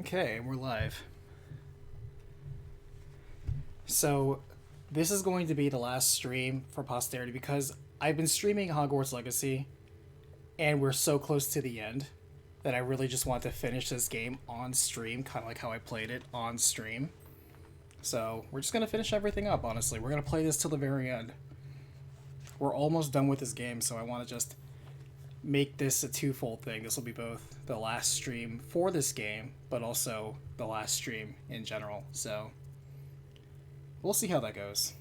Okay, we're live. So, this is going to be the last stream for posterity because I've been streaming Hogwarts Legacy and we're so close to the end that I really just want to finish this game on stream, kind of like how I played it on stream. So, we're just going to finish everything up, honestly. We're going to play this till the very end. We're almost done with this game, so I want to just make this a twofold thing. This will be both the last stream for this game, but also the last stream in general. So, we'll see how that goes.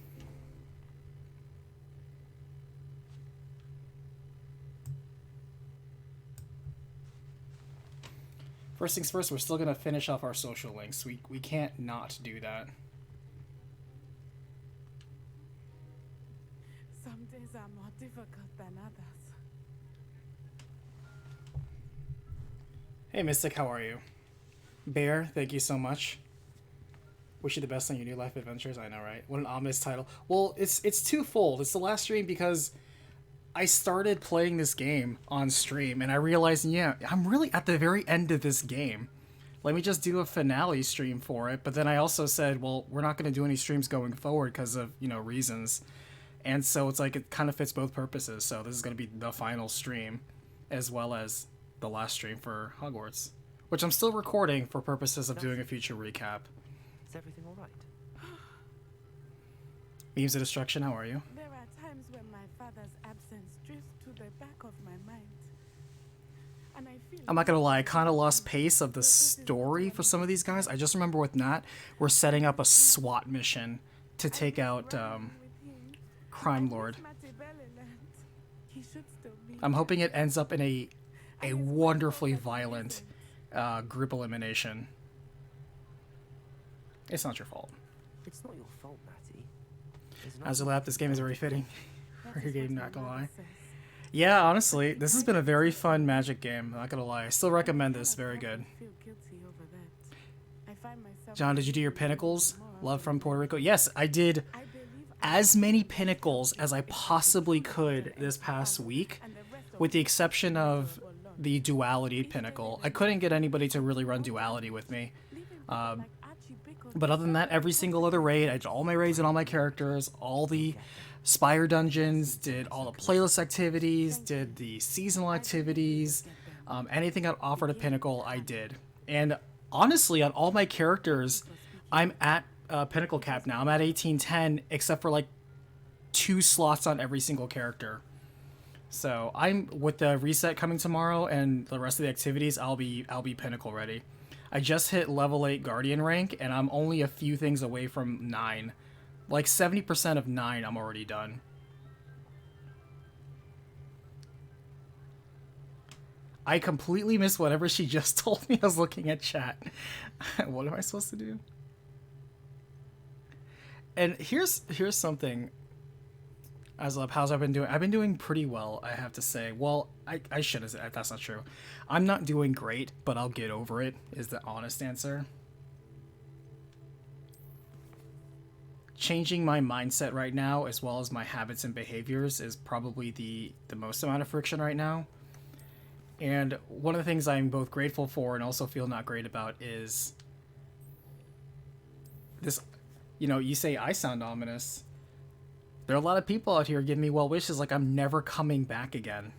First things first, we're still going to finish off our social links. We can't not do that. Some days are more difficult than others. Hey Mystic, how are you? Bear, thank you so much. Wish you the best on your new life adventures. I know, right? What an ominous title. Well, it's twofold. It's the last stream because I started playing this game on stream and I realized, yeah, I'm really at the very end of this game. Let me just do a finale stream for it. But then I also said, well, we're not going to do any streams going forward because of, reasons. And so it's like it kind of fits both purposes. So this is going to be the final stream as well as the last stream for Hogwarts, which I'm still recording for purposes of doing a future recap. Is everything all right? Memes of Destruction, how are you? There are times when my father's absence drifts to the back of my mind. And I feel I'm not gonna lie, I kind of lost pace of the story for some of these guys. I just remember with Nat, we're setting up a SWAT mission to take out Crime Lord. I'm hoping it ends up in a wonderfully violent group elimination. It's not your fault. It's not your fault, Matty. As a lap, this game is very fitting for your game, not gonna lie. Yeah, honestly, this has been a very fun Magic game, not gonna lie. I still recommend this, very good. John, did you do your pinnacles? Love from Puerto Rico? Yes, I did as many pinnacles as I possibly could this past week, with the exception of the duality pinnacle. I couldn't get anybody to really run duality with me. But other than that, every single other raid, I did all my raids and all my characters, all the Spire dungeons, did all the playlist activities, did the seasonal activities, anything that offered a pinnacle, I did. And honestly, on all my characters, I'm at pinnacle cap now. I'm at 1810, except for like 2 slots on every single character. So I'm with the reset coming tomorrow and the rest of the activities, I'll be pinnacle ready. I just hit level 8 Guardian rank, and I'm only a few things away from 9. Like 70% of 9, I'm already done. I completely missed whatever she just told me. I was looking at chat. What am I supposed to do? And here's something. How's I been doing? I've been doing pretty well, I have to say. Well, I should have said that's not true. I'm not doing great, but I'll get over it, is the honest answer. Changing my mindset right now, as well as my habits and behaviors, is probably the most amount of friction right now. And one of the things I'm both grateful for and also feel not great about is this, you say I sound ominous. There are a lot of people out here giving me well wishes like I'm never coming back again.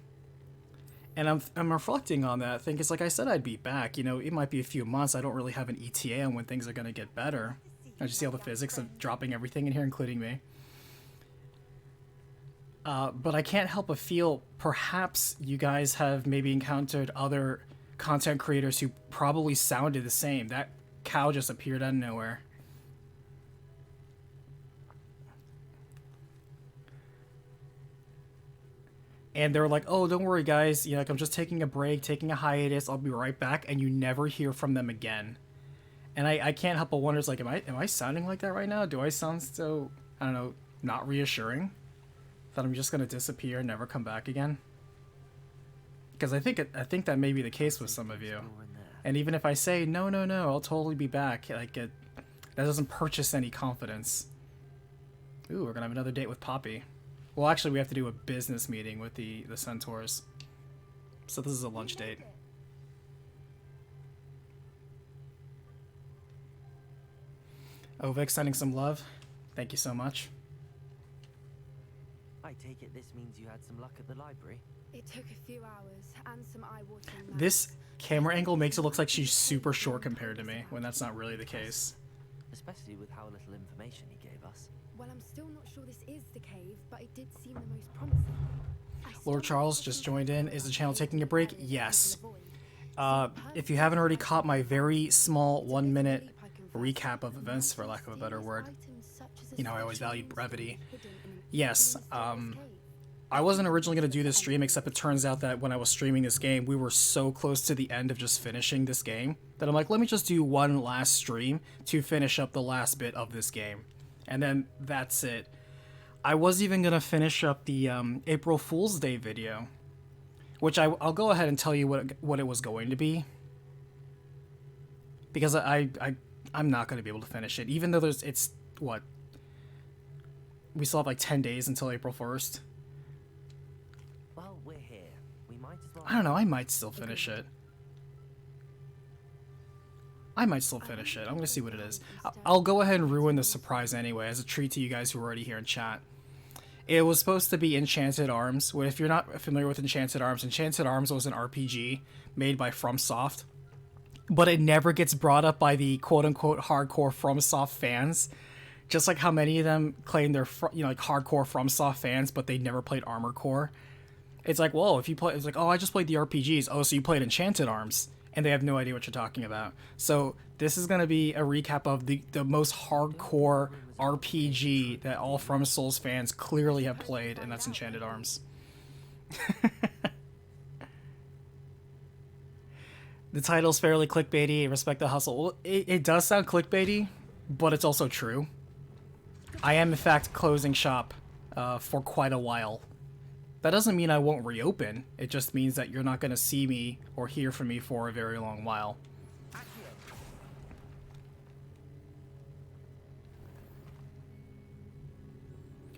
And I'm reflecting on that, thinking it's like I said I'd be back. It might be a few months. I don't really have an ETA on when things are going to get better. I just see all the physics of dropping everything in here, including me. But I can't help but feel perhaps you guys have maybe encountered other content creators who probably sounded the same. That cow just appeared out of nowhere. And they were like, oh, don't worry, guys. I'm just taking a break, taking a hiatus. I'll be right back. And you never hear from them again. And I can't help but wonder, it's like, am I sounding like that right now? Do I sound so, I don't know, not reassuring? That I'm just going to disappear and never come back again? Because I think that may be the case with some of you. And even if I say, no, I'll totally be back, that doesn't purchase any confidence. Ooh, we're going to have another date with Poppy. Well, actually, we have to do a business meeting with the Centaurs. So this is a lunch date. Ovik sending some love. Thank you so much. I take it this means you had some luck at the library? It took a few hours and some eye-watering nights. This camera angle makes it look like she's super short compared to me, when that's not really the case. Especially with how little information he gave us. Well, I'm still not sure this is the cave, but it did seem the most promising. Lord Charles just joined in. Is the channel taking a break? Yes. If you haven't already caught my very small 1-minute recap of events, for lack of a better word, you know, I always valued brevity. Yes, I wasn't originally going to do this stream, except it turns out that when I was streaming this game, we were so close to the end of just finishing this game that I'm like, let me just do one last stream to finish up the last bit of this game. And then that's it. I was even going to finish up the April Fool's Day video, which I'll go ahead and tell you what it was going to be. Because I'm not going to be able to finish it, even though it's, what? We still have like 10 days until April 1st. Well, we're here. We might as well. I don't know, I might still finish it. I'm gonna see what it is. I'll go ahead and ruin the surprise anyway, as a treat to you guys who are already here in chat. It was supposed to be Enchanted Arms. If you're not familiar with Enchanted Arms was an RPG made by FromSoft, but it never gets brought up by the quote-unquote hardcore FromSoft fans. Just like how many of them claim they're, like hardcore FromSoft fans, but they never played Armored Core. It's like, whoa, if you play, it's like, oh, I just played the RPGs. Oh, so you played Enchanted Arms. And they have no idea what you're talking about. So this is going to be a recap of the most hardcore RPG that all From Souls fans clearly have played, and that's Enchanted Arms. The title's fairly clickbaity. Respect the hustle. Well, it does sound clickbaity, but it's also true. I am, in fact, closing shop for quite a while. That doesn't mean I won't reopen. It just means that you're not going to see me or hear from me for a very long while.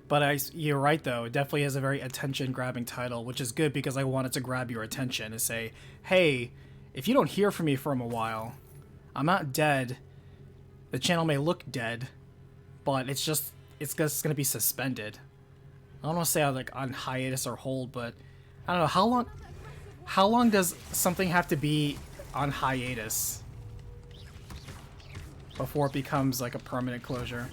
But you're right, though. It definitely has a very attention-grabbing title, which is good because I wanted to grab your attention and say, hey, if you don't hear from me for a while, I'm not dead. The channel may look dead, but it's just going to be suspended. I don't want to say like on hiatus or hold, but I don't know how long does something have to be on hiatus before it becomes like a permanent closure?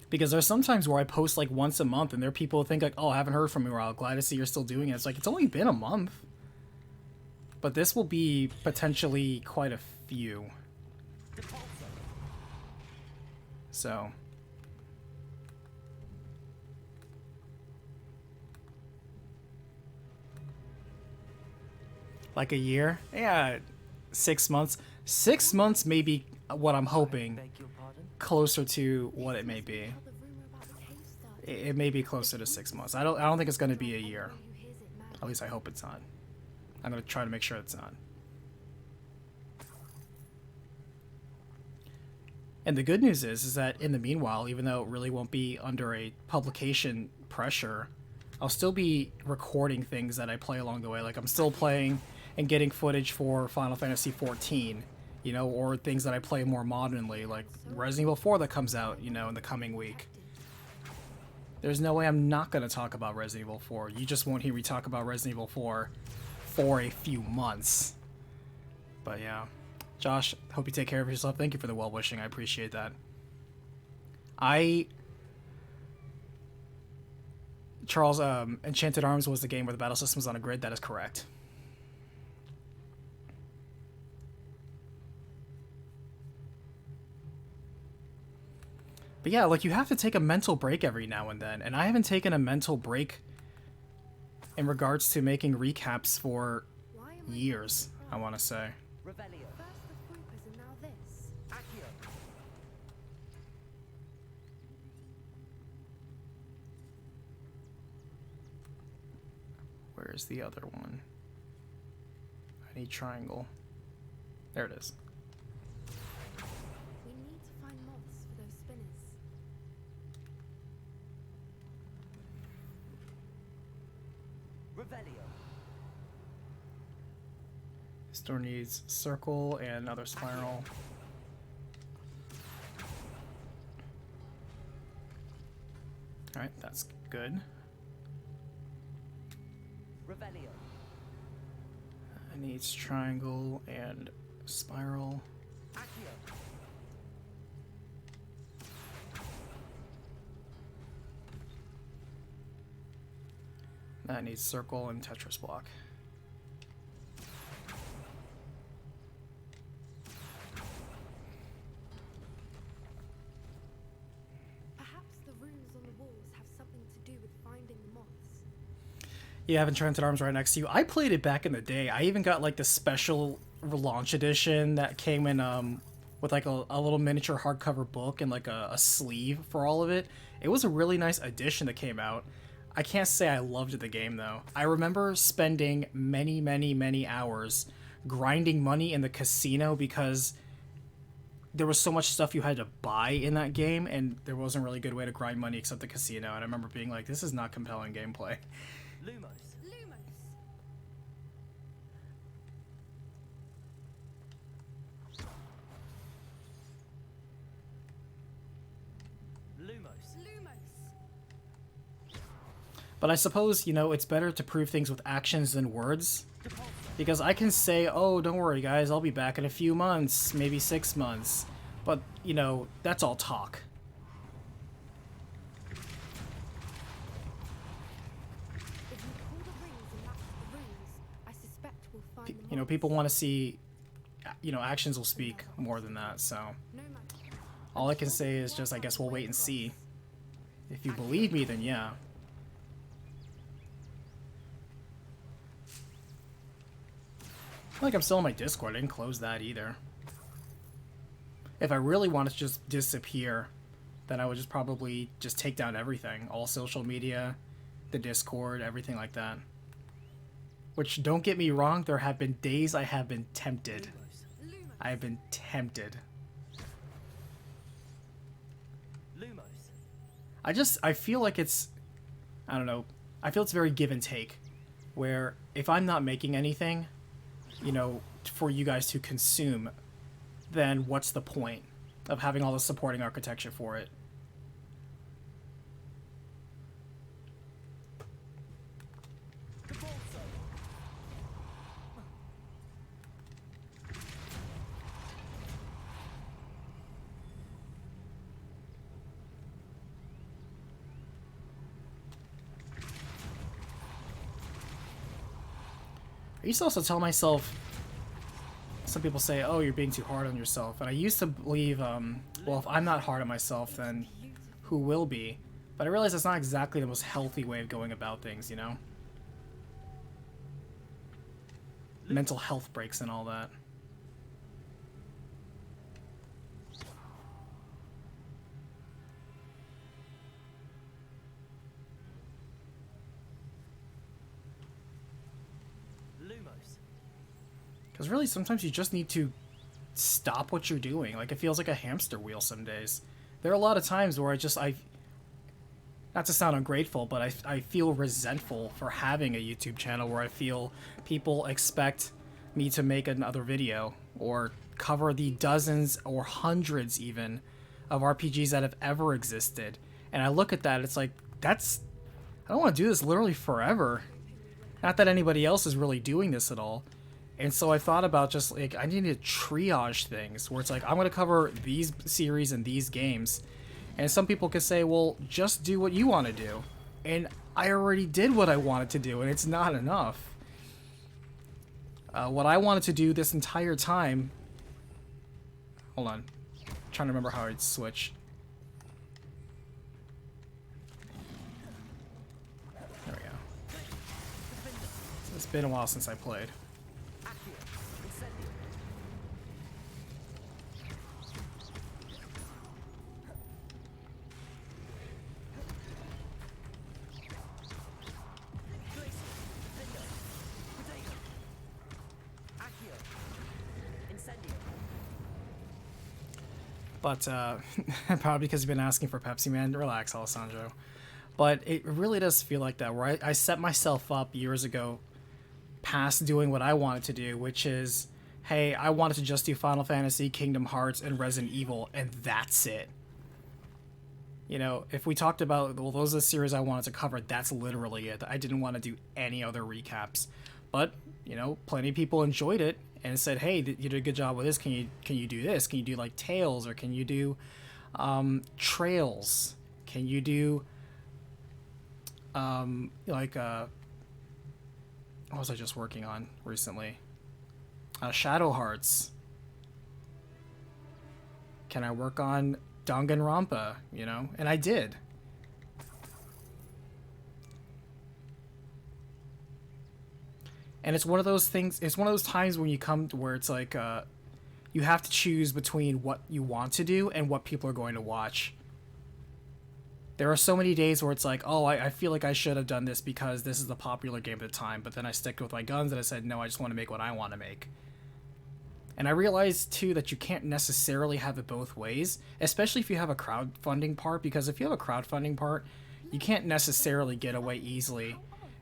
Because there's sometimes where I post like once a month and there are people who think like, oh, I haven't heard from you in a while, glad to see you're still doing it. It's like, it's only been a month. But this will be potentially quite a few. So. Like a year? Yeah, 6 months. 6 months may be what I'm hoping. Closer to what it may be. It may be closer to 6 months. I don't think it's going to be a year. At least I hope it's not. I'm going to try to make sure it's on. And the good news is that in the meanwhile, even though it really won't be under a publication pressure, I'll still be recording things that I play along the way. Like I'm still playing and getting footage for Final Fantasy XIV, you know, or things that I play more modernly, like Resident Evil 4 that comes out, you know, in the coming week. There's no way I'm not going to talk about Resident Evil 4. You just won't hear me talk about Resident Evil 4 for a few months. But yeah. Josh, hope you take care of yourself. Thank you for the well-wishing. I appreciate that. Charles, Enchanted Arms was the game where the battle system was on a grid. That is correct. But yeah, like you have to take a mental break every now and then. And I haven't taken a mental break in regards to making recaps for years, I want to say. Where's the other one? I need triangle. There it is. We need to find moths for those spinners. Revelio. This door needs circle and another spiral. Alright, that's good. Revelio. It needs triangle and spiral. Accio. That needs circle and Tetris block. Perhaps the runes on the walls have something to do with finding the moths. Yeah, I have Enchanted Arms right next to you. I played it back in the day. I even got like the special launch edition that came in with like a little miniature hardcover book and like a sleeve for all of it. It was a really nice edition that came out. I can't say I loved the game though. I remember spending many hours grinding money in the casino because there was so much stuff you had to buy in that game, and there wasn't really a good way to grind money except the casino. And I remember being like, this is not compelling gameplay. Lumos. Lumos. But I suppose, you know, it's better to prove things with actions than words. Because I can say, oh, don't worry, guys, I'll be back in a few months, maybe 6 months. But, you know, that's all talk. If you pull the rings and match the runes, I suspect we'll find the You know, moths. people want to see, you know, actions will speak more than that, so. No matter. All I can say is just, I guess we'll wait and see. If you believe me, then yeah. I feel like I'm still on my Discord. I didn't close that either. If I really wanted to just disappear, then I would just probably just take down everything. All social media, the Discord, everything like that. Which, don't get me wrong, there have been days I have been tempted. I have been tempted. Lumos. I feel like it's, I don't know, I feel it's very give and take. Where if I'm not making anything, you know, for you guys to consume, then what's the point of having all the supporting architecture for it? I used to also tell myself, some people say, oh, you're being too hard on yourself. And I used to believe, well, if I'm not hard on myself, then who will be? But I realize that's not exactly the most healthy way of going about things, you know? Mental health breaks and all that. Lumos. Because really, sometimes you just need to stop what you're doing. Like, it feels like a hamster wheel some days. There are a lot of times where not to sound ungrateful, but I feel resentful for having a YouTube channel where I feel people expect me to make another video or cover the dozens or hundreds even of RPGs that have ever existed. And I look at that, it's like, I don't want to do this literally forever. Not that anybody else is really doing this at all. And so I thought about just, like, I need to triage things, where it's like, I'm going to cover these series and these games. And some people could say, well, just do what you want to do. And I already did what I wanted to do, and it's not enough. What I wanted to do this entire time... Hold on. I'm trying to remember how I'd switch. There we go. It's been a while since I played. But, probably because you've been asking for Pepsi Man. Relax, Alessandro. But it really does feel like that, where I set myself up years ago past doing what I wanted to do, which is, hey, I wanted to just do Final Fantasy, Kingdom Hearts, and Resident Evil, and that's it. You know, if we talked about, well, those are the series I wanted to cover, that's literally it. I didn't want to do any other recaps. But, you know, plenty of people enjoyed it and said, hey, you did a good job with this. Can you do this? Can you do, like, Tales? Or can you do Trails? Can you do, what was I just working on recently? Shadow Hearts. Can I work on Danganronpa, you know? And I did. And it's one of those things, it's one of those times when you come to where it's like, you have to choose between what you want to do and what people are going to watch. There are so many days where it's like, oh, I feel like I should have done this because this is the popular game at the time, but then I stick with my guns and I said, no, I just want to make what I want to make. And I realized, too, that you can't necessarily have it both ways, especially if you have a crowdfunding part, because if you have a crowdfunding part, you can't necessarily get away easily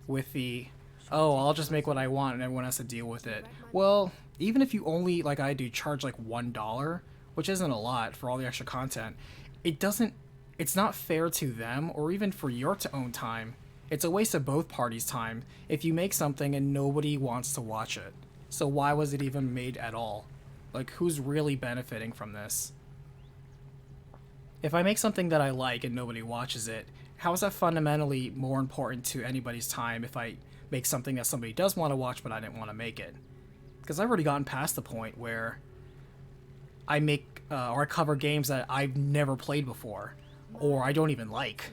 with the, oh, I'll just make what I want and everyone has to deal with it. Well, even if you only, like I do, charge like $1, which isn't a lot for all the extra content, it's not fair to them or even for your own time. It's a waste of both parties' time if you make something and nobody wants to watch it. So why was it even made at all? Like, who's really benefiting from this? If I make something that I like and nobody watches it, how is that fundamentally more important to anybody's time if I make something that somebody does want to watch but I didn't want to make it? Because I've already gotten past the point where I make or I cover games that I've never played before or I don't even like.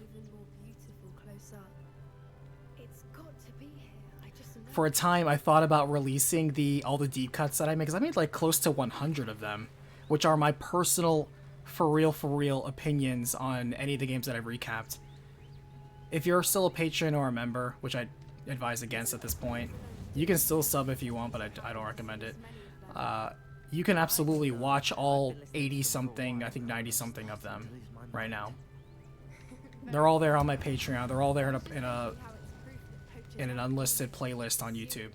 For a time, I thought about releasing all the deep cuts that I made, because I made like close to 100 of them, which are my personal, for real opinions on any of the games that I've recapped. If you're still a patron or a member, which I advise against at this point, you can still sub if you want, but I don't recommend it. You can absolutely watch all 80-something, I think 90-something of them right now. They're all there on my Patreon. They're all there in an unlisted playlist on YouTube.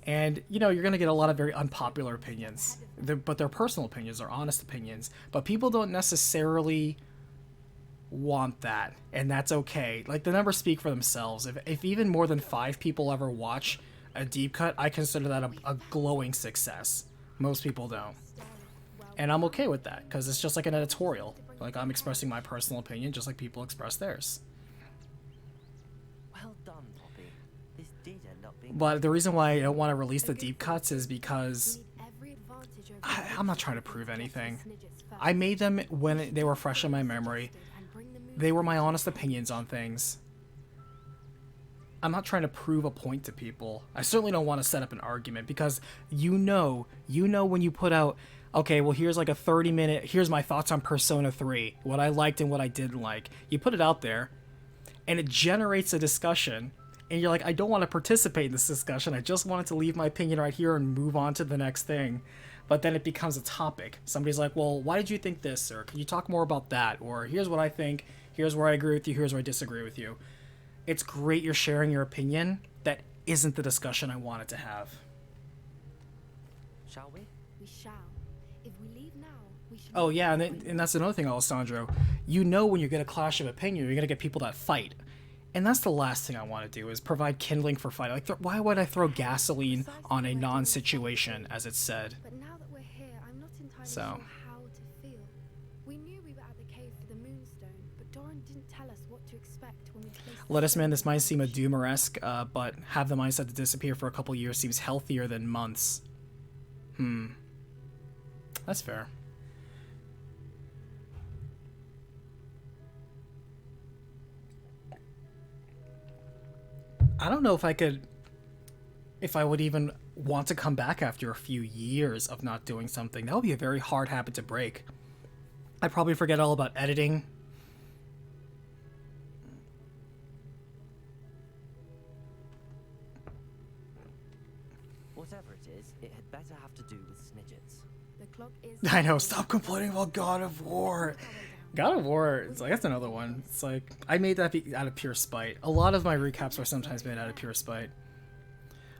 And, you know, you're going to get a lot of very unpopular opinions. But they're personal opinions, they're honest opinions. But people don't necessarily want that, and that's okay. Like, the numbers speak for themselves. If even more than 5 people ever watch a deep cut, I consider that a glowing success. Most people don't. And I'm okay with that, because it's just like an editorial. Like, I'm expressing my personal opinion just like people express theirs. Well done, Poppy. This did end up being... But the reason why I don't want to release the deep cuts is because I'm not trying to prove anything. I made them when they were fresh in my memory. They were my honest opinions on things. I'm not trying to prove a point to people. I certainly don't want to set up an argument, because you know when you put out, okay, well, here's like a 30-minute, here's my thoughts on Persona 3, what I liked and what I didn't like. You put it out there, and it generates a discussion, and you're like, I don't want to participate in this discussion. I just wanted to leave my opinion right here and move on to the next thing. But then it becomes a topic. Somebody's like, well, why did you think this? Or can you talk more about that? Or here's what I think. Here's where I agree with you. Here's where I disagree with you. It's great you're sharing your opinion. That isn't the discussion I wanted to have. Shall we? We shall. If we leave now, we should... Oh, yeah, and that's another thing, Alessandro. You know when you get a clash of opinion, you're going to get people that fight. And that's the last thing I want to do, is provide kindling for fight. Like, why would I throw gasoline on a non-situation, as it's said? But now that we're here, I'm not entirely So. sure how to feel. We knew we were at the cave for the moonstone, but Doran didn't tell us what to expect when we placed the Let us, man, this stone. might seem a doomer-esque, but have the mindset to disappear for a couple years seems healthier than months. That's fair. I don't know if I would even want to come back after a few years of not doing something. That would be a very hard habit to break. I'd probably forget all about editing. Whatever it is, it had better have to do with Snidgets. The clock is... I know, stop complaining about God of War. God of War, it's like, that's another one. It's like, I made that out of pure spite. A lot of my recaps are sometimes made out of pure spite.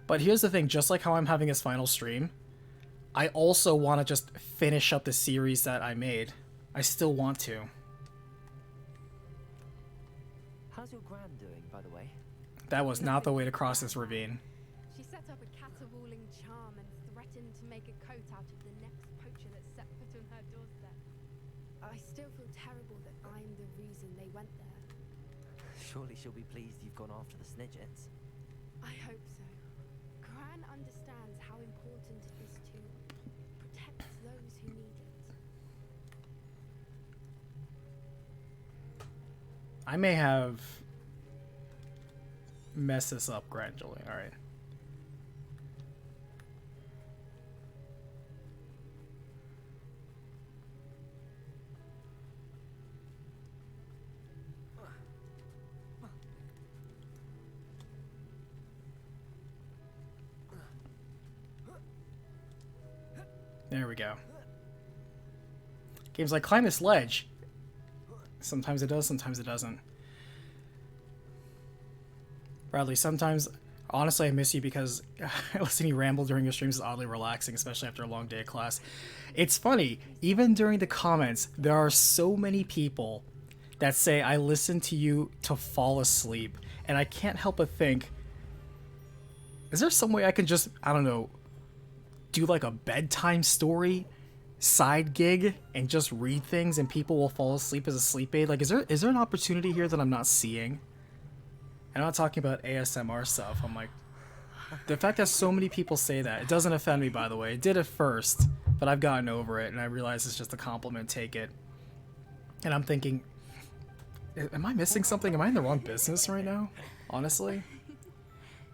But here's the thing, just like how I'm having this final stream, I also want to just finish up the series that I made. I still want to. How's your gran doing, by the way? That was not the way to cross this ravine. She set up a caterwauling charm and threatened to make a coat out of the next poacher that set foot on her doorstep. I still feel terrible that I'm the reason they went there. Surely she'll be pleased you've gone after the Snidgets. I hope so. Gran understands how important it is to protect those who need it. I may have messed this up gradually. Alright. There we go. Game's like, climb this ledge. Sometimes it does, sometimes it doesn't. Bradley, sometimes, honestly, I miss you because listening to you ramble during your streams is oddly relaxing, especially after a long day of class. It's funny, even during the comments, there are so many people that say I listen to you to fall asleep, and I can't help but think, is there some way I can just, I don't know, do like a bedtime story side gig and just read things and people will fall asleep as a sleep aid? Like, is there an opportunity here that I'm not seeing? I'm not talking about ASMR stuff. I'm like, the fact that so many people say that, it doesn't offend me, by the way. It did at first, but I've gotten over it and I realize it's just a compliment. Take it. And I'm thinking, am I missing something? Am I in the wrong business right now? Honestly,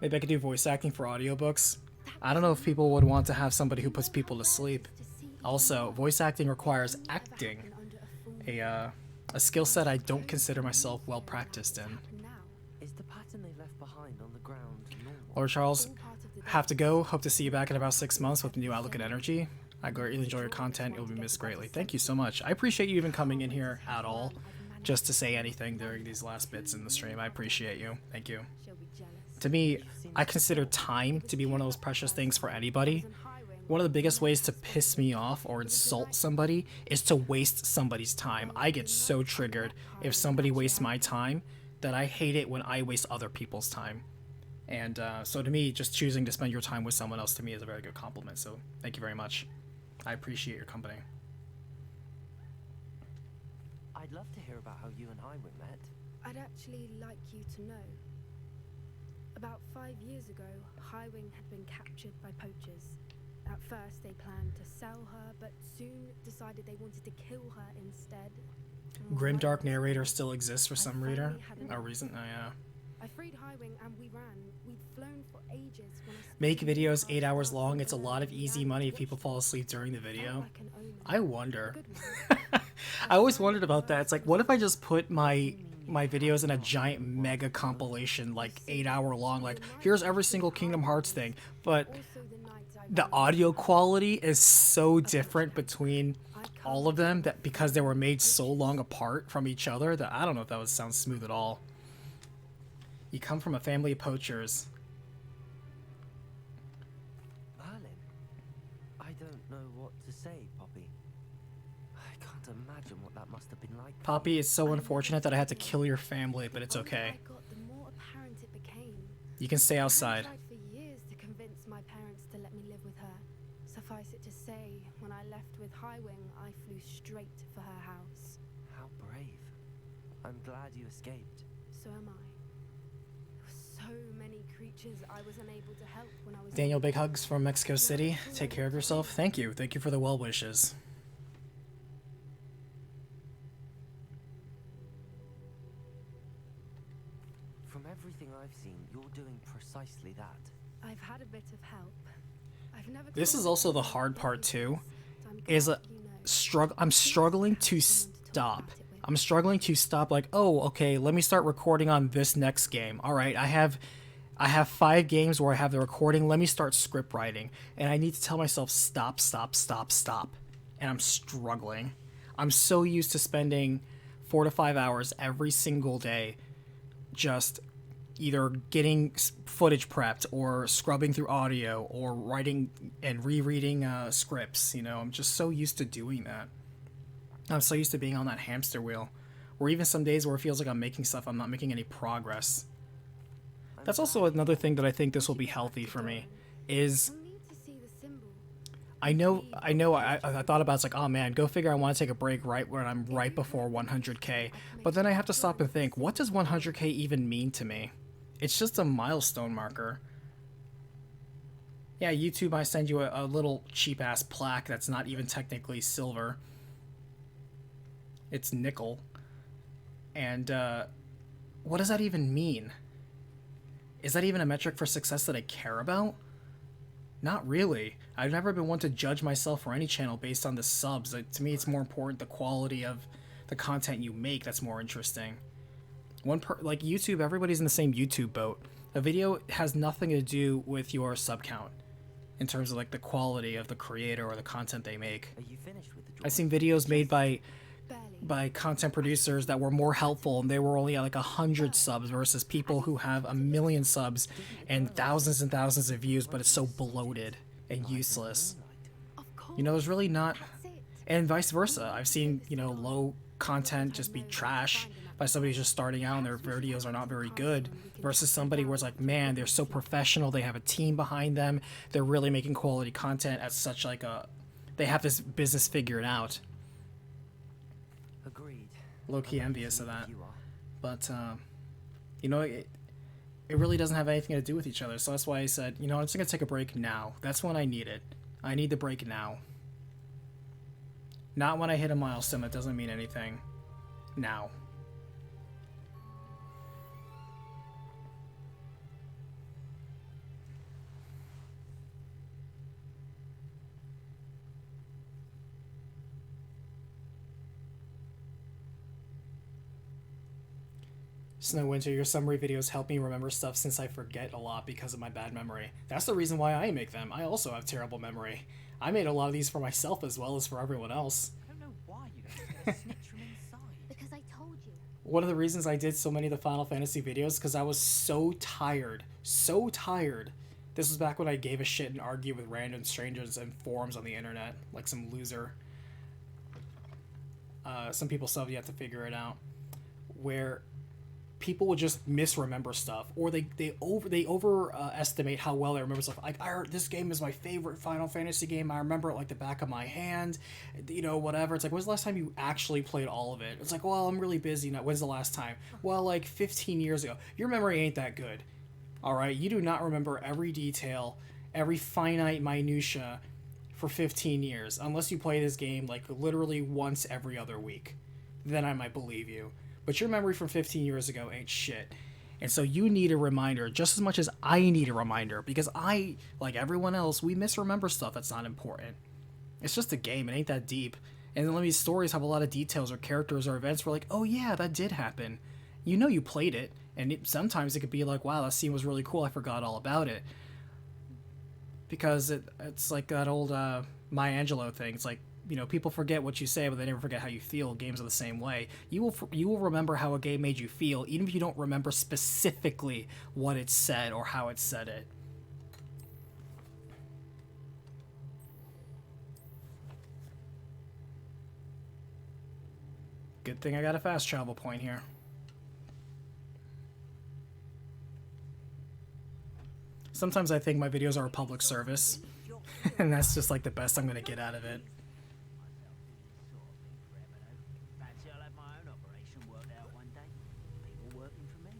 maybe I could do voice acting for audiobooks. I don't know if people would want to have somebody who puts people to sleep. Also, voice acting requires acting, a skill set I don't consider myself well practiced in. Is the pattern they left behind on the ground normal? Lord Charles, have to go. Hope to see you back in about 6 months with a new outlook and energy. I greatly enjoy your content. It will be missed greatly. Thank you so much. I appreciate you even coming in here at all, just to say anything during these last bits in the stream. I appreciate you. Thank you. To me, I consider time to be one of those precious things for anybody. One of the biggest ways to piss me off or insult somebody is to waste somebody's time. I get so triggered if somebody wastes my time that I hate it when I waste other people's time. And so to me, just choosing to spend your time with someone else to me is a very good compliment. So thank you very much. I appreciate your company. I'd love to hear about how you and Highwing met. I'd actually like you to know. About 5 years ago, Highwing had been captured by poachers. At first, they planned to sell her, but soon decided they wanted to kill her instead. Grimdark narrator still exists for some reason. I freed Highwing and we ran. We'd flown for ages. Make videos 8 hours long. It's a lot of easy money if people fall asleep during the video. I wonder. I always wondered about that. It's like, what if I just put my videos in a giant mega compilation, like 8 hour long, like here's every single Kingdom Hearts thing, but the audio quality is so different between all of them that because they were made so long apart from each other that I don't know if that would sound smooth at all. You come from a family of poachers. Merlin, I don't know what to say, Poppy. I can't imagine what that must have been like. Poppy, it's so unfortunate that I had to kill your family, but it's okay. You can stay outside. I tried for years to convince my parents to let me live with her. Suffice it to say, when I left with Highwing, I flew straight for her house. How brave. I'm glad you escaped. So am I. There were so many creatures I was unable to help when I was... Daniel, big hugs from Mexico City. Take care of yourself. Thank you. Thank you for the well wishes. From everything I've seen, you're doing precisely that. I've had a bit of help. I've never... This is also the hard part too. Is I'm struggling to stop. I'm struggling to stop. Like, oh, okay, let me start recording on this next game. All right, I have 5 games where I have the recording. Let me start script writing, and I need to tell myself stop, stop, stop, stop. And I'm struggling. I'm so used to spending 4 to 5 hours every single day just either getting footage prepped or scrubbing through audio or writing and rereading scripts. You know, I'm just so used to doing that. I'm so used to being on that hamster wheel. Or even some days where it feels like I'm making stuff, I'm not making any progress. That's also another thing that I think this will be healthy for me, is You'll need to see the symbol. I thought about it's like, oh man, go figure I want to take a break right when I'm right before 100k. But then I have to stop and think, what does 100k even mean to me? It's just a milestone marker. Yeah, YouTube might send you a little cheap ass plaque that's not even technically silver. It's nickel. And what does that even mean? Is that even a metric for success that I care about? Not really. I've never been one to judge myself or any channel based on the subs. To me, it's more important the quality of the content you make that's more interesting. Like YouTube, everybody's in the same YouTube boat. A video has nothing to do with your sub count in terms of like the quality of the creator or the content they make. Are you finished with the drawing? I've seen videos made by Barely. content producers that were more helpful and they were only at like 100 subs versus people who have 1 million subs and thousands of views, but it's so bloated and useless. Of course. You know, there's really not, That's it. and vice versa. I've seen, you know, low content just be trash by somebody who's just starting out and their videos are not very good versus somebody where it's like, man, they're so professional, they have a team behind them, they're really making quality content at such like a, they have this business figured out. Agreed. Low-key envious of that. You are. But you know, it really doesn't have anything to do with each other. So that's why I said, you know, I'm just gonna take a break now. That's when I need it. I need the break now. Not when I hit a milestone that doesn't mean anything. Now. Snow Winter, your summary videos help me remember stuff since I forget a lot because of my bad memory. That's the reason why I make them. I also have terrible memory. I made a lot of these for myself as well as for everyone else. I don't know why you don't get a snitch from inside. Because I told you. One of the reasons I did so many of the Final Fantasy videos because I was so tired. So tired. This was back when I gave a shit and argued with random strangers in forums on the internet. Like some loser. Some people still have yet to figure it out. Where people would just misremember stuff, or they overestimate how well they remember stuff. Like, I heard this game is my favorite Final Fantasy game. I remember it like the back of my hand. You know, whatever. It's like, when's the last time you actually played all of it? It's like, well, I'm really busy now. When's the last time? Well, like 15 years ago. Your memory ain't that good. All right, you do not remember every detail, every finite minutia for 15 years, unless you play this game like literally once every other week. Then I might believe you. But your memory from 15 years ago ain't shit. And so you need a reminder just as much as I need a reminder, because I, like everyone else, we misremember stuff that's not important. It's just a game. It ain't that deep. And then these stories have a lot of details or characters or events where like, oh yeah, that did happen. You know you played it. And sometimes it could be like, wow, that scene was really cool. I forgot all about it. Because it's like that old Maya Angelou thing. It's like, you know, people forget what you say, but they never forget how you feel. Games are the same way. You will remember how a game made you feel, even if you don't remember specifically what it said or how it said it. Good thing I got a fast travel point here. Sometimes I think my videos are a public service, and that's just like the best I'm gonna get out of it. Fancy I'll have my own operation worked out one day. People working for me.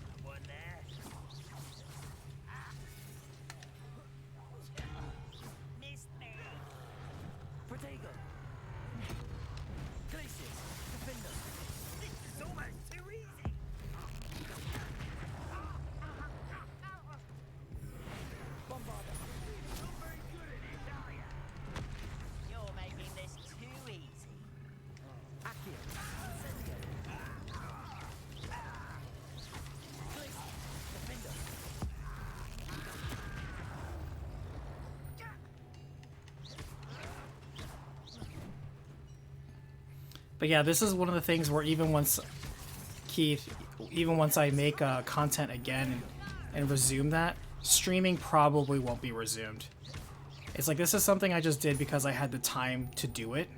Someone there. Missed me. Protego! Glacius! Defender! This is almost too easy. Bombarda! But yeah, this is one of the things where even once even once I make content again and resume that, streaming probably won't be resumed. It's like, this is something I just did because I had the time to do it.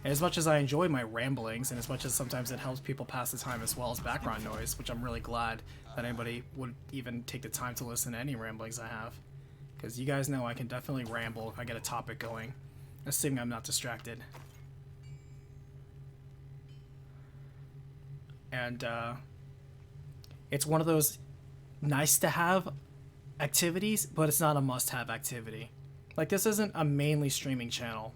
And as much as I enjoy my ramblings, and as much as sometimes it helps people pass the time as well as background noise, which I'm really glad that anybody would even take the time to listen to any ramblings I have. Because you guys know I can definitely ramble if I get a topic going, assuming I'm not distracted. And it's one of those nice to have activities, but it's not a must-have activity. Like, this isn't a mainly streaming channel.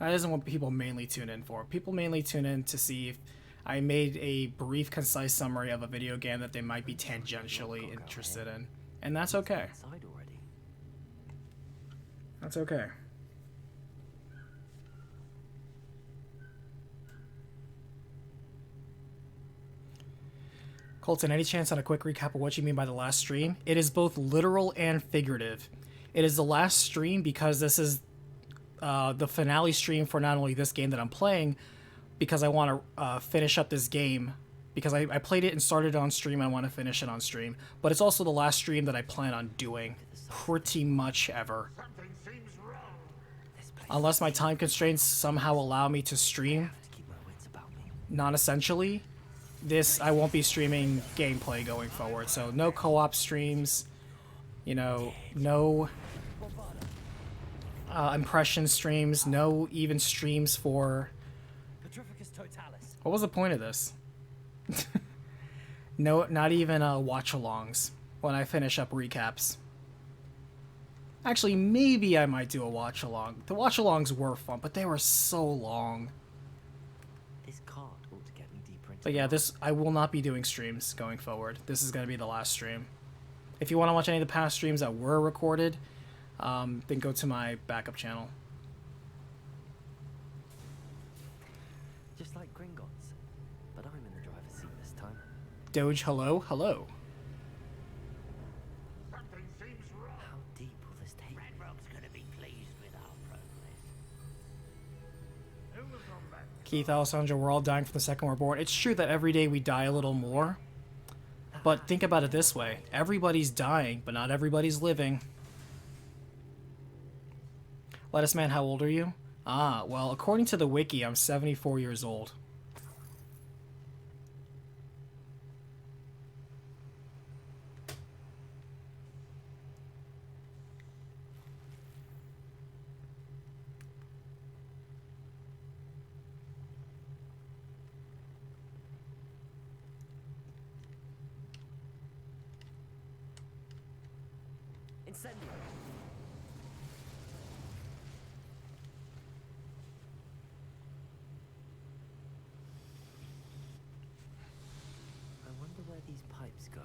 That isn't what people mainly tune in for. People mainly tune in to see if I made a brief, concise summary of a video game that they might be tangentially interested in. And that's okay. That's okay. Colton, any chance on a quick recap of what you mean by the last stream? It is both literal and figurative. It is the last stream because this is the finale stream for not only this game that I'm playing, because I want to finish up this game, because I played it and started it on stream, I want to finish it on stream, but it's also the last stream that I plan on doing pretty much ever. Unless my time constraints somehow allow me to stream non-essentially, this, I won't be streaming gameplay going forward, so no co-op streams, you know, no impression streams, no even streams for... What was the point of this? No, not even watch-alongs when I finish up recaps. Actually, maybe I might do a watch-along. The watch-alongs were fun, but they were so long. But yeah, this, I will not be doing streams going forward. This is going to be the last stream. If you want to watch any of the past streams that were recorded, then go to my backup channel. Just like Gringotts, but I'm in the driver's seat this time. Doge, hello, hello. Something seems wrong. How deep will this take? Red Rock's gonna be pleased with our progress. Who was on that? Keith, Alessandro, we're all dying from the second we're born. It's true that every day we die a little more. But think about it this way. Everybody's dying, but not everybody's living. Lettuce Man, how old are you? Ah, well, according to the wiki, I'm 74 years old. Incendio. I wonder where these pipes go.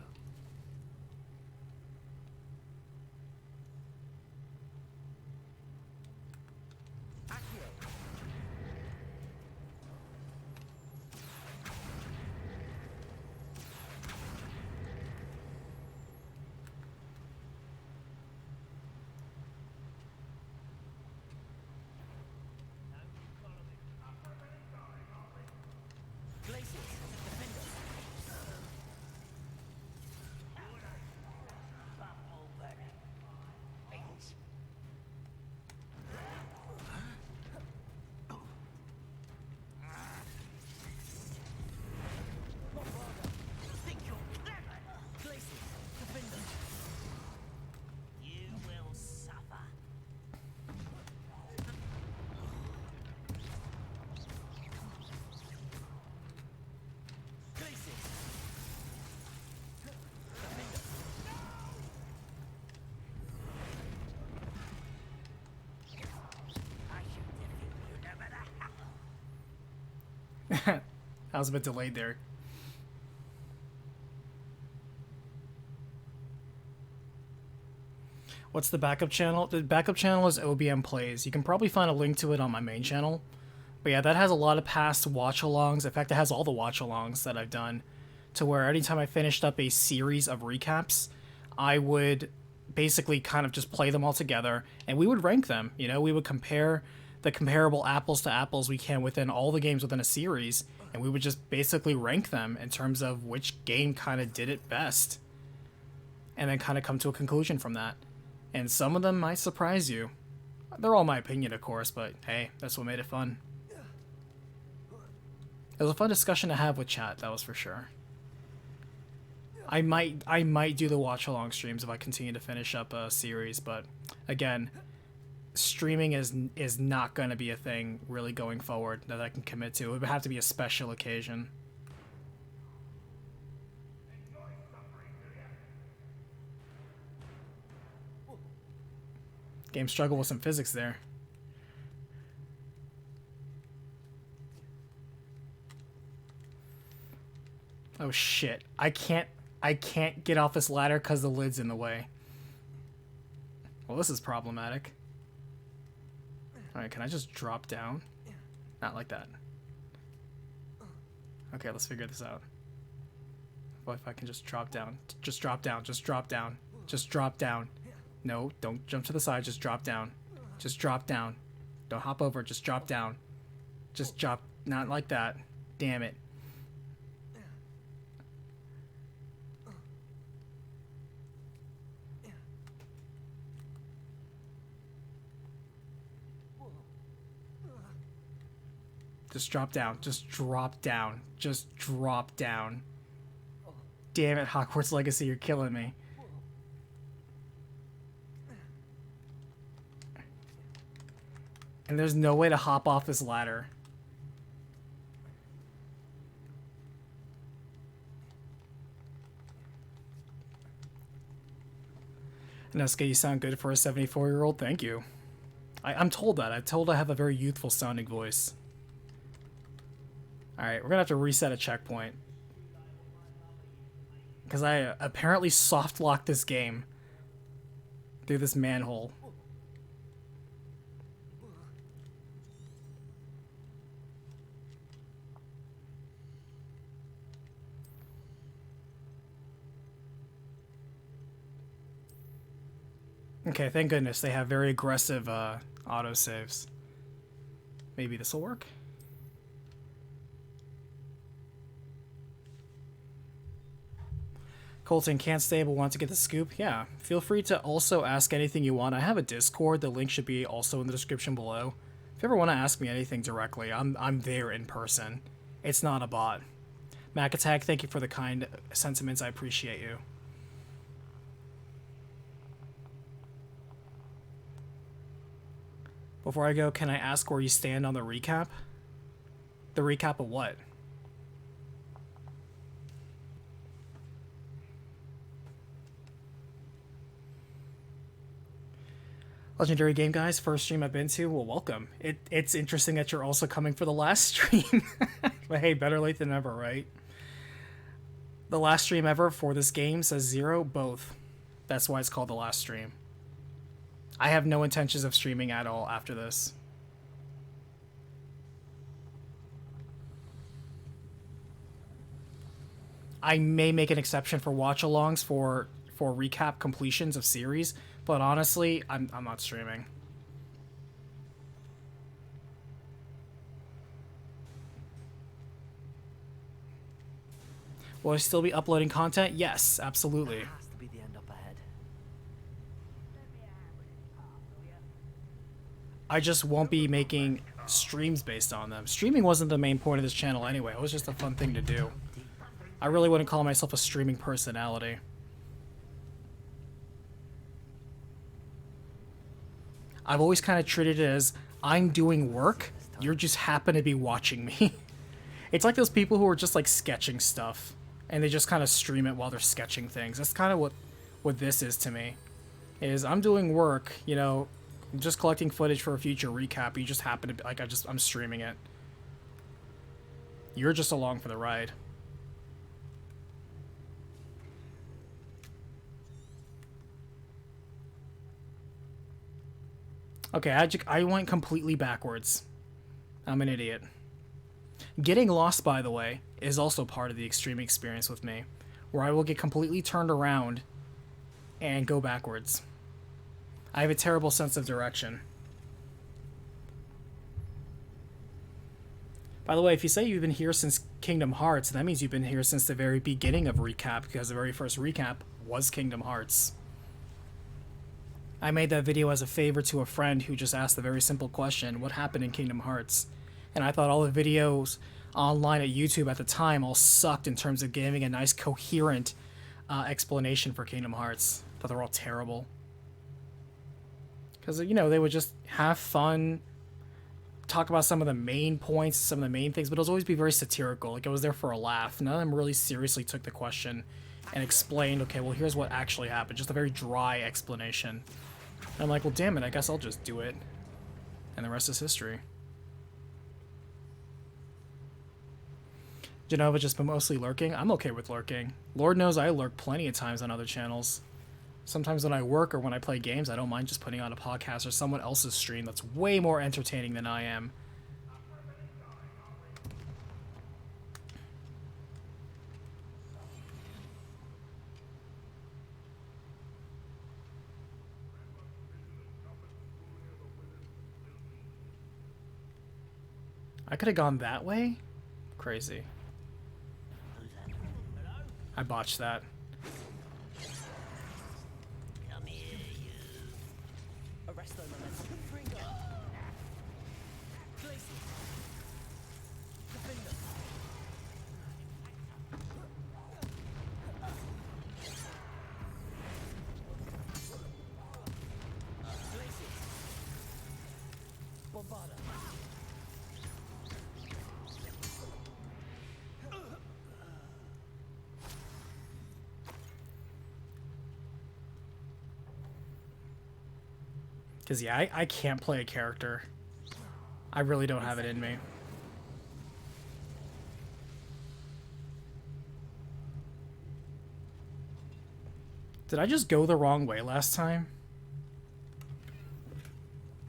I was a bit delayed there. What's the backup channel? The backup channel is OBM Plays. You can probably find a link to it on my main channel. But yeah, that has a lot of past watch-alongs. In fact, it has all the watch-alongs that I've done. To where anytime I finished up a series of recaps, I would basically kind of just play them all together, and we would rank them. You know, we would compare the comparable apples to apples we can within all the games within a series, and we would just basically rank them in terms of which game kind of did it best, and then kind of come to a conclusion from that. And some of them might surprise you. They're all my opinion, of course, but hey, that's what made it fun. It was a fun discussion to have with chat, that was for sure. I might do the watch along streams if I continue to finish up a series, but again, streaming is not going to be a thing really going forward that I can commit to. It would have to be a special occasion. Game struggle with some physics there. Oh shit. I can't get off this ladder because the lid's in the way. Well, this is problematic. Alright, can I just drop down? Not like that. Okay, let's figure this out. What if I can just drop down? Just drop down, just drop down. Just drop down. No, don't jump to the side, just drop down. Just drop down. Don't hop over, just drop down. Just drop, not like that. Damn it. Just drop down. Just drop down. Just drop down. Damn it, Hogwarts Legacy, you're killing me. And there's no way to hop off this ladder. Nesuke, you sound good for a 74-year-old. Thank you. I'm told that. I'm told I have a very youthful sounding voice. Alright, we're gonna have to reset a checkpoint. Because I apparently soft locked this game through this manhole. Okay, thank goodness they have very aggressive autosaves. Maybe this will work? Colton can't stay but want to get the scoop. Yeah, feel free to also ask anything you want. I have a Discord. The link should be also in the description below. If you ever want to ask me anything directly, I'm there in person. It's not a bot. Mac Attack, thank you for the kind sentiments. I appreciate you. Before I go, can I ask where you stand on the recap? The recap of what? Legendary Game Guys, first stream I've been to. Well, welcome. It's interesting that you're also coming for the last stream. But hey, better late than never, right? The last stream ever for this game says 0, both. That's why it's called the last stream. I have no intentions of streaming at all after this. I may make an exception for watch-alongs for recap completions of series, but honestly, I'm not streaming. Will I still be uploading content? Yes, absolutely. That has to be the end up ahead. I just won't be making streams based on them. Streaming wasn't the main point of this channel anyway. It was just a fun thing to do. I really wouldn't call myself a streaming personality. I've always kind of treated it as I'm doing work, you just happen to be watching me. It's like those people who are just like sketching stuff and they just kind of stream it while they're sketching things. That's kind of what this is to me. Is I'm doing work, you know, I'm just collecting footage for a future recap. You just happen to be like I'm streaming it. You're just along for the ride. Okay, I went completely backwards. I'm an idiot. Getting lost, by the way, is also part of the extreme experience with me, where I will get completely turned around and go backwards. I have a terrible sense of direction. By the way, if you say you've been here since Kingdom Hearts, that means you've been here since the very beginning of Recap, because the very first Recap was Kingdom Hearts. I made that video as a favor to a friend who just asked the very simple question, what happened in Kingdom Hearts? And I thought all the videos online at YouTube at the time all sucked in terms of giving a nice coherent explanation for Kingdom Hearts. I thought they were all terrible. Because, you know, they would just have fun, talk about some of the main points, some of the main things, but it was always be very satirical. Like, it was there for a laugh. None of them really seriously took the question and explained, okay, well, here's what actually happened. Just a very dry explanation. And I'm like, well, damn it, I guess I'll just do it. And the rest is history. Genova just been mostly lurking. I'm okay with lurking. Lord knows I lurk plenty of times on other channels. Sometimes when I work or when I play games, I don't mind just putting on a podcast or someone else's stream that's way more entertaining than I am. I could have gone that way? Crazy. I botched that. Come here, you. Arresto momentum. Finger. Places. Defender. Places. Bombarda. Because, yeah, I can't play a character. I really don't have it in me. Did I just go the wrong way last time?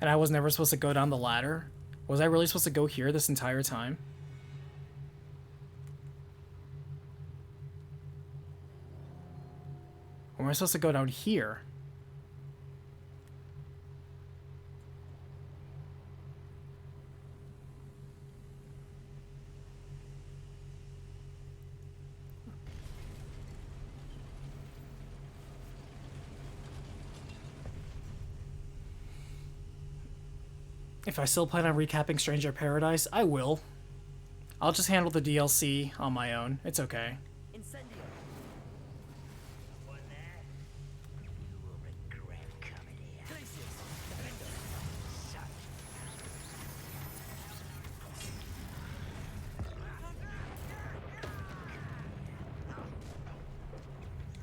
And I was never supposed to go down the ladder? Was I really supposed to go here this entire time? Or am I supposed to go down here? If I still plan on recapping Stranger Paradise, I will. I'll just handle the DLC on my own. It's okay. Incendio. One there. You will regret coming here. Places. Defender. Son.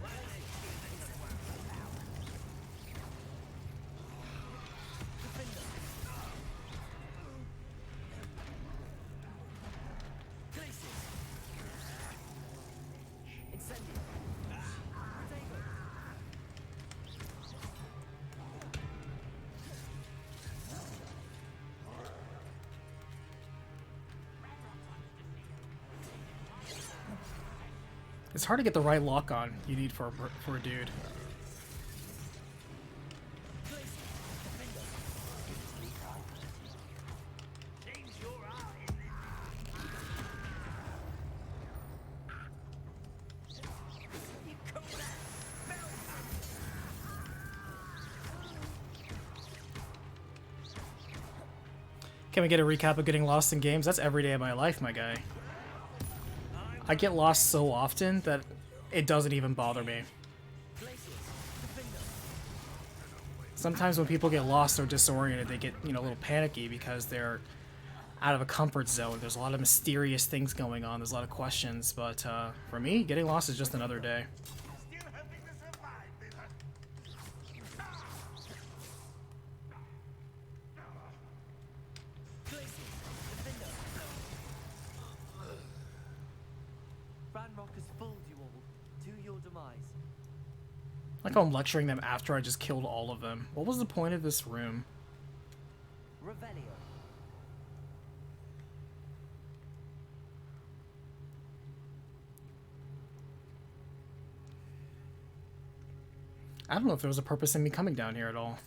Places. Incendio. Potato. It's hard to get the right lock on you need for a dude. Places. Defender. Seems you're out in You call that spell? Can we get a recap of getting lost in games? That's every day of my life, my guy. I get lost so often that it doesn't even bother me. Places. Defender. Sometimes when people get lost or disoriented, they get, you know, a little panicky because they're out of a comfort zone. There's a lot of mysterious things going on. There's a lot of questions. But for me, getting lost is just another day. Still hoping to survive this. Places. Defender. Ranrock has fooled you all to your demise. Like how I'm lecturing them after I just killed all of them. What was the point of this room? Revelio. I don't know if there was a purpose in me coming down here at all.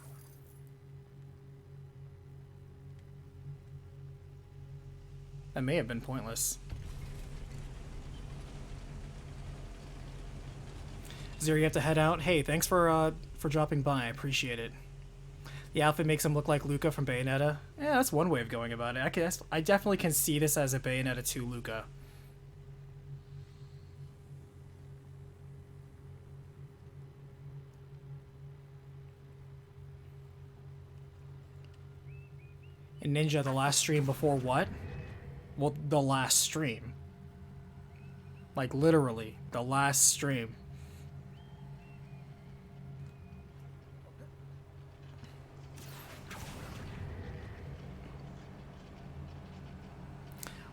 That may have been pointless. Zero, you have to head out. Hey, thanks for dropping by. I appreciate it. The outfit makes him look like Luca from Bayonetta. Yeah, that's one way of going about it. I definitely can see this as a Bayonetta 2 Luca. And Ninja, the last stream before what? Well, the last stream. Like, literally, the last stream.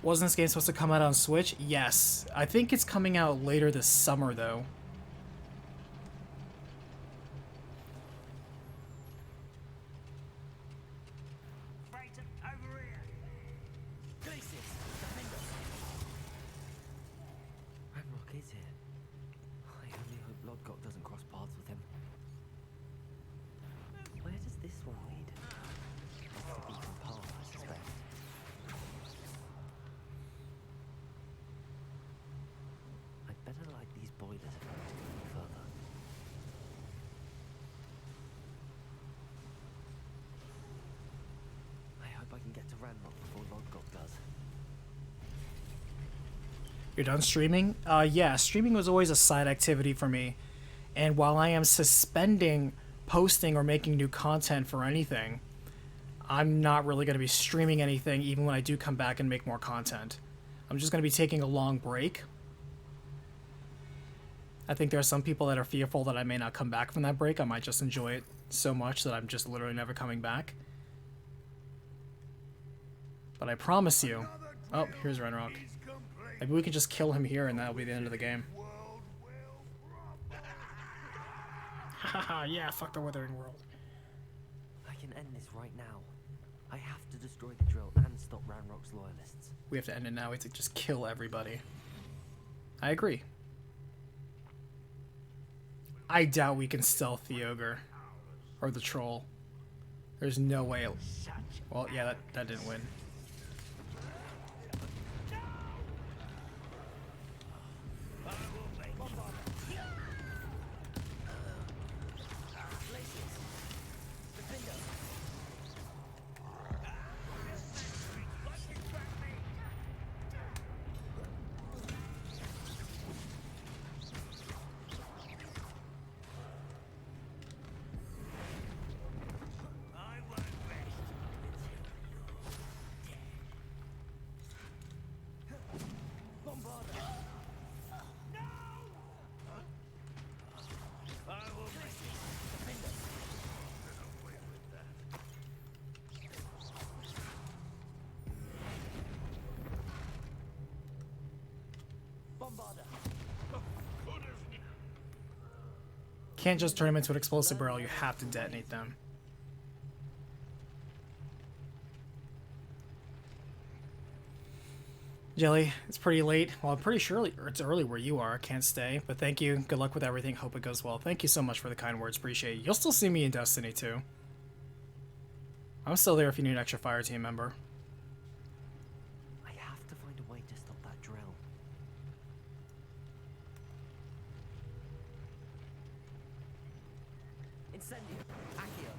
Wasn't this game supposed to come out on Switch? Yes. I think it's coming out later this summer, though. Ranrock is here. I only hope Lodgok doesn't cross paths with him. Where does this one lead? Off the beaten path, I suspect. I'd better light these boilers if I want to go any further. I hope I can get to Ranrock before Lodgok does. You're done streaming? Yeah, streaming was always a side activity for me. And while I am suspending posting or making new content for anything, I'm not really going to be streaming anything even when I do come back and make more content. I'm just going to be taking a long break. I think there are some people that are fearful that I may not come back from that break. I might just enjoy it so much that I'm just literally never coming back. But I promise you... Oh, here's Renrock. Maybe we can just kill him here and that'll be the end of the game. Haha, yeah, fuck the Withering World. I can end this right now. I have to destroy the drill and stop Ranrock's loyalists. We have to end it now. We have to just kill everybody. I agree. I doubt we can stealth the ogre. Or the troll. There's no way. Well, yeah, that didn't win. Can't just turn them into an explosive barrel, you have to detonate them. Jelly, it's pretty late. Well, I'm pretty sure it's early where you are. I can't stay, but thank you. Good luck with everything. Hope it goes well. Thank you so much for the kind words. Appreciate it. You'll still see me in Destiny 2. I'm still there if you need an extra fire team member. I have to find a way to stop that drill. Incendio. Accio.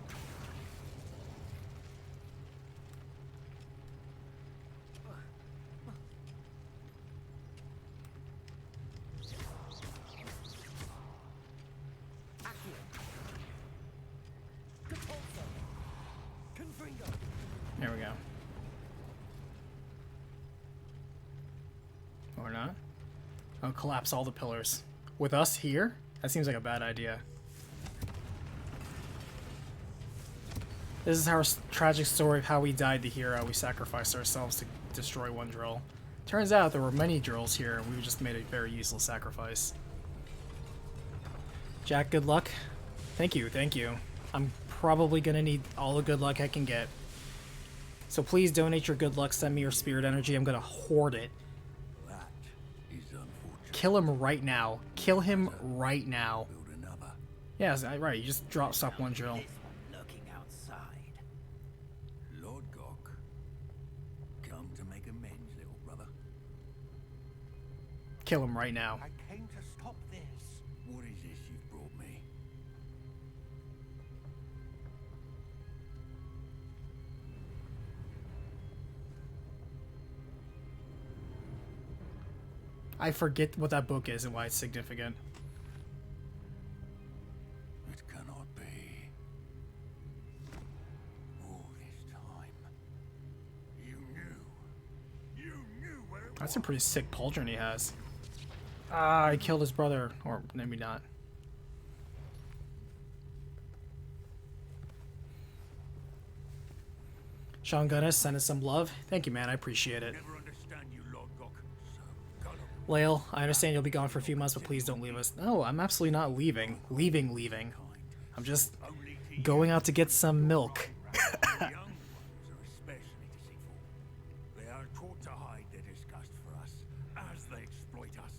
There we go. Or not. I'll collapse all the pillars. With us here? That seems like a bad idea. This is our tragic story of how we died the hero. We sacrificed ourselves to destroy one drill. Turns out there were many drills here, and we just made a very useless sacrifice. Jack, good luck. Thank you, thank you. I'm probably gonna need all the good luck I can get. So please donate your good luck, send me your spirit energy. I'm gonna hoard it. That is unfortunate. Kill him right now. Kill him right now. Build another. Yeah, right. You just stop one drill. Looking outside. Lord Gok, come to make amends, little kill him right now. I came to stop this. What is this you've brought me? I forget what that book is and why it's significant. It cannot be. All this time. You knew. You knew where it That's a pretty sick pauldron he has. Ah, he killed his brother. Or maybe not. Sean Gunnis, send us some love. Thank you, man. I appreciate it. never understand you, Lord Gok. So gullible. Lael, I understand you'll be gone for a few months, but please don't leave us. No, I'm absolutely not leaving. Leaving. I'm just Only to going out to get some milk. young ones are especially deceitful. They are taught to hide their disgust for us as they exploit us.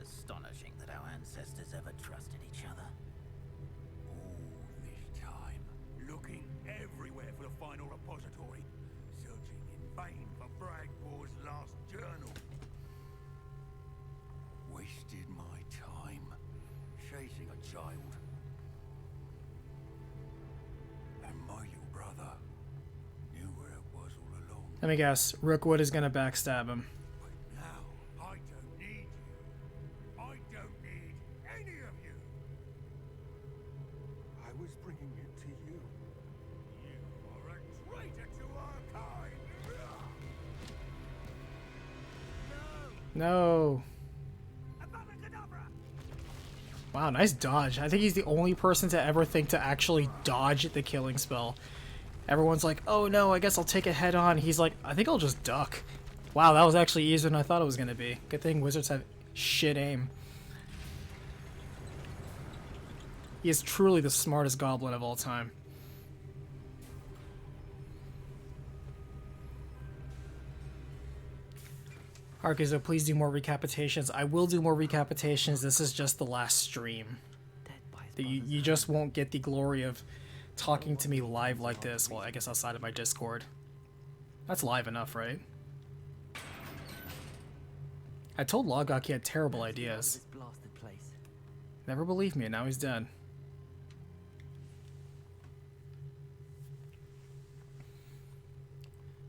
Astonishing that our ancestors ever trusted each other. All this time, looking everywhere for the final repository, searching in vain for Bragbor's last journal. Wasted my time chasing a child. And my little brother knew where it was all along. Let me guess. Rookwood is gonna backstab him. But now, I don't need you. I don't need any of you. I was bringing it to you. You are a traitor to our kind. No. Wow, nice dodge. I think he's the only person to ever think to actually dodge the killing spell. Everyone's like, oh no, I guess I'll take it head on. He's like, I think I'll just duck. Wow, that was actually easier than I thought it was going to be. Good thing wizards have shit aim. He is truly the smartest goblin of all time. Arkizo, please do more recapitations. I will do more recapitations. This is just the last stream. Dead by his You just won't get the glory of talking to me live like this. Well, I guess outside of my Discord. That's live enough, right? I told Logok he had terrible ideas. This blasted place. Never believed me, and now he's dead.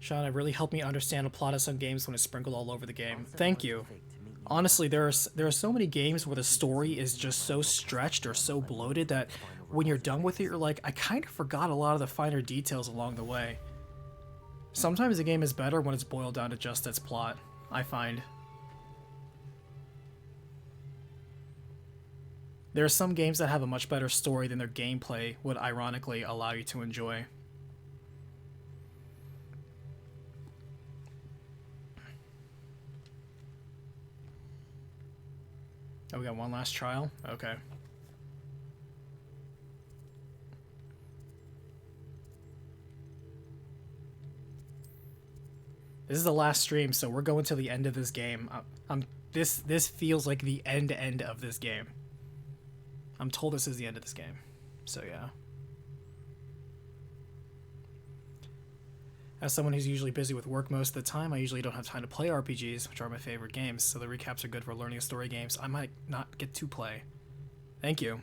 Sean, it really helped me understand the plot of some games when it's sprinkled all over the game. Thank you. Honestly, there are so many games where the story is just so stretched or so bloated that when you're done with it, you're like, I kind of forgot a lot of the finer details along the way. Sometimes a game is better when it's boiled down to just its plot, I find. There are some games that have a much better story than their gameplay would ironically allow you to enjoy. Oh, we got one last trial? Okay. This is the last stream, so we're going to the end of this game. This feels like the end of this game. I'm told this is the end of this game. So yeah. As someone who's usually busy with work most of the time, I usually don't have time to play RPGs, which are my favorite games, so the recaps are good for learning story games I might not get to play. Thank you.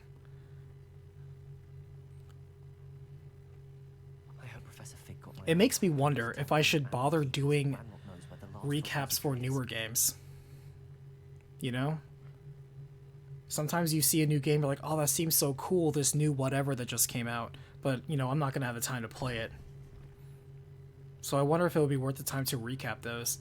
I hope Professor Fig got my It makes me wonder if I should bother doing Man knows where the last recaps for newer games. You know? Sometimes you see a new game, you're like, oh, that seems so cool, this new whatever that just came out. But, you know, I'm not going to have the time to play it. So I wonder if it would be worth the time to recap those.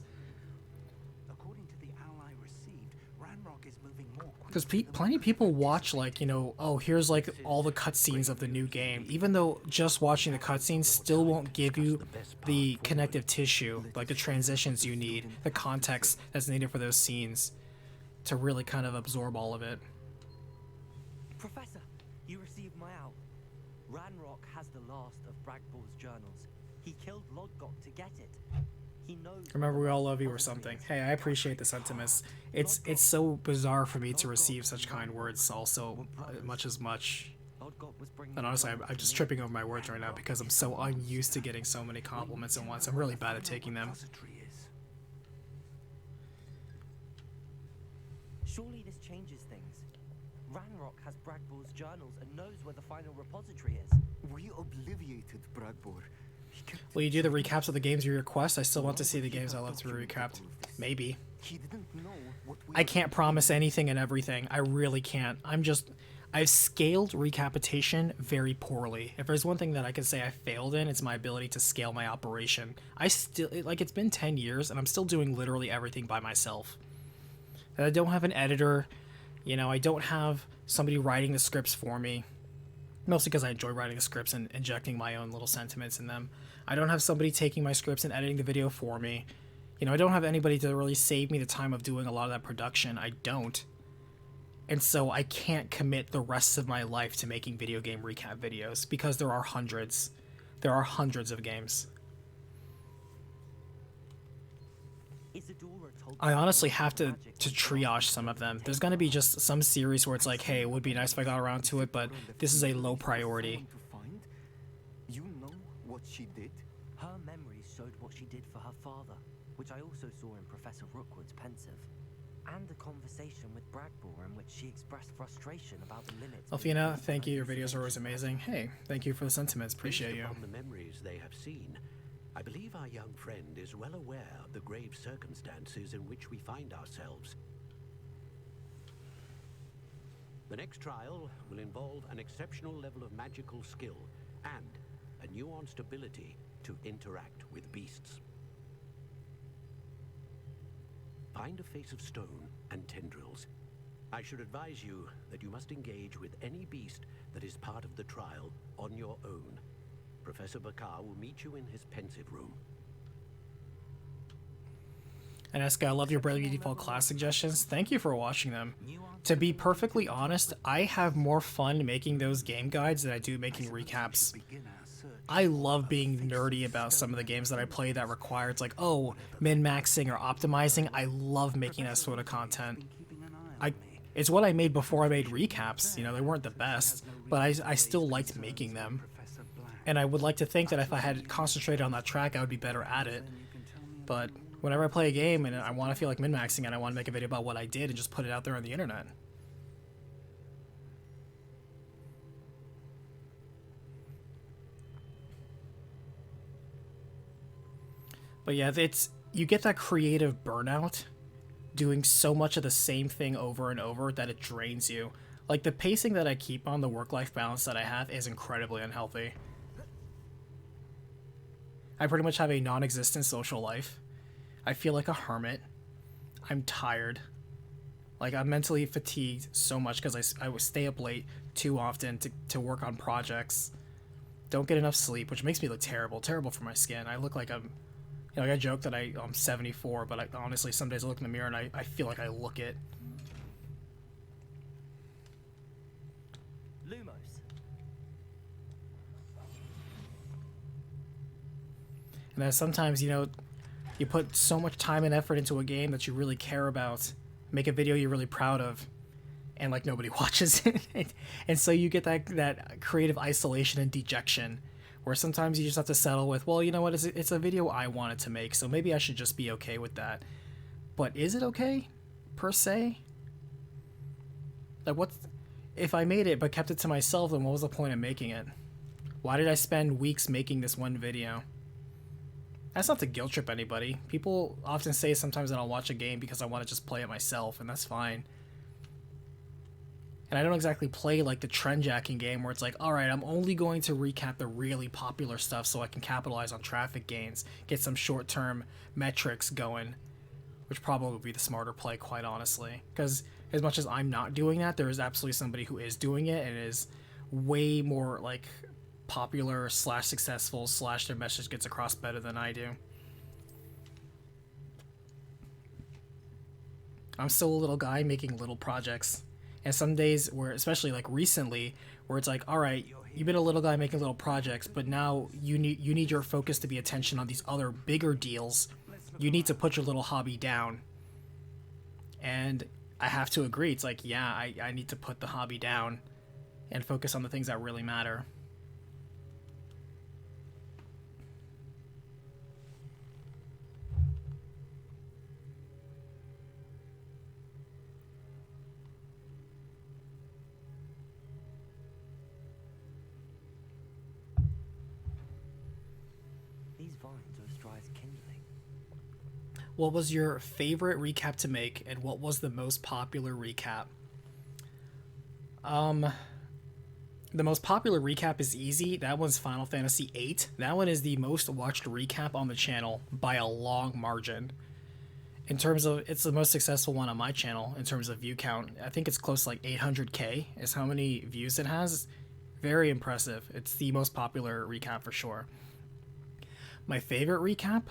According to the owl I received, Ranrock is moving more quickly. Because plenty of people watch, like, you know, oh, here's, like, all the cutscenes of the new game. Even though just watching the cutscenes still won't give you the connective tissue, like the transitions you need, the context that's needed for those scenes to really kind of absorb all of it. Professor, you received my owl. Ranrock has the last of Bragbor's journals. He killed Lodgok to get it. He knows. Remember, we all love you or something. Hey, I appreciate the sentiments. It's so bizarre for me to receive such kind words also, much as much. Lodgok was bringing. And honestly, I'm just tripping over my words right now because I'm so unused to getting so many compliments at once. I'm really bad at taking them. Repository is. Surely this changes things. Ranrock has Bragbor's journals and knows where the final repository is. We obliviated Bragbor. He kept Will you do the recaps of the games you request? I still want to see the games I love to be recapped. Maybe. He didn't know what we I can't promise anything and everything. I really can't. I've scaled RECAPitation very poorly. If there's one thing that I can say I failed in, it's my ability to scale my operation. It's been 10 years and I'm still doing literally everything by myself. I don't have an editor, I don't have somebody writing the scripts for me. Mostly because I enjoy writing the scripts and injecting my own little sentiments in them. I don't have somebody taking my scripts and editing the video for me. I don't have anybody to really save me the time of doing a lot of that production. I don't. And so I can't commit the rest of my life to making video game recap videos because there are hundreds. There are hundreds of games. I honestly have to triage some of them. There's going to be just some series where it's like, hey, it would be nice if I got around to it, but this is a low priority. You know what she did? Her memories showed what she did for her father, which I also saw in Professor Rookwood's Pensive. And a conversation with Bragbor in which she expressed frustration about the limits. Alfina, thank you. Your videos are always amazing. Hey, thank you for the sentiments. Appreciate you. Based upon the memories they have seen, I believe our young friend is well aware of the grave circumstances in which we find ourselves. The next trial will involve an exceptional level of magical skill and a nuanced ability to interact with beasts. Find a face of stone and tendrils. I should advise you that you must engage with any beast that is part of the trial on your own. Professor Bakar will meet you in his pensive room. And Eska, I love your Bravely Default class suggestions. Thank you for watching them. To be perfectly honest, I have more fun making those game guides than I do making recaps. I love being nerdy about some of the games that I play that require, it's like, oh, min-maxing or optimizing. I love making that sort of content. It's what I made before I made recaps. They weren't the best, but I still liked making them. And I would like to think that if I had concentrated on that track, I would be better at it. But whenever I play a game and I want to feel like min-maxing and I want to make a video about what I did and just put it out there on the internet. But yeah, you get that creative burnout doing so much of the same thing over and over that it drains you. Like, the pacing that I keep on, the work-life balance that I have is incredibly unhealthy. I pretty much have a non-existent social life. I feel like a hermit. I'm tired. Like, I'm mentally fatigued so much because I would stay up late too often to work on projects. Don't get enough sleep, which makes me look terrible. Terrible for my skin. I look like I'm... I joke that I'm 74, but honestly, some days I look in the mirror and I feel like I look it. Lumos. And then sometimes, you put so much time and effort into a game that you really care about, make a video you're really proud of, and like nobody watches it. And so you get that creative isolation and dejection, where sometimes you just have to settle with, well, you know what, it's a video I wanted to make, so maybe I should just be okay with that. But is it okay, per se? Like, if I made it but kept it to myself, then what was the point of making it? Why did I spend weeks making this one video? That's not to guilt trip anybody. People often say sometimes that I'll watch a game because I want to just play it myself, and that's fine. And I don't exactly play like the trend jacking game where it's like, alright, I'm only going to recap the really popular stuff so I can capitalize on traffic gains, get some short-term metrics going, which probably would be the smarter play, quite honestly. Because as much as I'm not doing that, there is absolutely somebody who is doing it and is way more like popular / successful / their message gets across better than I do. I'm still a little guy making little projects. And some days where, especially like recently, where it's like, all right, you've been a little guy making little projects, but now you need your focus to be attention on these other bigger deals. You need to put your little hobby down. And I have to agree. It's like, yeah, I need to put the hobby down and focus on the things that really matter. find to Astride's kindling? What was your favorite recap to make, and what was the most popular recap? The most popular recap is easy. That one's Final Fantasy VIII. That one is the most watched recap on the channel by a long margin. In terms of, it's the most successful one on my channel in terms of view count. I think it's close to like 800k is how many views it has. Very impressive. It's the most popular recap for sure. My favorite recap?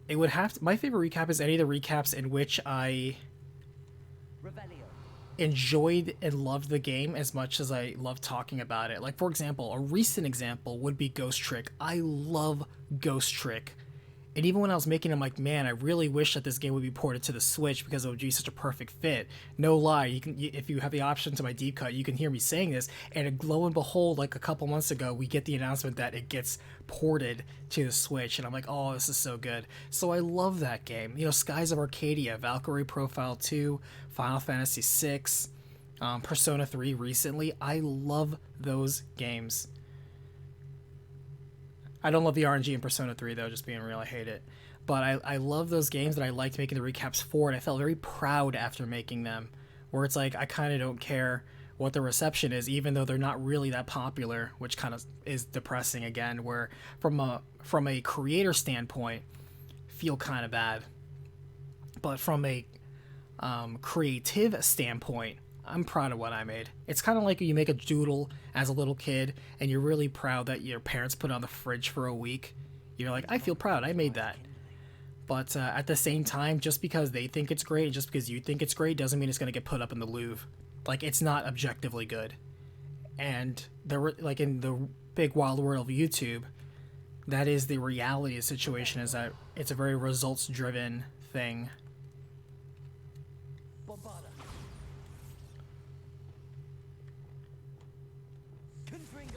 It would have to, my favorite recap is any of the recaps in which I enjoyed and loved the game as much as I love talking about it. Like, for example, a recent example would be Ghost Trick. I love Ghost Trick. And even when I was making it, I'm like, man, I really wish that this game would be ported to the Switch because it would be such a perfect fit. No lie, if you have the option to my deep cut, you can hear me saying this. And lo and behold, like a couple months ago, we get the announcement that it gets ported to the Switch. And I'm like, oh, this is so good. So I love that game. You know, Skies of Arcadia, Valkyrie Profile 2, Final Fantasy VI, Persona 3 recently. I love those games. I don't love the RNG in Persona 3 though, just being real, I hate it. But I love those games that I liked making the recaps for, and I felt very proud after making them. Where it's like, I kind of don't care what the reception is, even though they're not really that popular, which kind of is depressing again, where from a creator standpoint, feel kind of bad. But from a creative standpoint, I'm proud of what I made. It's kind of like you make a doodle as a little kid and you're really proud that your parents put it on the fridge for a week. You're like, I feel proud, I made that. But at the same time, just because they think it's great, just because you think it's great, doesn't mean it's going to get put up in the Louvre. Like, it's not objectively good. And like in the big wild world of YouTube, that is the reality of the situation, is that it's a very results-driven thing.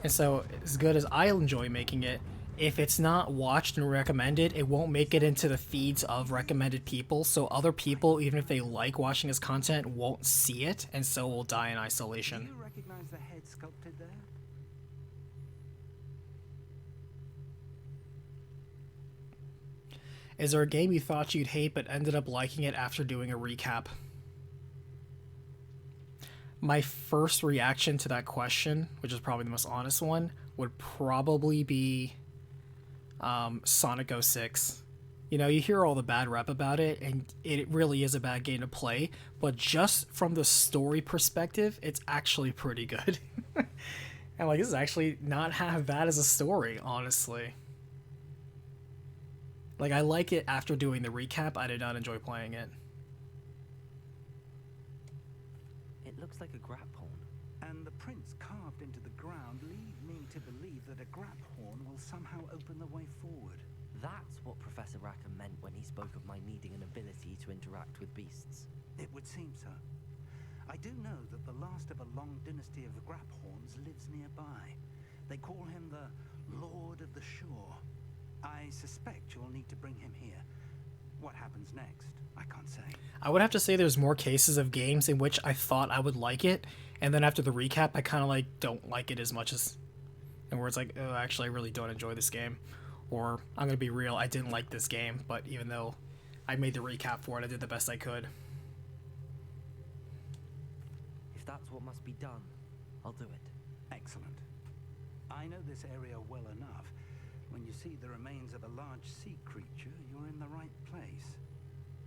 And so, as good as I enjoy making it, if it's not watched and recommended, it won't make it into the feeds of recommended people. So other people, even if they like watching this content, won't see it, and so will die in isolation. Do you recognize the head sculpted there? Is there a game you thought you'd hate but ended up liking it after doing a recap? My first reaction to that question, which is probably the most honest one, would probably be Sonic 06. You know, you hear all the bad rep about it, and it really is a bad game to play, but just from the story perspective, it's actually pretty good. And like, this is actually not half bad as a story, honestly. Like, I like it after doing the recap. I did not enjoy playing it. It looks like a grap horn. And the prints carved into the ground lead me to believe that a grap horn will somehow open the way forward. That's what Professor Rackham meant when he spoke of my needing an ability to interact with beasts. It would seem so. I do know that the last of a long dynasty of grap horns lives nearby. They call him the Lord of the Shore. I suspect you'll need to bring him here. What happens next, I can't say. I would have to say there's more cases of games in which I thought I would like it, and then after the recap, I kind of like don't like it as much as, and where it's like, oh, actually, I really don't enjoy this game. Or, I'm going to be real, I didn't like this game, but even though I made the recap for it, I did the best I could. If that's what must be done, I'll do it. Excellent. I know this area well enough. When you see the remains of a large sea creature, you're in the right place.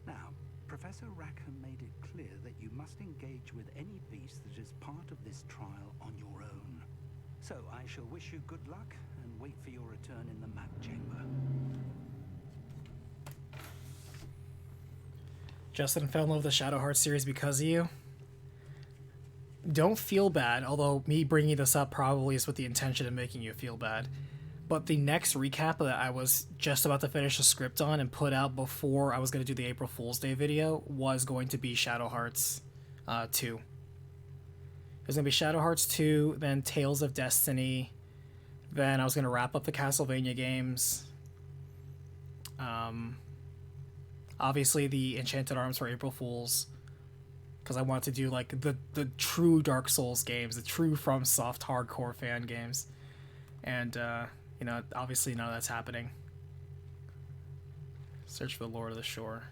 Now, Professor Rackham made it clear that you must engage with any beast that is part of this trial on your own. So I shall wish you good luck and wait for your return in the map chamber. Justin fell in love with the Shadow Hearts series because of you. Don't feel bad, although me bringing this up probably is with the intention of making you feel bad. But the next recap that I was just about to finish the script on and put out before I was going to do the April Fool's Day video was going to be Shadow Hearts 2. There's going to be Shadow Hearts 2, then Tales of Destiny, then I was going to wrap up the Castlevania games. Obviously the Enchanted Arms for April Fools, because I wanted to do like the true Dark Souls games, the true FromSoft hardcore fan games. And You know, obviously none of that's happening. Search for the Lord of the Shore.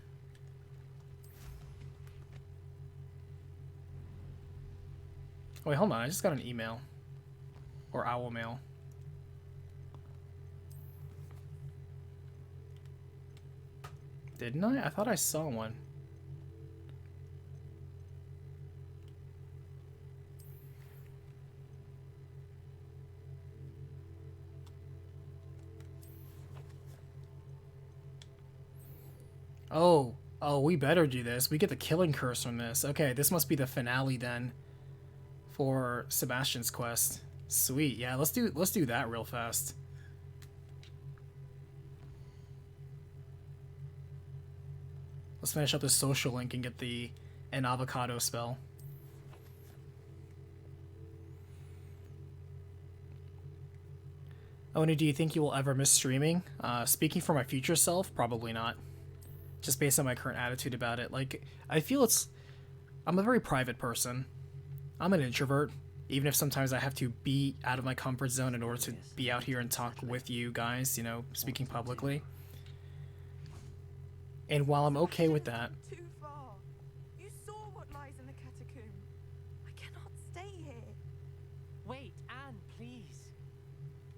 Wait, hold on. I just got an email. Or owl mail. Didn't I? I thought I saw one. Oh, we better do this. We get the killing curse from this. Okay, this must be the finale then for Sebastian's quest. Sweet. Yeah, let's do that real fast. Let's finish up this social link and get an avocado spell. Oni, do you think you will ever miss streaming? Speaking for my future self, probably not. Just based on my current attitude about it. Like, I feel I'm a very private person. I'm an introvert, even if sometimes I have to be out of my comfort zone in order to be out here and talk with you guys, you know, speaking publicly. And while I'm okay with that... Too far. You saw what lies in the catacomb. I cannot stay here. Wait, Anne, please.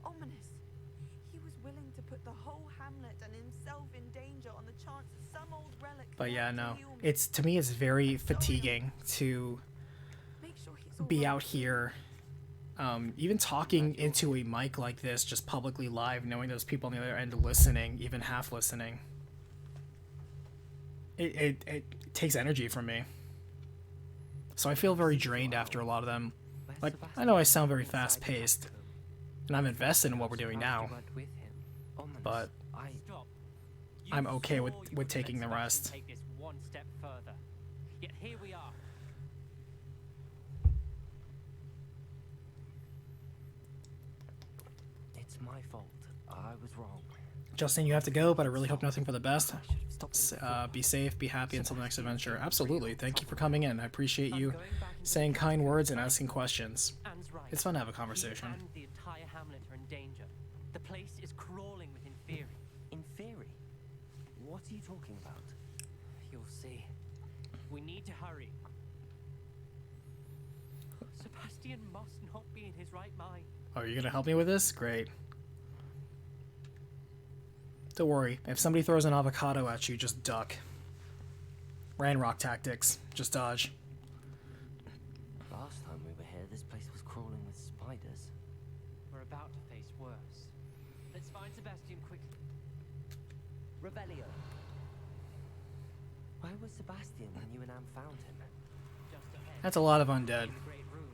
Ominous. He was willing to put the whole hamlet and himself in danger on the chance that some old relic. But yeah, no. To me, it's very fatiguing to be out here, even talking into a mic like this, just publicly live, knowing those people on the other end listening, even half listening. It takes energy from me. So I feel very drained after a lot of them. Like, I know I sound very fast-paced, and I'm invested in what we're doing now, but I'm okay with taking the rest. Take this one step further. Yet here we are. It's my fault. I was wrong. Justin, you have to go, but I really hope nothing for the best. Be safe, be happy until the next adventure. Absolutely. Thank you for coming in. I appreciate you saying kind words and asking questions. It's fun to have a conversation. You and the entire hamlet are in danger. The place is crawling with Inferi. Inferi? What are you talking about? You'll see. We need to hurry. Sebastian must not be in his right mind. Oh, you're gonna help me with this? Great. Don't worry. If somebody throws an avocado at you, just duck. Ranrock tactics. Just dodge. Last time we were here, this place was crawling with spiders. We're about to face worse. Let's find Sebastian quickly. Revelio. Where was Sebastian when you and Anne found him? Just ahead. That's a lot of undead. In the great room.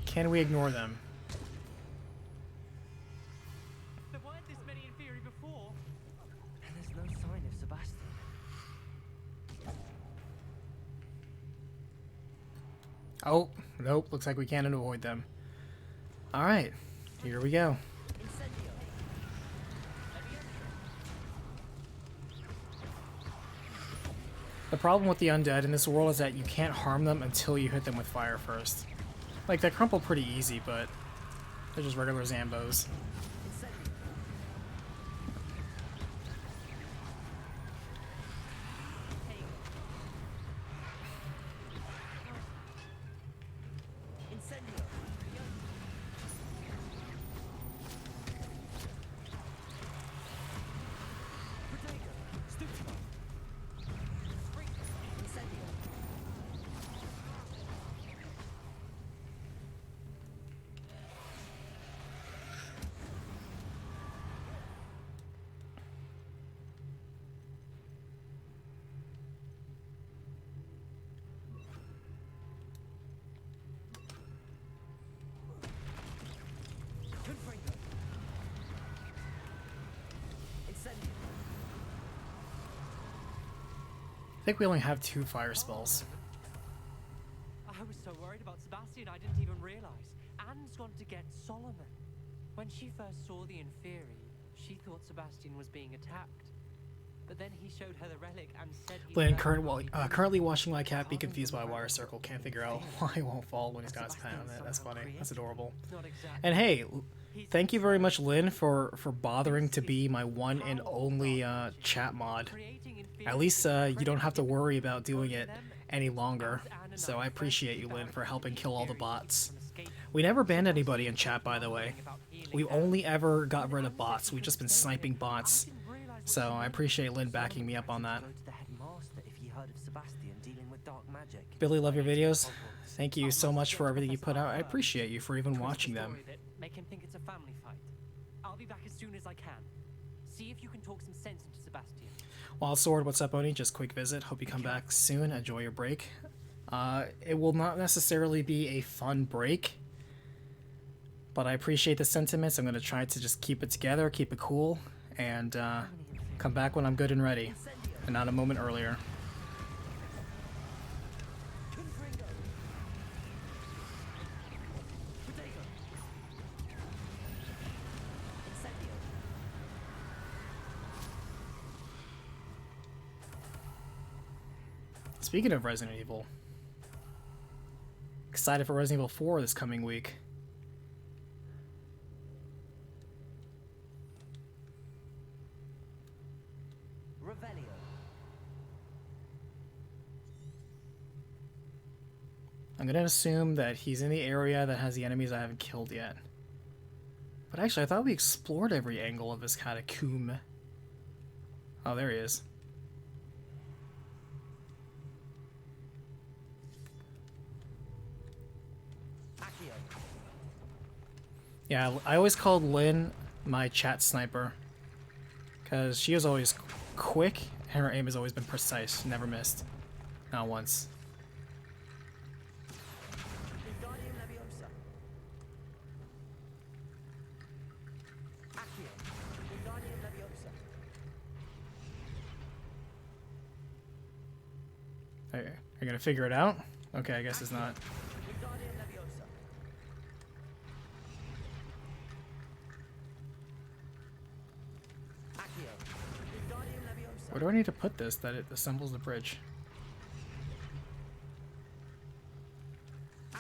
Can we ignore them? There weren't this many Inferi before. And there's no sign of Sebastian. Oh, nope. Looks like we can't avoid them. Alright. Here we go. The problem with the undead in this world is that you can't harm them until you hit them with fire first. Like, they crumple pretty easy, but they're just regular Zambos. I think we only have 2 fire spells. I was so worried about Sebastian, I didn't even realize. Anne's gone to get Solomon. When she first saw the Inferi, she thought Sebastian was being attacked. But then he showed her the relic and said he Lynn, currently watching my cat be confused by a wire circle. Can't figure out why he won't fall when he's got his pen on it. That's funny. That's adorable. And hey, thank you very much, Lynn, for bothering to be my one and only chat mod. At least you don't have to worry about doing it any longer. So I appreciate you, Lynn, for helping kill all the bots. We never banned anybody in chat, by the way. We only ever got rid of bots. We've just been sniping bots. So I appreciate Lynn backing me up on that. Billy, love your videos. Thank you so much for everything you put out. I appreciate you for even watching them. Make him think it's a family fight. I'll be back as soon as I can. See if you can talk some sense into Sebastian. Wild Sword, what's up, Oni? Just quick visit. Hope you come back soon. Enjoy your break. It will not necessarily be a fun break, but I appreciate the sentiments. I'm going to try to just keep it together, keep it cool, and come back when I'm good and ready, and not a moment earlier. Speaking of Resident Evil, excited for Resident Evil 4 this coming week. I'm gonna assume that he's in the area that has the enemies I haven't killed yet. But actually, I thought we explored every angle of this catacomb. Oh, there he is. Yeah, I always called Lynn my chat sniper, because she is always quick and her aim has always been precise, never missed. Not once. Are you gonna figure it out? Okay, I guess it's not. Where do I need to put this that it assembles the bridge? I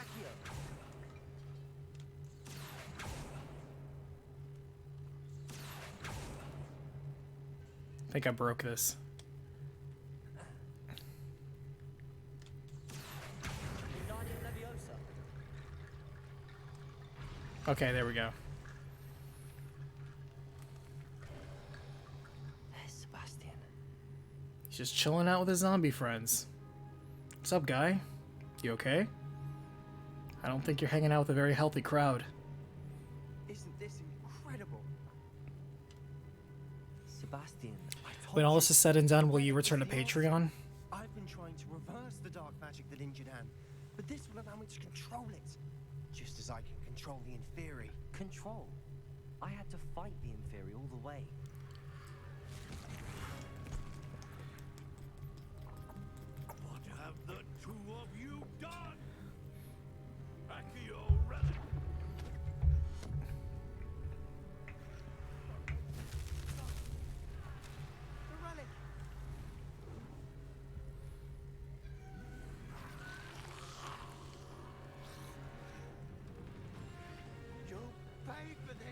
think I broke this. Okay, there we go. Sebastian. He's just chilling out with his zombie friends. What's up, guy? You okay? I don't think you're hanging out with a very healthy crowd. Isn't this incredible? Sebastian. When all this is said and done, will you return to Patreon? I've been trying to reverse the dark magic that injured Anne, but this will allow me to control it. Just as I can control the Inferi. Control? I had to fight the Inferi all the way. What have the two of you done? Accio relic. The relic! You'll pay for this!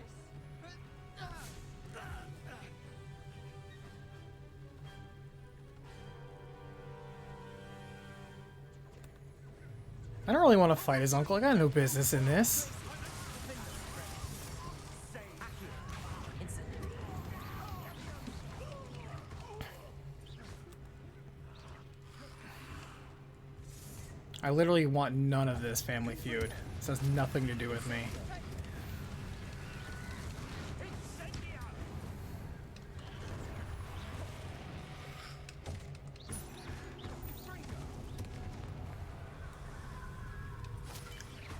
I don't really want to fight his uncle. I got no business in this. I literally want none of this family feud. This has nothing to do with me.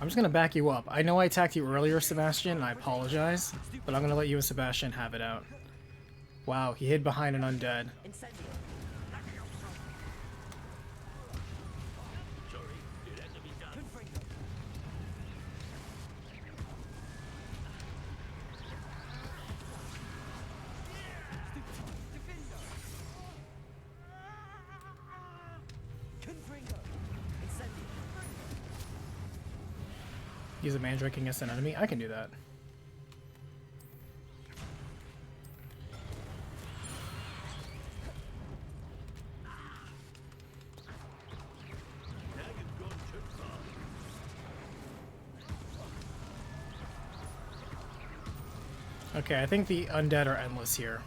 I'm just gonna back you up. I know I attacked you earlier, Sebastian, and I apologize, but I'm gonna let you and Sebastian have it out. Wow, he hid behind an undead. Use a mandrake against an enemy? I can do that. Okay, I think the undead are endless here.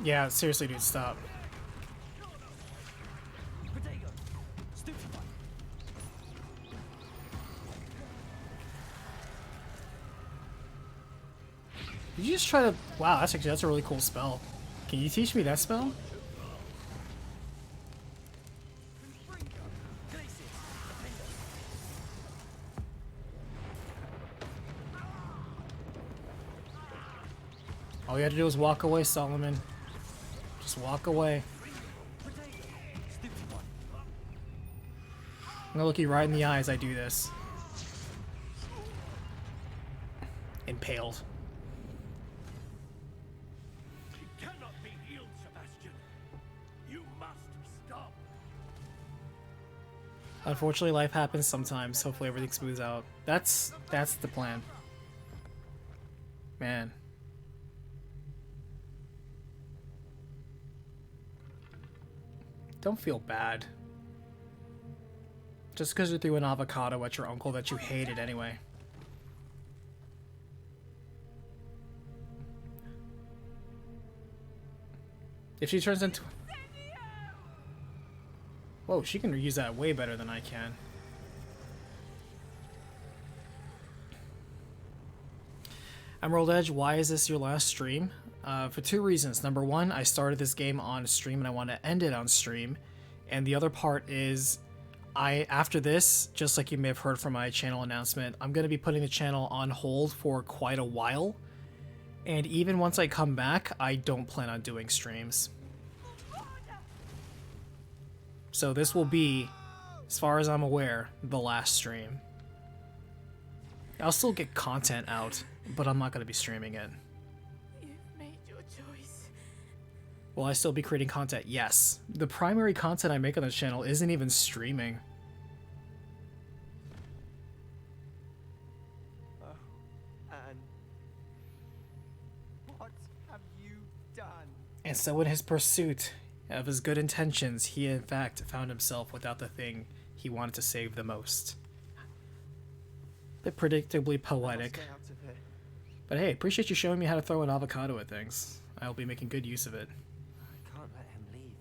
Yeah, seriously, dude, stop. Did you just try to... Wow, that's a really cool spell. Can you teach me that spell? All you had to do was walk away, Solomon. Just walk away. I'm gonna look you right in the eye as I do this. Impaled. It cannot be healed, Sebastian. You must stop. Unfortunately, life happens sometimes. Hopefully everything smooths out. That's the plan. Man. Don't feel bad. Just because you threw an avocado at your uncle that you hated anyway. If she turns into... Whoa, she can use that way better than I can. Emerald Edge, why is this your last stream? For two reasons. Number one, I started this game on stream and I want to end it on stream. And the other part is, after this, just like you may have heard from my channel announcement, I'm going to be putting the channel on hold for quite a while. And even once I come back, I don't plan on doing streams. So this will be, as far as I'm aware, the last stream. I'll still get content out, but I'm not going to be streaming it. You've made your choice. Will I still be creating content? Yes. The primary content I make on this channel isn't even streaming. And what have you done? And so in his pursuit of his good intentions, he in fact found himself without the thing he wanted to save the most. Bit predictably poetic. Stay out of here. But hey, appreciate you showing me how to throw an avocado at things. I'll be making good use of it. I can't let him leave.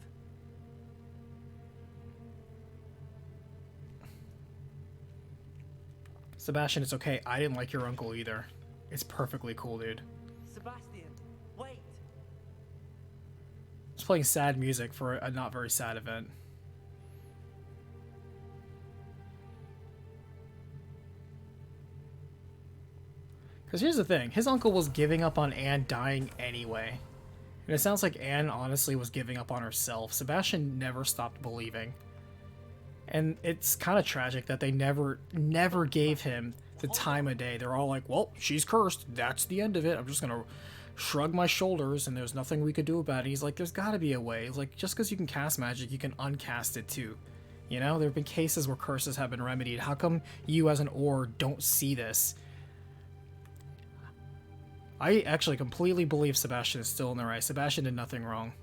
Sebastian, it's okay. I didn't like your uncle either. It's perfectly cool, dude. Sebastian, wait! Just playing sad music for a not very sad event. Because here's the thing. His uncle was giving up on Anne dying anyway. And it sounds like Anne honestly was giving up on herself. Sebastian never stopped believing. And it's kind of tragic that they never gave him the time of day. They're all like, well, she's cursed. That's the end of it. I'm just going to shrug my shoulders and there's nothing we could do about it. He's like, there's got to be a way. He's like, just because you can cast magic, you can uncast it too. You know, there have been cases where curses have been remedied. How come you as an Or don't see this? I actually completely believe Sebastian is still in the right. Sebastian did nothing wrong.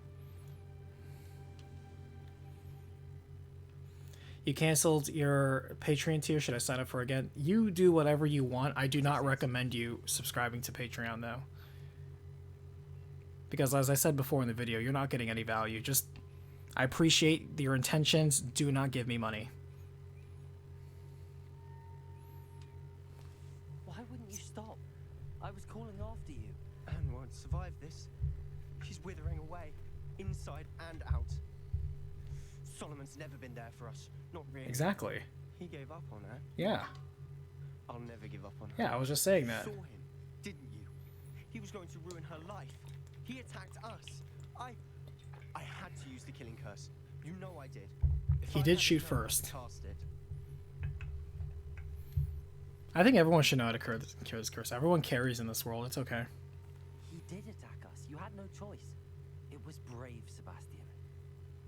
You canceled your Patreon tier. Should I sign up for it again? You do whatever you want. I do not recommend you subscribing to Patreon, though. Because as I said before in the video, you're not getting any value. Just, I appreciate your intentions. Do not give me money. Why wouldn't you stop? I was calling after you. Anne won't survive this. She's withering away, inside and out. Solomon's never been there for us. Not really. Exactly. He gave up on her. Yeah. I'll never give up on her. Yeah, I was just saying that. You saw him, didn't you? He was going to ruin her life. He attacked us. I had to use the killing curse. You know I did. If He I did hadn't shoot known how to first. cast it, I think everyone should know how to cure this curse. Everyone carries in this world. It's okay. He did attack us. You had no choice. It was brave, Sebastian.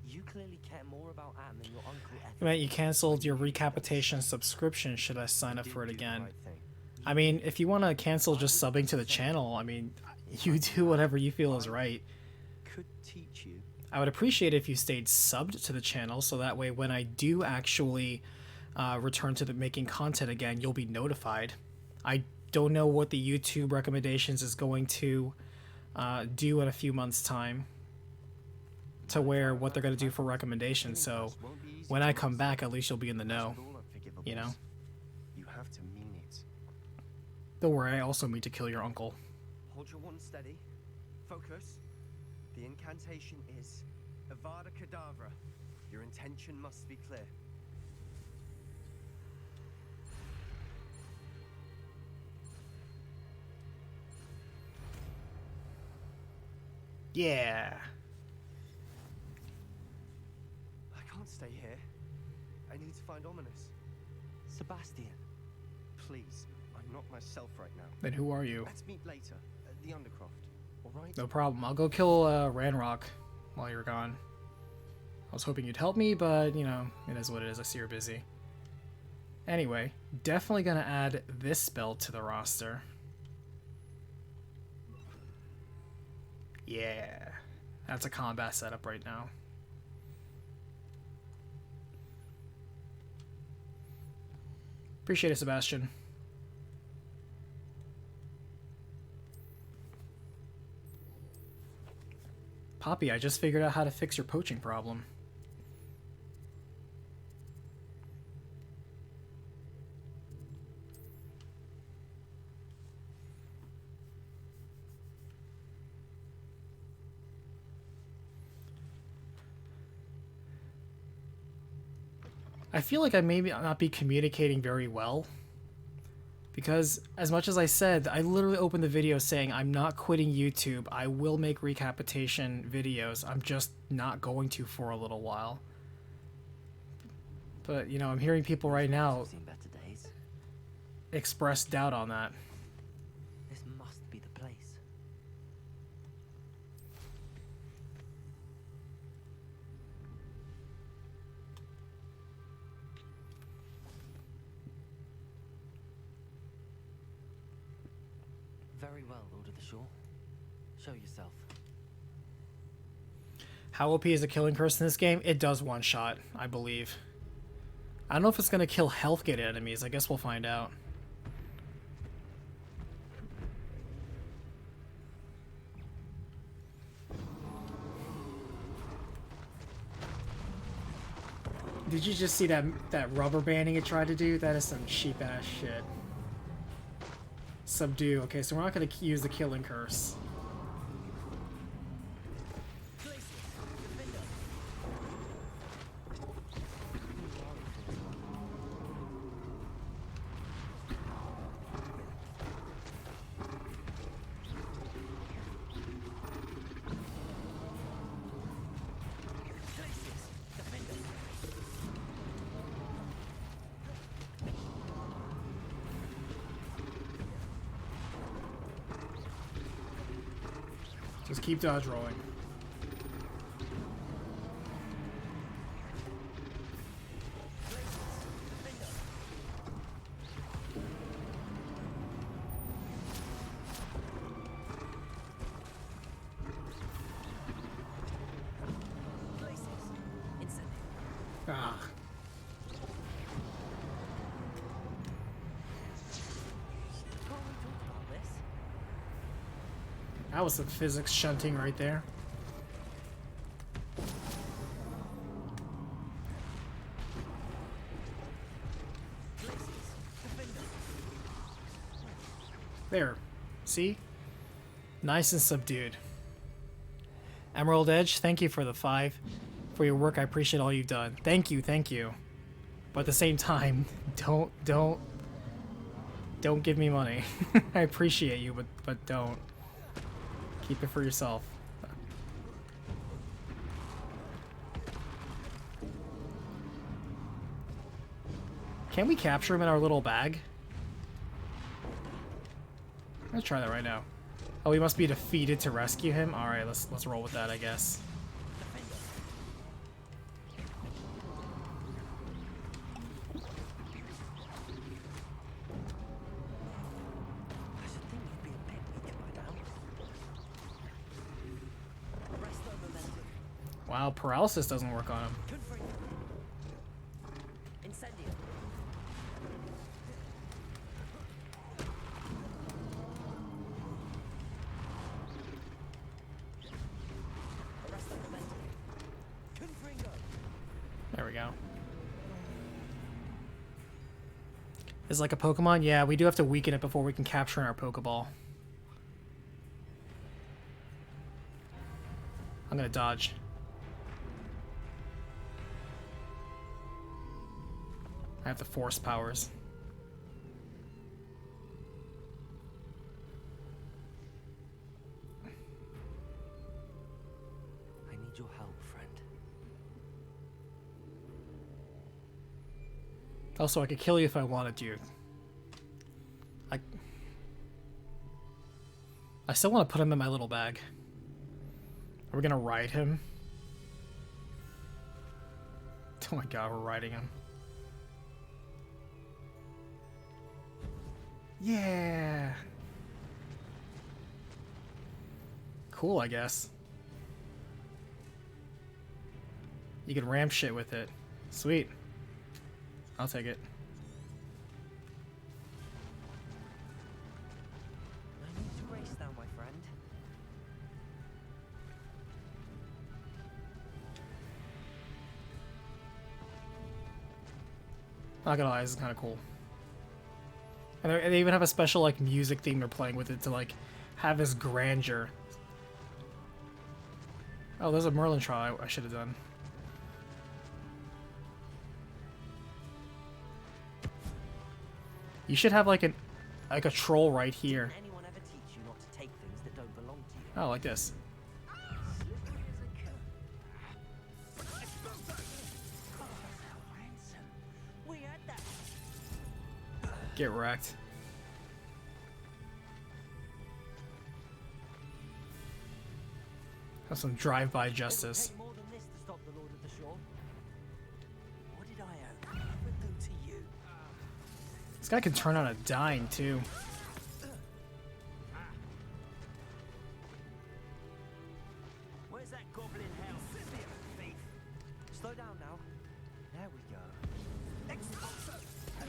You clearly care more about Anne than your uncle Ethan. Matt, you canceled your RECAPitation subscription. Should I sign up did for it do the again? right thing. I mean, if you want to cancel just subbing to the channel, I mean, you do whatever you feel is right. Could teach you. I would appreciate it if you stayed subbed to the channel, so that way when I do actually return to the making content again, you'll be notified. I don't know what the YouTube recommendations is going to do in a few months' time, to where what they're going to do for recommendations. So when I come back, at least you'll be in the know. You know? You have to mean it. Don't worry, I also mean to kill your uncle. Hold your one steady. Focus. The incantation is Avada Kedavra. Your intention must be clear. Yeah. I can't stay here. I need to find Ominous. Sebastian. Please, I'm not myself right now. Then who are you? Let's meet later at the Undercroft. All right? No problem. I'll go kill Ranrock while you're gone. I was hoping you'd help me, but, you know, it is what it is. I see you're busy. Anyway, definitely gonna add this spell to the roster. Yeah. That's a combat setup right now. Appreciate it, Sebastian. Poppy, I just figured out how to fix your poaching problem. I feel like I may not be communicating very well, because as much as I said, I literally opened the video saying I'm not quitting YouTube. I will make RECAPitation videos. I'm just not going to for a little while. But, you know, I'm hearing people right now Seen better days. express doubt on that. This must be the place. Very well, Lord of the Shore. Show yourself. How OP is a killing curse in this game? It does one shot, I believe. I don't know if it's going to kill health gated enemies. I guess we'll find out. Did you just see that rubber banding it tried to do? That is some cheap ass shit. Subdue. Okay, so we're not going to use the killing curse. Just keep dodge rolling. Ah. That was some physics shunting right there. There. See? Nice and subdued. Emerald Edge, thank you for the 5. For your work, I appreciate all you've done. Thank you, thank you. But at the same time, don't give me money. I appreciate you, but don't. Keep it for yourself. Can we capture him in our little bag? Let's try that right now. Oh, we must be defeated to rescue him? Alright, let's roll with that, I guess. Wow, paralysis doesn't work on him. There we go. Is like a Pokemon? Yeah, we do have to weaken it before we can capture in our Pokeball. I'm gonna dodge. I have the force powers. I need your help, friend. Also, I could kill you if I wanted to. I still want to put him in my little bag. Are we gonna ride him? Oh my god, we're riding him. Yeah. Cool, I guess. You can ram shit with it. Sweet. I'll take it. I need to race now, my friend. Not gonna lie, this is kind of cool. And they even have a special like music theme they're playing with it to like have this grandeur. Oh, there's a Merlin trial I should have done. You should have like a troll right here. Didn't anyone ever teach you not to take things that don't belong to you? Oh, like this. We had that. Get wrecked. Have some drive-by justice. It would take more than this to stop the Lord of the Shore. What did I ever do to you? This guy can turn on a dime too. Where's that goblin hell? Thief. Slow down now. There we go. Expulso! I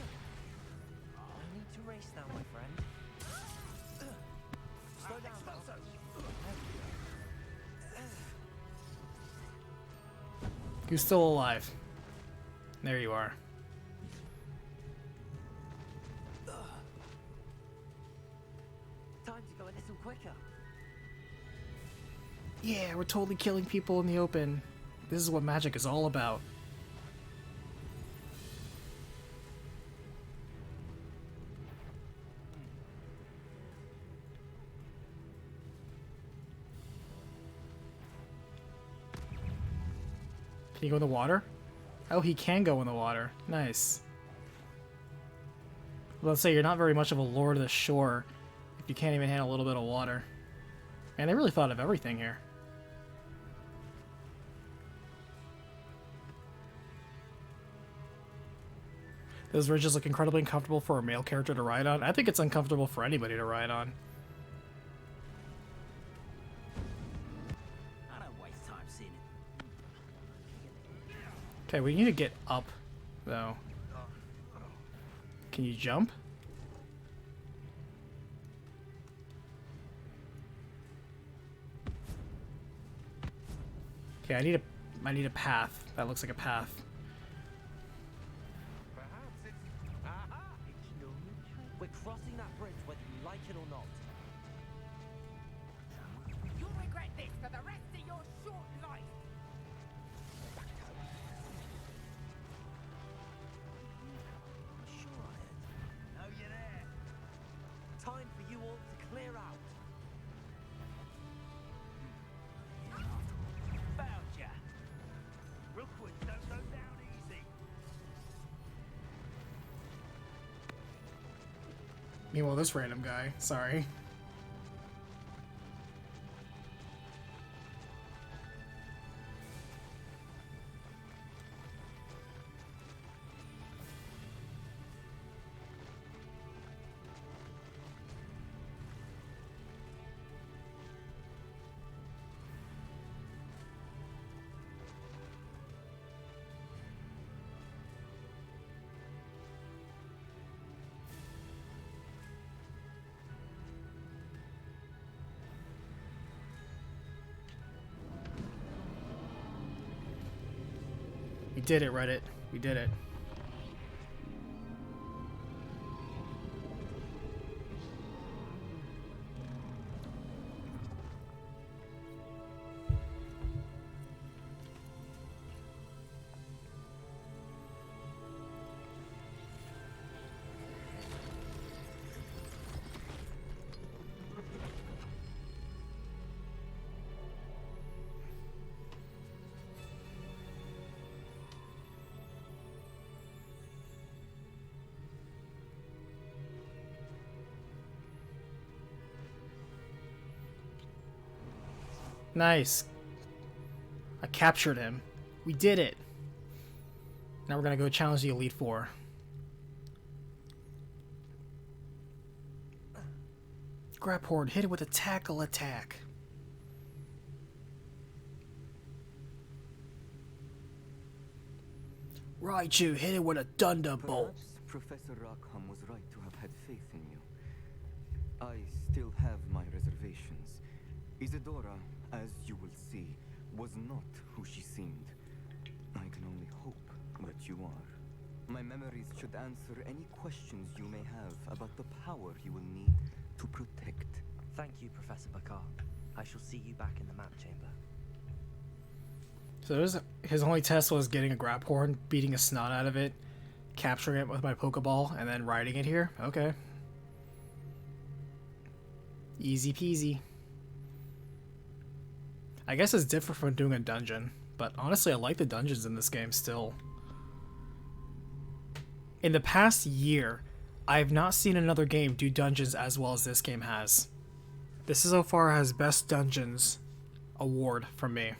need to race now, my friend. Slow down now. Expulso! Who's still alive? There you are. Time to go a little quicker. Yeah, we're totally killing people in the open. This is what magic is all about. Can you go in the water? Oh, he can go in the water. Nice. Let's say you're not very much of a Lord of the Shore if you can't even handle a little bit of water. Man, they really thought of everything here. Those ridges look incredibly uncomfortable for a male character to ride on. I think it's uncomfortable for anybody to ride on. I don't waste time seeing it. Okay, we need to get up, though. Can you jump? Okay, I need a path. That looks like a path. Perhaps it's... Aha! We're crossing that bridge whether you like it or not. You'll regret this for the rest of your short life. I'm sure I am. Know you're there. Time for you all to clear out. Found ya. Rookwoods don't go down easy. Meanwhile, this random guy. Sorry. We did it, Reddit. We did it. Nice. I captured him. We did it. Now we're gonna go challenge the Elite Four. Grab Horde, hit it with a tackle attack. Raichu, hit it with a thunderbolt. Perhaps Professor Rackham was right to have had faith in you. I still have my reservations. Isadora, as you will see, was not who she seemed. I can only hope that you are. My memories should answer any questions you may have about the power you will need to protect. Thank you, Professor Bakar. I shall see you back in the map chamber. So his only test was getting a grab horn, beating a snot out of it, capturing it with my Pokeball, and then riding it here? Okay. Easy peasy. I guess it's different from doing a dungeon, but honestly I like the dungeons in this game still. In the past year, I have not seen another game do dungeons as well as this game has. This so far has Best Dungeons award from me.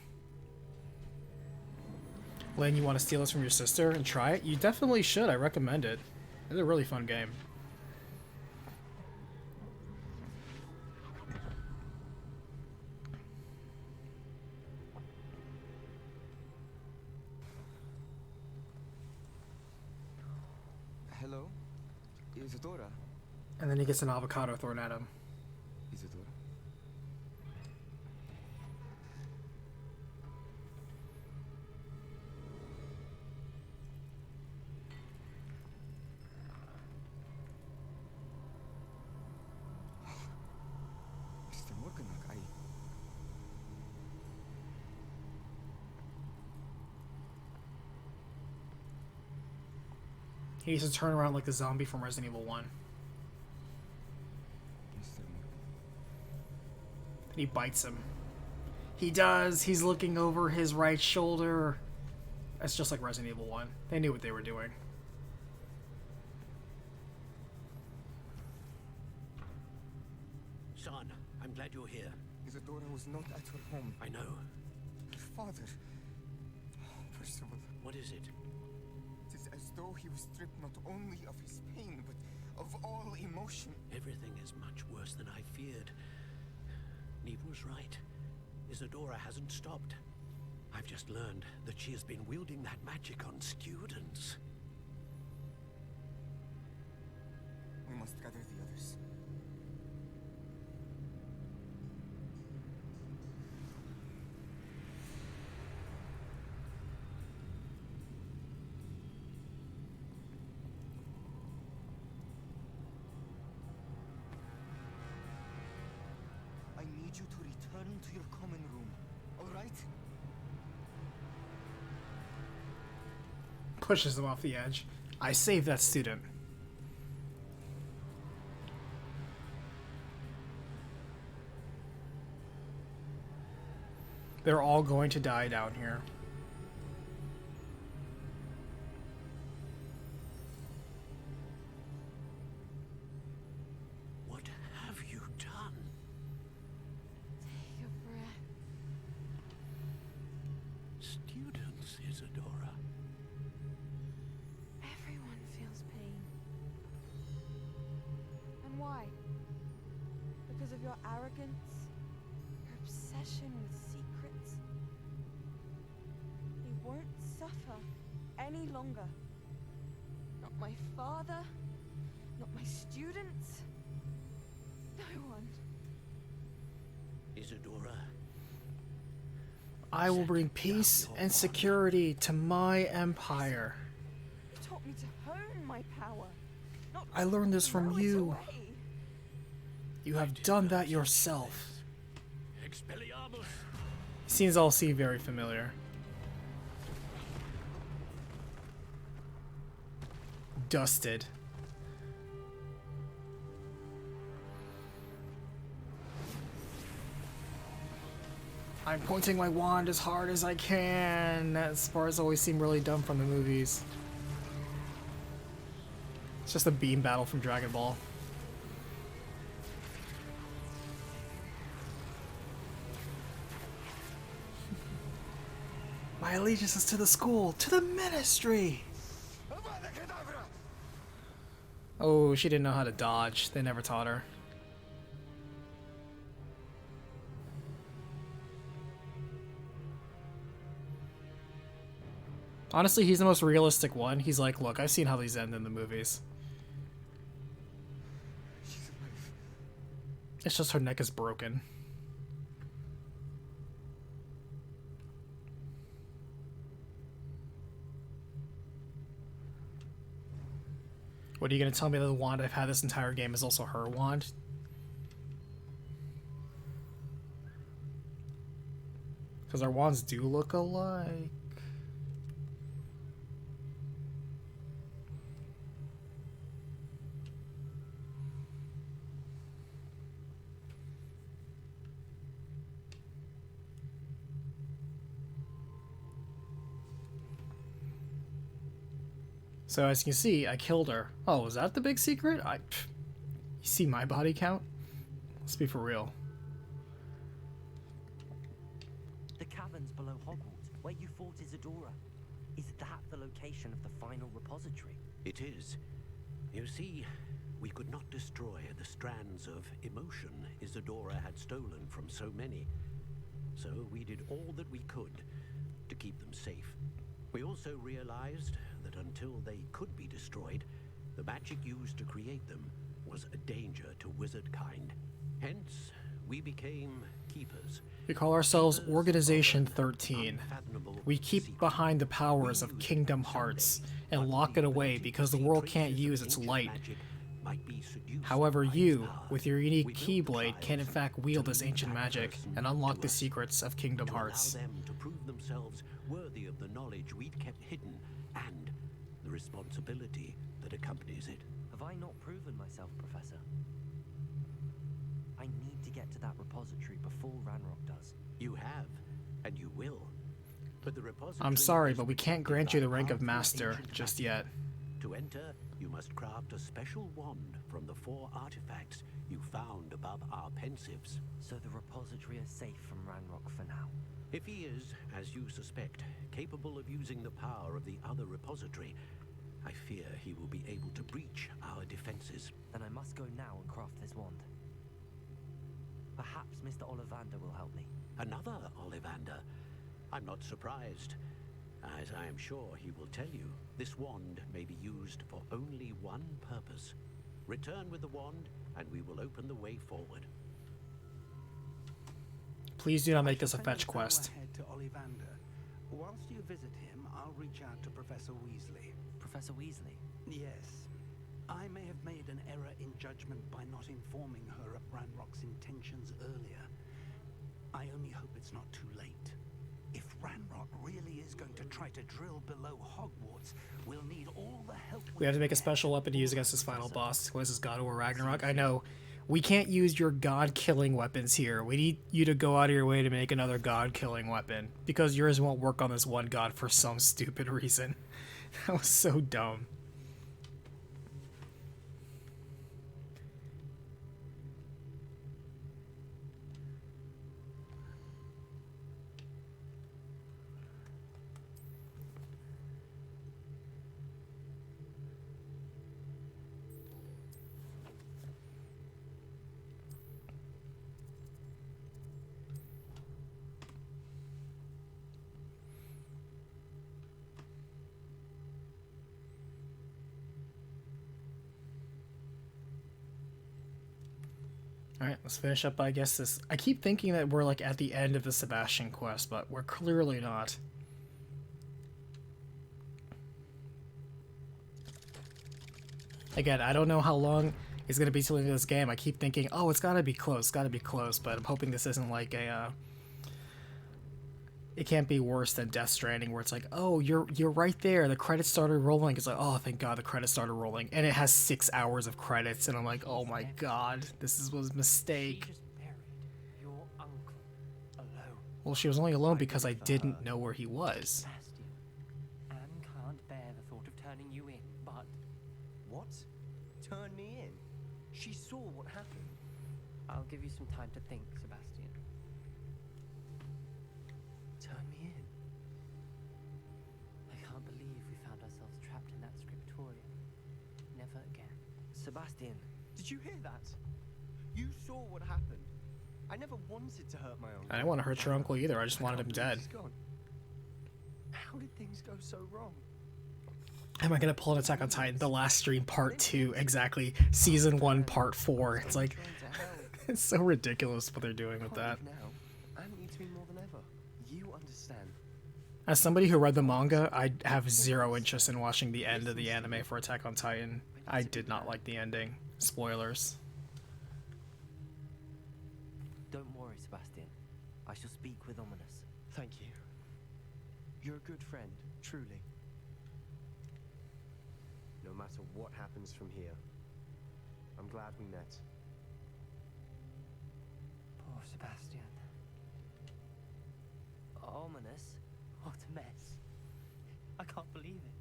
Lynn, you want to steal this from your sister and try it? You definitely should. I recommend it. It's a really fun game. Hello? Isadora? And then he gets an avocado thrown at him. Isadora? Mr. Morganach, He needs to turn around like the zombie from Resident Evil 1. Mr. Morgan. And he bites him. He does. He's looking over his right shoulder. That's just like Resident Evil 1. They knew what they were doing. Son, I'm glad you're here. Isadora was not at her home. I know. Her father. First of all, What is it? it is as though he was stripped not only of his pain, but of all emotion. Everything is much worse than I feared. Neve was right. Isadora hasn't stopped. I've just learned that she has been wielding that magic on students. We must gather the others. I need you to return to your common room. All right? Pushes him off the edge. I saved that student. They're all going to die down here. What have you done? Take a breath. Students, Isadora. Everyone feels pain. And why? Because of your arrogance? Your obsession with secrets? He won't suffer any longer. Not my father, not my students, no one. Isadora. I will bring peace and security to my empire. You taught me to hone my power. Not I learned this from throw it you. away. You have done that yourself. Expelliarmus. Scenes all seem very familiar. Dusted. I'm pointing my wand as hard as I can. That spars always seem really dumb from the movies. It's just a beam battle from Dragon Ball. My allegiance is to the school, to the ministry. Oh, she didn't know how to dodge. They never taught her. Honestly, he's the most realistic one. He's like, look, I've seen how these end in the movies. It's just her neck is broken. What are you going to tell me that the wand I've had this entire game is also her wand? Because our wands do look alike. So as you can see, I killed her. Oh, was that the big secret? You see my body count? Let's be for real. The caverns below Hogwarts, where you fought Isadora. Is that the location of the final repository? It is. You see, we could not destroy the strands of emotion Isadora had stolen from so many. So we did all that we could to keep them safe. We also realized that until they could be destroyed, the magic used to create them was a danger to wizard kind. Hence, we became keepers. We call ourselves Organization 13. We keep behind the powers of Kingdom Hearts and lock it away because the world can't use its light. However, you, with your unique Keyblade, can in fact wield this ancient magic and unlock the secrets of Kingdom Hearts. Allow them to prove themselves worthy of the knowledge we'd kept hidden and the responsibility that accompanies it. Have I not proven myself, Professor? I need to get to that repository before Ranrock does. You have, and you will. But the repository I'm sorry, is but we can't protected grant by you the rank of powerful Master ancient just magic. yet. To enter, you must craft a special wand from the 4 artifacts you found above our pensives. So the repository is safe from Ranrock for now. If he is, as you suspect, capable of using the power of the other repository, I fear he will be able to breach our defenses. Then I must go now and craft this wand. Perhaps Mr. Ollivander will help me. Another Ollivander? I'm not surprised. As I am sure he will tell you, this wand may be used for only one purpose. Return with the wand, and we will open the way forward. Please do not make this a fetch quest. Go ahead to Ollivander. Whilst you visit him, I'll reach out to Professor Weasley. Professor Weasley? Yes. I may have made an error in judgment by not informing her of Ranrock's intentions earlier. I only hope it's not too late. If Ranrock really is going to try to drill below Hogwarts, we'll need all the help We have to make a special weapon to use against this final boss. What is this, God of War Ragnarok? I know. We can't use your god-killing weapons here. We need you to go out of your way to make another god-killing weapon. Because yours won't work on this one god for some stupid reason. That was so dumb. Alright, let's finish up, I guess, this... I keep thinking that we're, like, at the end of the Sebastian quest, but we're clearly not. Again, I don't know how long it's going to be till the end of this game. I keep thinking, oh, it's got to be close, but I'm hoping this isn't like a, It can't be worse than Death Stranding, where it's like, oh, you're right there. The credits started rolling. It's like, oh, thank God the credits started rolling, and it has 6 hours of credits, and I'm like, oh my God, was a mistake. She just buried your uncle alone. Well, she was only alone because I didn't know where he was. Sebastian, Anne can't bear the thought of turning you in, but What? Turn me in? She saw what happened. I'll give you some time to think, Sebastian. Turn me in? I can't believe we found ourselves trapped in that scriptorium. Never again. Sebastian, did you hear that? You saw what happened. I never wanted to hurt my uncle. I didn't want to hurt your uncle either. I just wanted him dead. He's gone. How did things go so wrong? Am I gonna pull an Attack on Titan, the last stream, part 2, exactly, season 1, part 4? It's like, it's so ridiculous what they're doing with that. Now, Anne needs me more than ever. You understand. As somebody who read the manga, I have zero interest in watching the end of the anime for Attack on Titan. I did not like the ending. Spoilers. Don't worry, Sebastian. I shall speak with Ominous. Thank you. You're a good friend, truly. No matter what happens from here, I'm glad we met. Poor Sebastian. Ominous? What a mess. I can't believe it.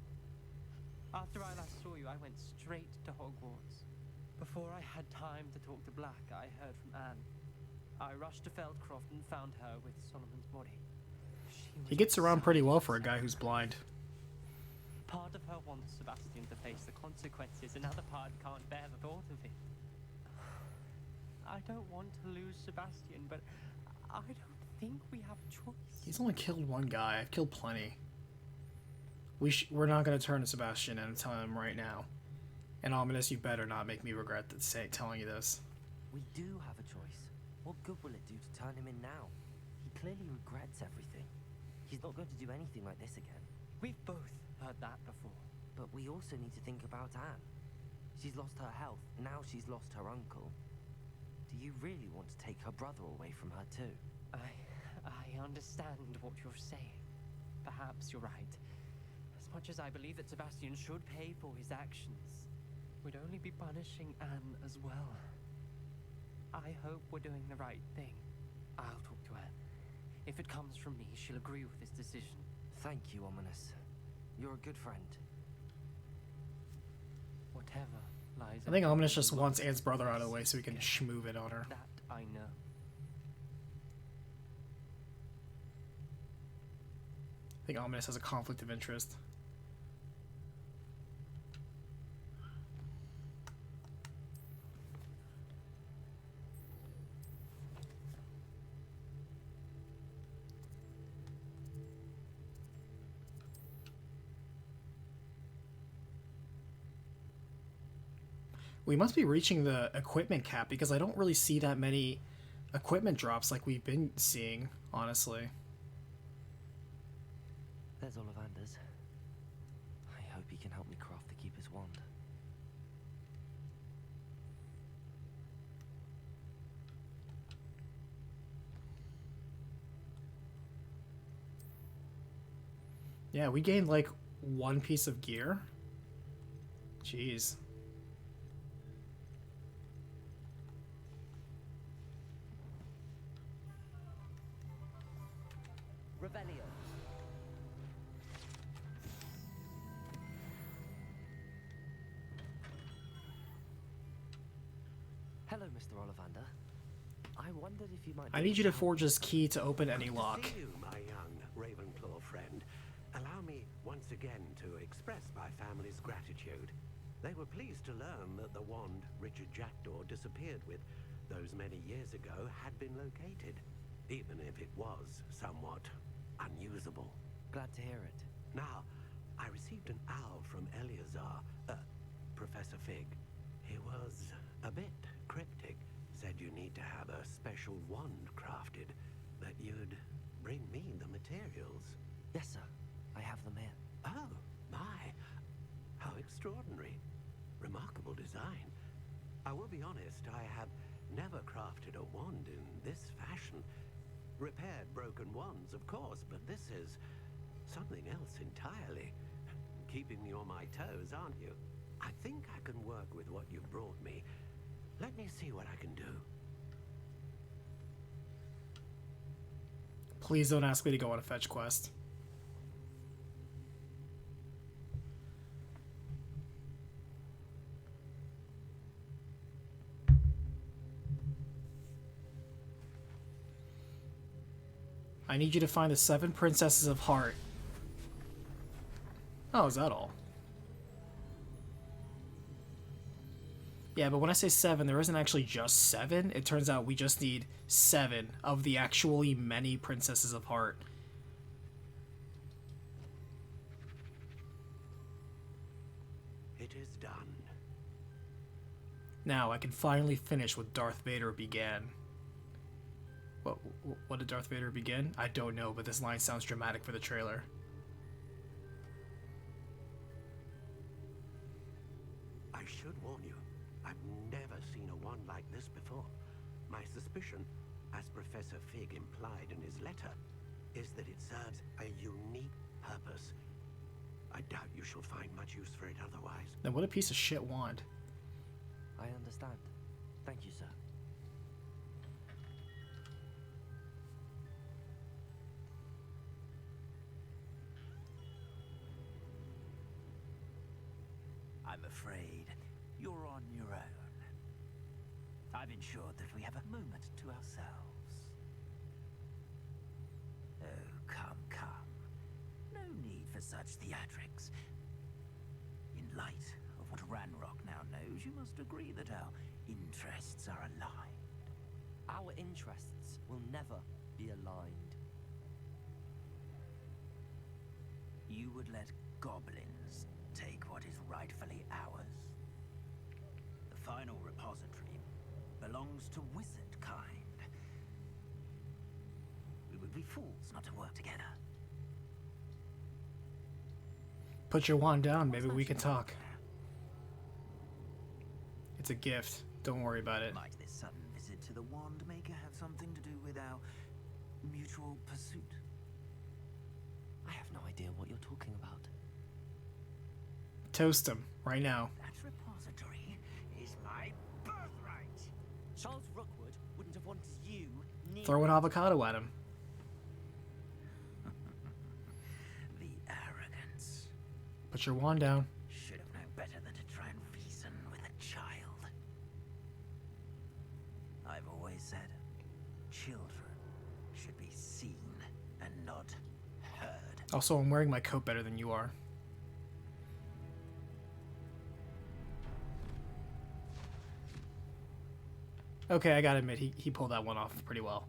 After I last saw you, I went straight to Hogwarts. Before I had time to talk to Black, I heard from Anne. I rushed to Feldcroft and found her with Solomon's body. He gets around pretty well for a guy who's blind. Part of her wants Sebastian to face the consequences, another part can't bear the thought of it. I don't want to lose Sebastian, but I don't think we have a choice. He's only killed one guy. I've killed plenty. We're not going to turn to Sebastian, and I'm telling him right now. And Ominous, you better not make me regret telling you this. We do have a choice. What good will it do to turn him in now? He clearly regrets everything. He's not going to do anything like this again. We've both heard that before. But we also need to think about Anne. She's lost her health, now she's lost her uncle. Do you really want to take her brother away from her too? I understand what you're saying. Perhaps you're right. As much as I believe that Sebastian should pay for his actions, we'd only be punishing Anne as well. I hope we're doing the right thing. I'll talk to Anne. If it comes from me, she'll agree with this decision. Thank you, Ominous. You're a good friend. Whatever lies I think ahead Ominous just will wants be Anne's brother out of the way us so he can together. schmoove it on her. That I know. I think Ominous has a conflict of interest. We must be reaching the equipment cap because I don't really see that many equipment drops like we've been seeing, honestly. There's Ollivanders. I hope he can help me craft the Keeper's Wand. Yeah, we gained like 1 piece of gear. Jeez. Revelio. Hello, Mr. Ollivander. I wondered if you might. I need you to forge this key to open any lock. Good to see you, my young Ravenclaw friend. Allow me once again to express my family's gratitude. They were pleased to learn that the wand Richard Jackdaw disappeared with those many years ago had been located, even if it was somewhat unusable. Glad to hear it. Now, I received an owl from Eleazar, Professor Fig. He was a bit cryptic. Said you need to have a special wand crafted, that you'd bring me the materials. Yes, sir. I have them here. Oh, my. How extraordinary. Remarkable design. I will be honest, I have never crafted a wand in this fashion. Repaired broken wands, of course, but this is something else entirely. Keeping me on my toes, aren't you? I think I can work with what you've brought me. Let me see what I can do. Please don't ask me to go on a fetch quest. I need you to find the 7 princesses of heart. Oh, is that all? Yeah, but when I say 7, there isn't actually just 7. It turns out we just need 7 of the actually many princesses of heart. It is done. Now I can finally finish what Darth Vader began. What did Darth Vader begin? I don't know, but this line sounds dramatic for the trailer. I should warn you, I've never seen a wand like this before. My suspicion, as Professor Fig implied in his letter, is that it serves a unique purpose. I doubt you shall find much use for it otherwise. Then what a piece of shit wand. I understand. Thank you, sir. I'm afraid you're on your own. I've ensured that we have a moment to ourselves. Oh, come, come. No need for such theatrics. In light of what Ranrock now knows, you must agree that our interests are aligned. Our interests will never be aligned. You would let goblins take what is rightfully ours. The final repository belongs to wizard kind. We would be fools not to work together. Put your wand down, maybe we can talk. It's a gift. Don't worry about it. Might this sudden visit to the wand maker have something to do with our mutual pursuit? I have no idea what you're talking about. Toast him right now. That repository is my birthright. Charles Rookwood wouldn't have wanted you near. Throw an avocado at him. The arrogance. Put your wand down. Should have known better than to try and reason with a child. I've always said, children should be seen and not heard. Also, I'm wearing my coat better than you are. Okay, I gotta admit, he pulled that one off pretty well.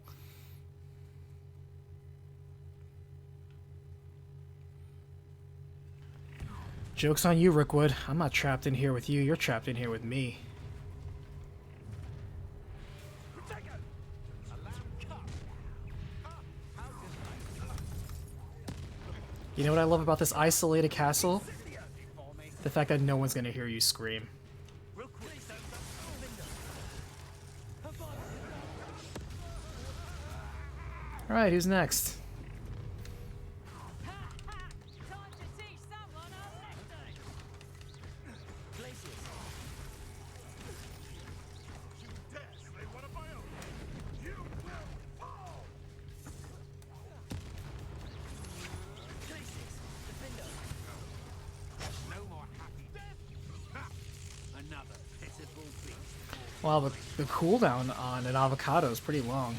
Joke's on you, Rookwood. I'm not trapped in here with you, you're trapped in here with me. You know what I love about this isolated castle? The fact that no one's gonna hear you scream. Alright, who's next? Another pitiful beast. Wow, the cooldown on an avocado is pretty long.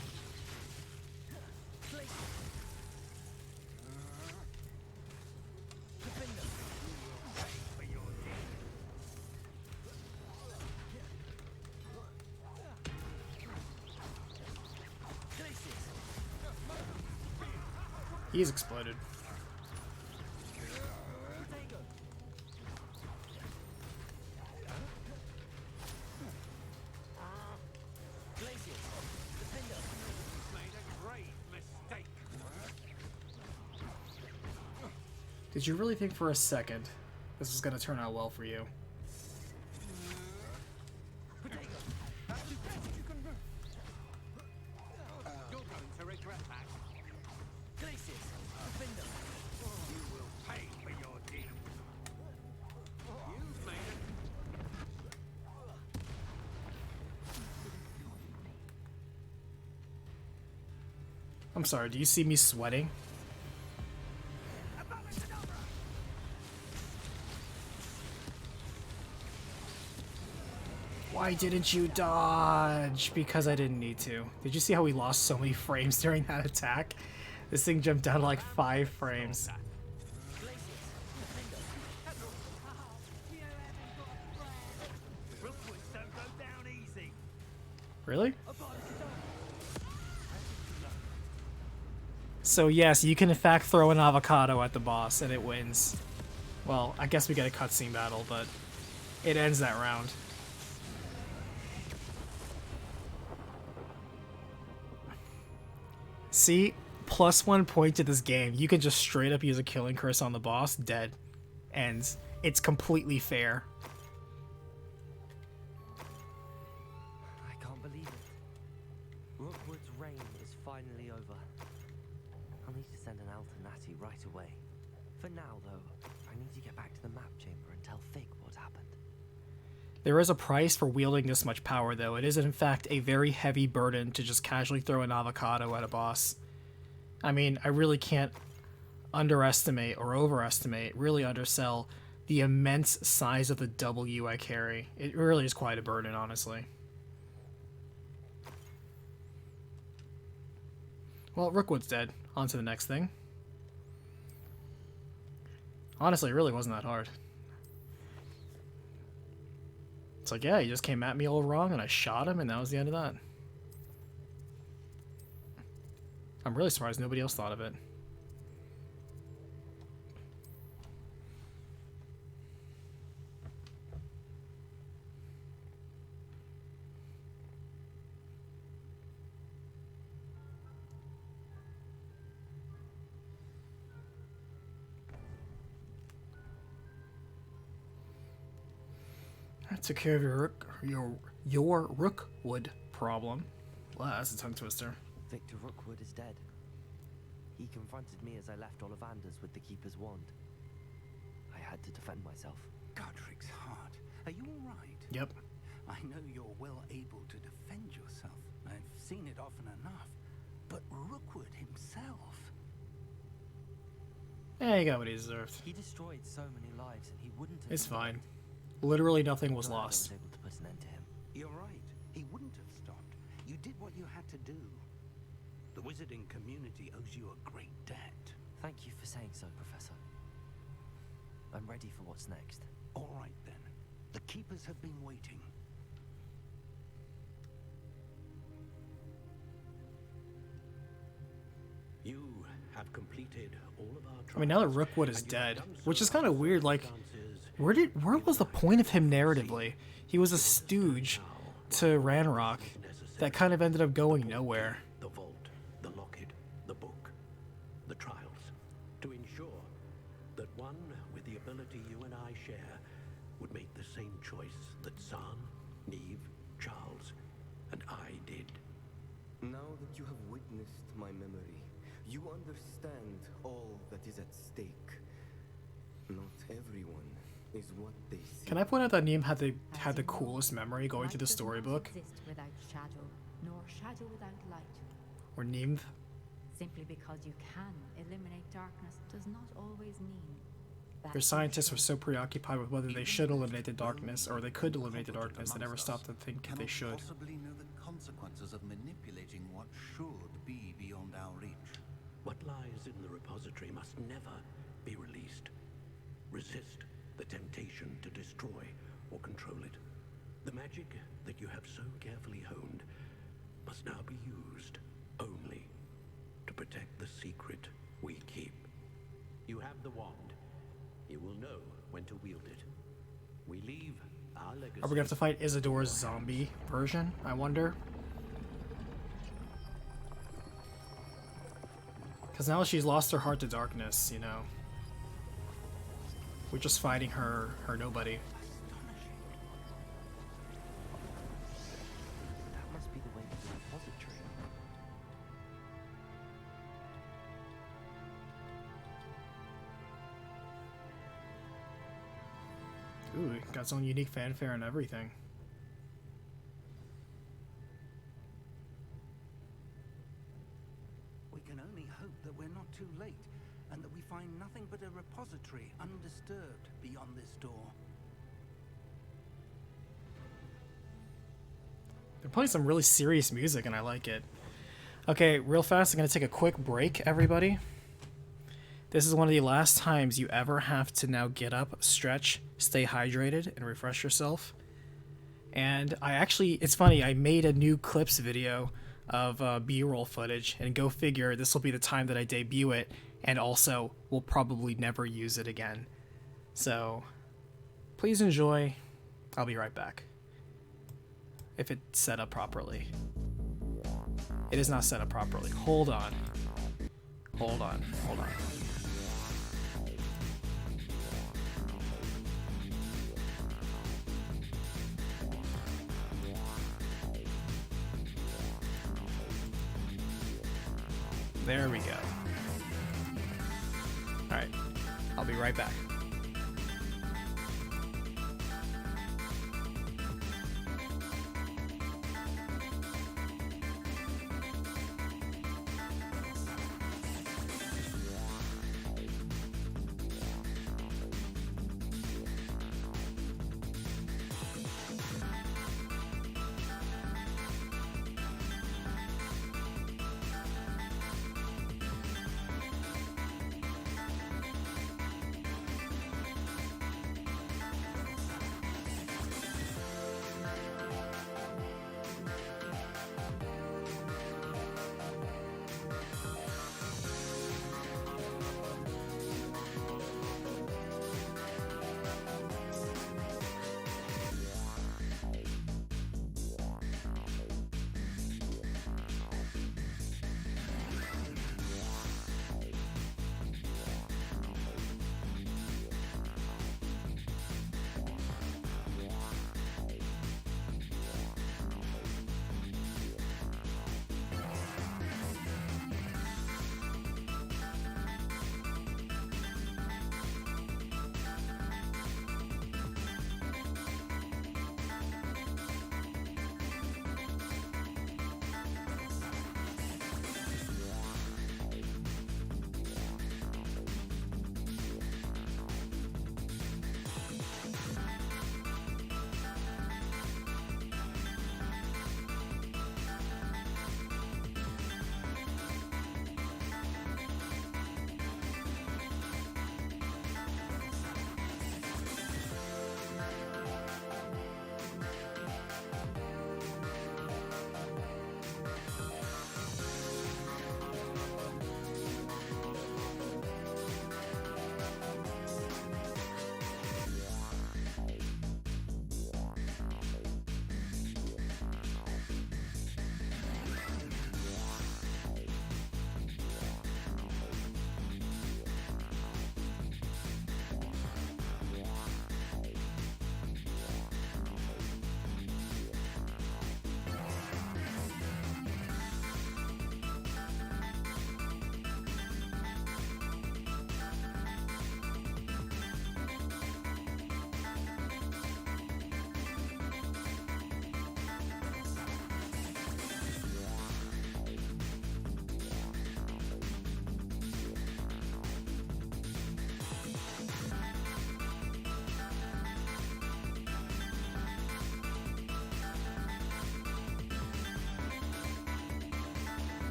He's exploded. Did you really think for a second this was gonna turn out well for you? I'm sorry, do you see me sweating? Why didn't you dodge? Because I didn't need to. Did you see how we lost so many frames during that attack? This thing jumped down to like 5 frames. Really? So yes, you can in fact throw an avocado at the boss and it wins. Well, I guess we get a cutscene battle, but it ends that round. See? +1 point to this game. You can just straight up use a killing curse on the boss, dead. Ends. It's completely fair. I can't believe it. Rookwood's reign is finally over. I'll need to send an Alternati right away. For now, though, I need to get back to the map chamber and tell Fig what happened. There is a price for wielding this much power, though. It is, in fact, a very heavy burden to just casually throw an avocado at a boss. I mean, I really can't underestimate or overestimate, really undersell, the immense size of the W I carry. It really is quite a burden, honestly. Well, Rookwood's dead. On to the next thing. Honestly, it really wasn't that hard. It's like, yeah, he just came at me all wrong, and I shot him, and that was the end of that. I'm really surprised nobody else thought of it. That took care of your Rookwood problem. Wow, that's a tongue twister. Victor Rookwood is dead. He confronted me as I left Ollivander's with the Keeper's wand. I had to defend myself. Godric's heart. Are you all right? Yep. I know you're well able to defend yourself. I've seen it often enough. But Rookwood himself... Yeah, he got what he deserved. He destroyed so many lives and he wouldn't have... It's fine. Literally nothing was Glad I lost. was able to put an end to him. You're right. He wouldn't have stopped. You did what you had to do. The wizarding community owes you a great debt. Thank you for saying so, Professor. I'm ready for what's next. All right, then. The Keepers have been waiting. You have completed all of our trials. I mean, now that Rookwood is dead, which is kind of weird, like, where was the point of him narratively? He was a stooge to Ranrock that kind of ended up going nowhere. The vault, the locket, the book, the trials, to ensure that one with the ability you and I share would make the same choice that Zahn, Neve, Charles, and I did. Now that you have witnessed my memory, you understand all that is at stake. Not everyone is what they see. Can I point out that Neem had the coolest memory going through the storybook? Exist without shadow, nor shadow without light. Or Neem? Simply because you can eliminate darkness does not always mean Their scientists were so preoccupied with whether they should eliminate the darkness or they could eliminate the darkness, they never stopped to think if they should. Possibly know the consequences of manipulating what should be beyond our reach. What lies in the repository must never be released. Resist the temptation to destroy or control it. The magic that you have so carefully honed must now be used only to protect the secret we keep. You have the wand. You will know when to wield it. We leave our legacy. Are we gonna have to fight Isadora's zombie version, I wonder? Because now she's lost her heart to darkness, you know. We're just fighting her nobody. That must be the way to the repository. Ooh, it got its own unique fanfare and everything. We can only hope that we're not too late, and that we find nothing but a repository undisturbed beyond this door. They're playing some really serious music and I like it. Okay, real fast, I'm gonna take a quick break, everybody. This is one of the last times you ever have to now get up, stretch, stay hydrated, and refresh yourself. And it's funny, I made a new clips video of B-roll footage, and go figure, this will be the time that I debut it, and also we'll probably never use it again. So, please enjoy. I'll be right back. If it's set up properly. It is not set up properly. Hold on. Hold on. Hold on. There we go. Alright. I'll be right back.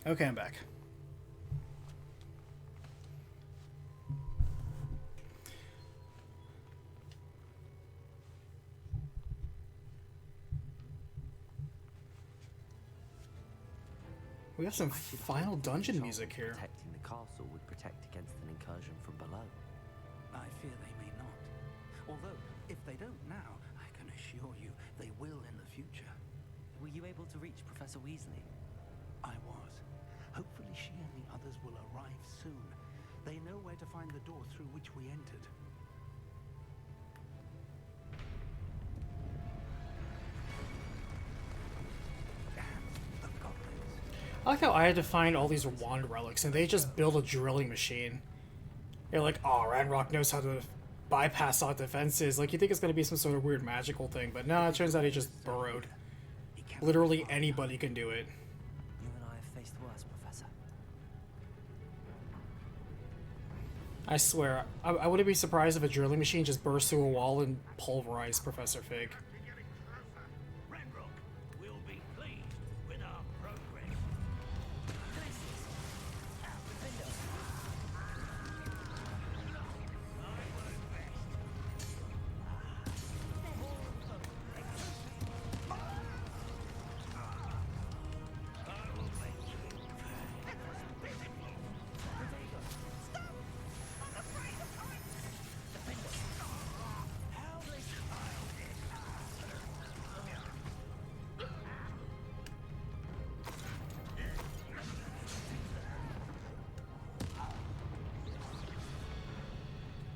Okay, I'm back. We have some final dungeon music here. Protecting the castle would protect against an incursion from below. I fear they may not. Although, if they don't now, I can assure you they will in the future. Were you able to reach Professor Weasley? I was. Hopefully she and the others will arrive soon. They know where to find the door through which we entered. I like how I had to find all these wand relics, and they just build a drilling machine. They're like, oh, Ranrock knows how to bypass all defenses. Like, you think it's going to be some sort of weird magical thing, but no, it turns out he just burrowed. Literally anybody can do it. You and I have faced worse, Professor. I swear, I wouldn't be surprised if a drilling machine just burst through a wall and pulverized Professor Fig. Ranrock will be pleased with our progress.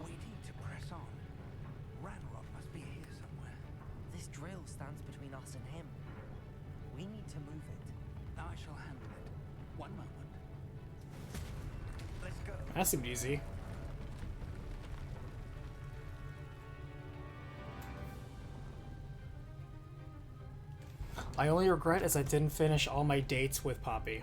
We need to press on. Ranrock must be here somewhere. This drill stands between us and him. We need to move it. I shall handle it. One moment. Let's go. That seemed easy. My only regret is I didn't finish all my dates with Poppy.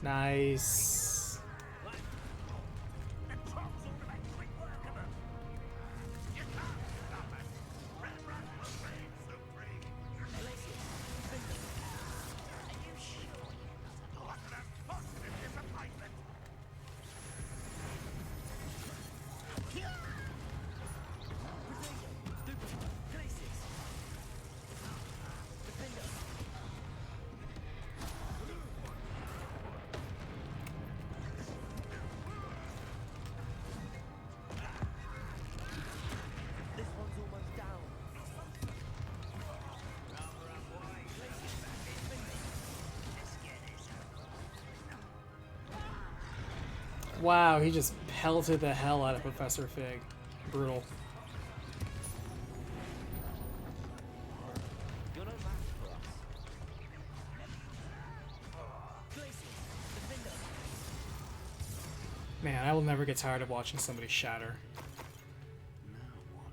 Nice. This one's almost down. Wow, he just pelted the hell out of Professor Fig. Brutal. You're no match for us. Glacius, defend us. Man, I will never get tired of watching somebody shatter. Now what?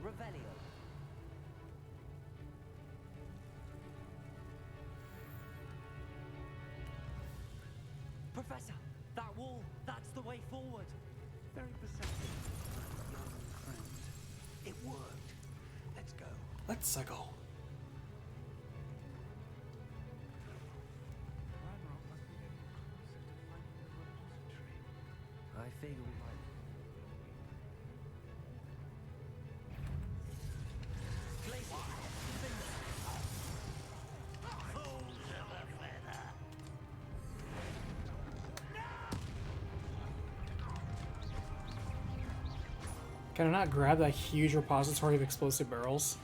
Revelio. Professor, that wall, that's the way forward. Very perceptive, young friend. It worked. Let's go. Let's go. Ranrock must be getting closer to finding the repository. I figure we might. Can I not grab that huge repository of explosive barrels?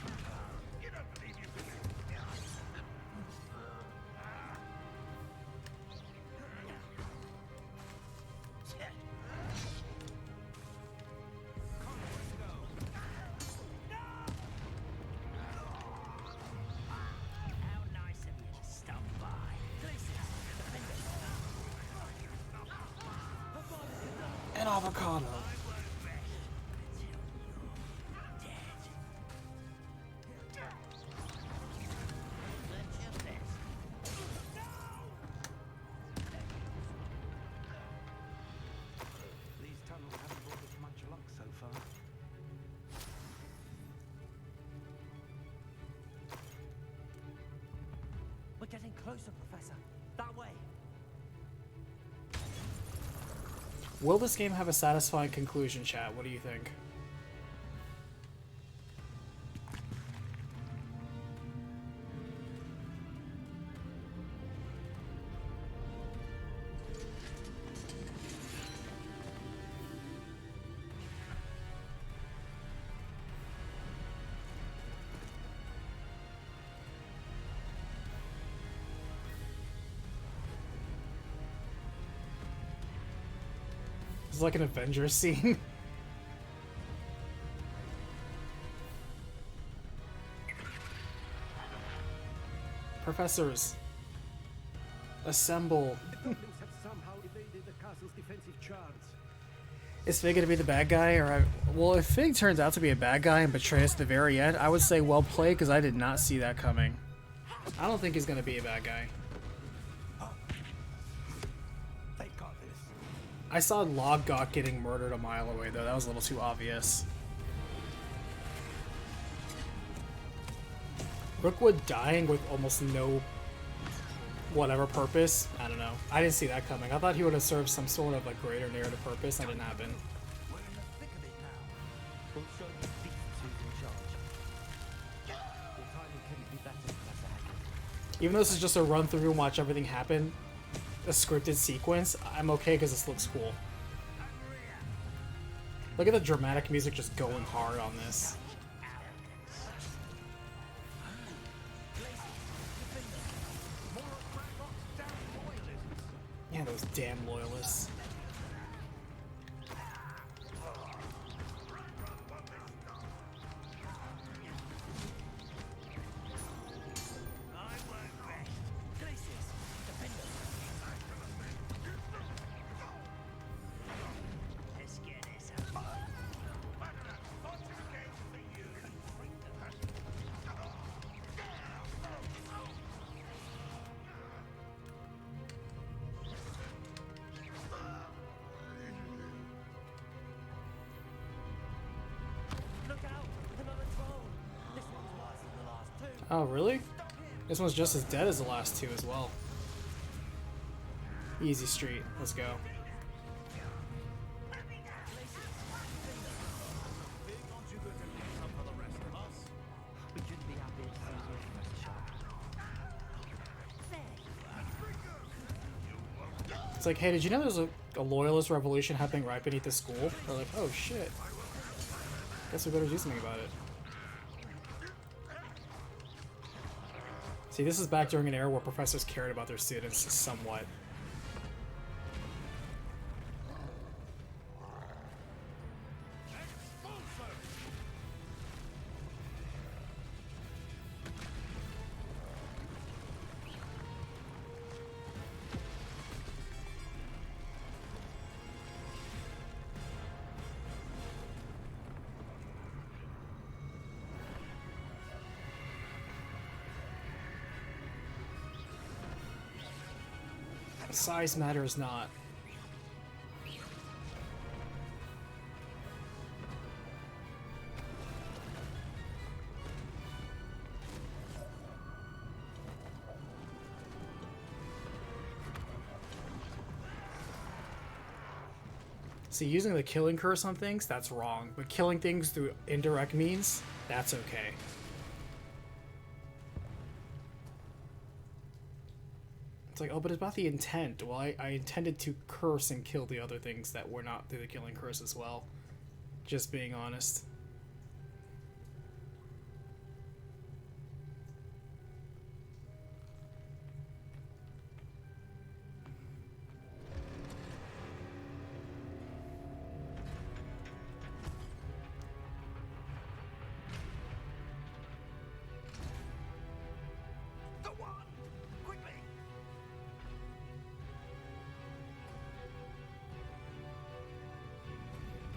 An avocado. Closer, Professor. That way. Will this game have a satisfying conclusion, chat? What do you think? It's like an Avengers scene. Professors, assemble. Is Fig gonna be the bad guy, or well, if Fig turns out to be a bad guy and betrays at the very end, I would say well played because I did not see that coming. I don't think he's gonna be a bad guy. I saw Logok getting murdered a mile away, though. That was a little too obvious. Rookwood dying with almost no whatever purpose. I don't know. I didn't see that coming. I thought he would have served some sort of like greater narrative purpose. That didn't happen. We're in the thick of it now. We'll show the beasts who's in charge. Your timing couldn't be better, Professor Hackett. Even though this is just a run through and watch everything happen, a scripted sequence, I'm okay because this looks cool. Look at the dramatic music just going hard on this. Yeah, those damn loyalists. Oh, really? This one's just as dead as the last two as well. Easy street. Let's go. It's like, hey, did you know there's a loyalist revolution happening right beneath the school? They're like, oh shit. Guess we better do something about it. See, this is back during an era where professors cared about their students somewhat. Size matters not. See, using the killing curse on things, that's wrong. But killing things through indirect means, that's okay. It's like, oh, but it's about the intent. Well, I intended to curse and kill the other things that were not through the killing curse as well. Just being honest.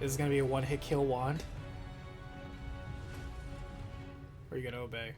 Is it gonna be a one-hit kill wand? Or are you gonna obey?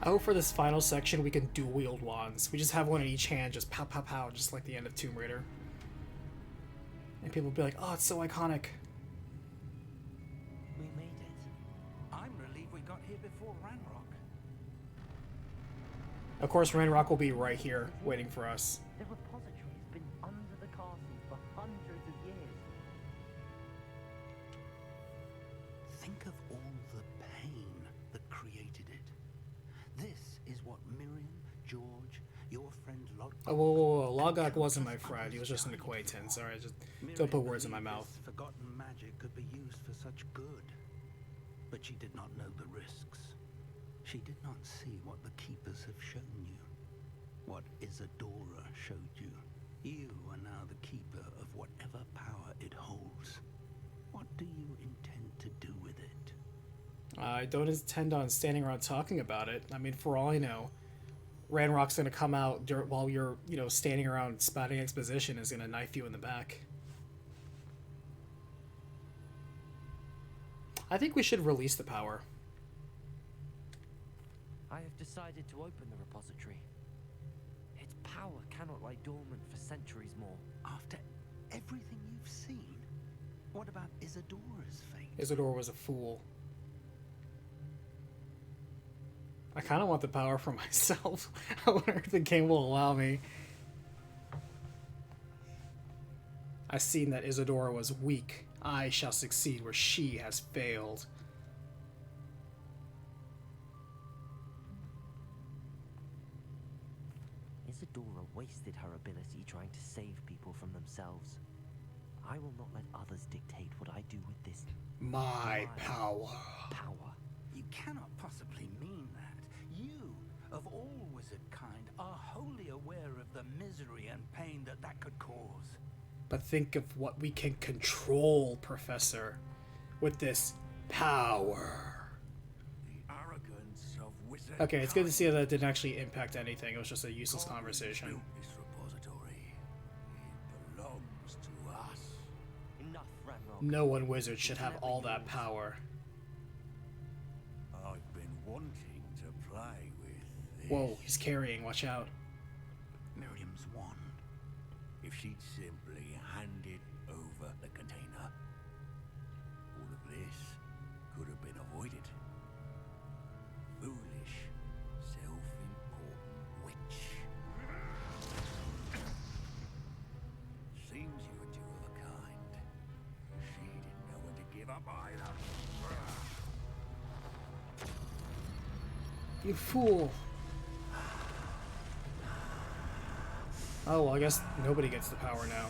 I hope for this final section we can dual wield wands. We just have one in each hand, just pow pow pow, just like the end of Tomb Raider. And people will be like, oh, it's so iconic. We made it. I'm relieved we got here before Ranrock. Of course, Ranrock will be right here, waiting for us. The repository has been under the castle for hundreds of years. Think of all the pain that created it. This is what Miriam, George, your friend Log. Oh, whoa. Logok wasn't my friend. He was just an acquaintance. Alright, just don't put words in my mouth. This forgotten magic could be used for such good. But she did not know the risks. She did not see what the Keepers have shown you. What Isadora showed you. You are now the keeper of whatever power it holds. What do you intend to do with it? I don't intend on standing around talking about it. I mean, for all I know, Ranrock's gonna come out while you're, standing around spouting exposition, is gonna knife you in the back. I think we should release the power. I have decided to open the repository. Its power cannot lie dormant for centuries more. After everything you've seen, what about Isadora's fate? Isadora was a fool. I kind of want the power for myself. I wonder if the game will allow me. I've seen that Isadora was weak. I shall succeed where she has failed. Isadora wasted her ability trying to save people from themselves. I will not let others dictate what I do with this. My power. You cannot possibly mean that. You, of all wizard kind, are wholly aware of the misery and pain that could cause. But think of what we can control, Professor, with this power. The arrogance of wizard. Okay, it's good to see that it didn't actually impact anything. It was just a useless conversation. Built this repository. It belongs to us. Enough, Ranrock. No one wizard should have all that power. I've been wanting to play with this. Whoa, he's carrying. Watch out. Miriam's wand. If she'd simply handed over the container, all of this could have been avoided. Foolish, self-important witch. Seems you were two of a kind. She didn't know when to give up either. You fool. Oh, well, I guess nobody gets the power now.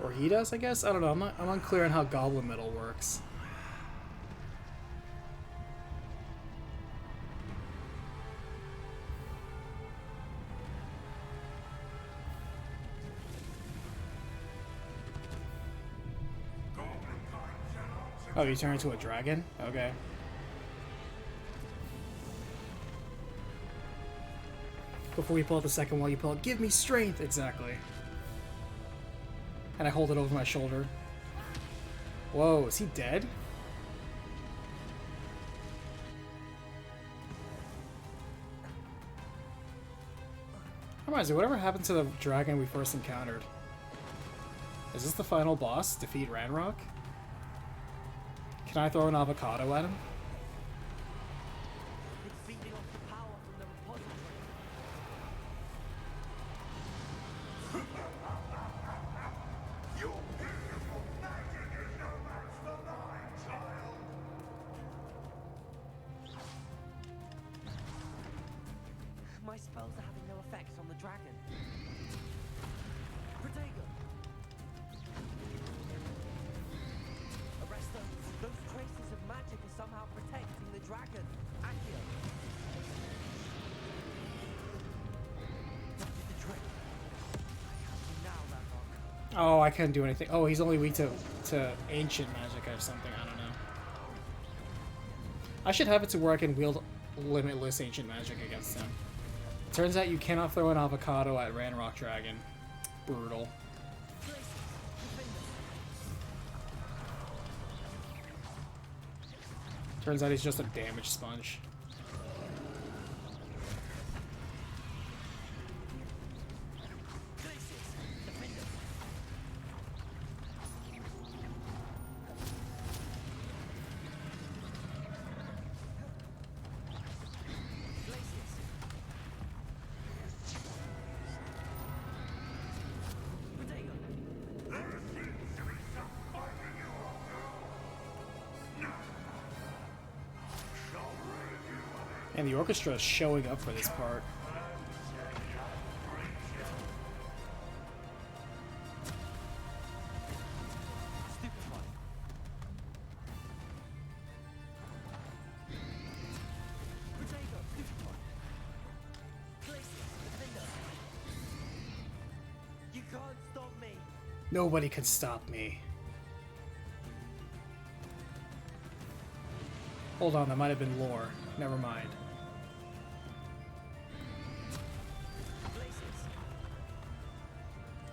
Or he does, I guess? I don't know. I'm unclear on how Goblin Metal works. Oh, you turn into a dragon? Okay. Before we pull out the second one, you pull out, give me strength! Exactly. And I hold it over my shoulder. Whoa, is he dead? Reminds me, whatever happened to the dragon we first encountered? Is this the final boss? Defeat Ranrock? Can I throw an avocado at him? It's feeding off the power from the repository. Your beautiful magic is no match for mine, child. My spells are having no effect on the dragon. Protego! Arrest them! Those traces of magic are somehow protecting the dragon. Accio! That did the trick. I have you now, Ranrock. Oh, I can't do anything. Oh, he's only weak to ancient magic or something. I don't know. I should have it to where I can wield limitless ancient magic against him. Turns out you cannot throw an avocado at Ranrock Dragon. Brutal. Turns out he's just a damage sponge. And the orchestra is showing up for this part. You can't stop me. Nobody can stop me. Hold on, that might have been lore. Never mind.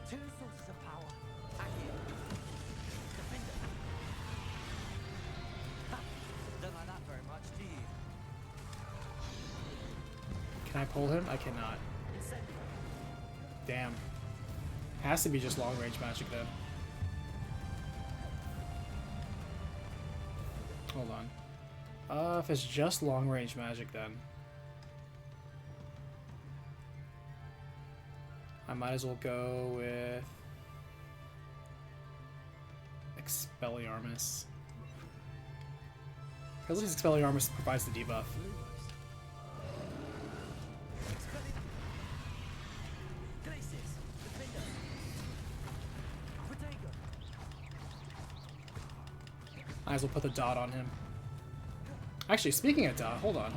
Two sources of power. Accio. Defender. Ha! Don't like that very much, do you? Can I pull him? I cannot. Incendio. Damn. Has to be just long range magic then. Hold on. If it's just long range magic then. I might as well go with Expelliarmus. Because at least Expelliarmus provides the debuff. Might as well put the dot on him. Actually, speaking of dot, hold on.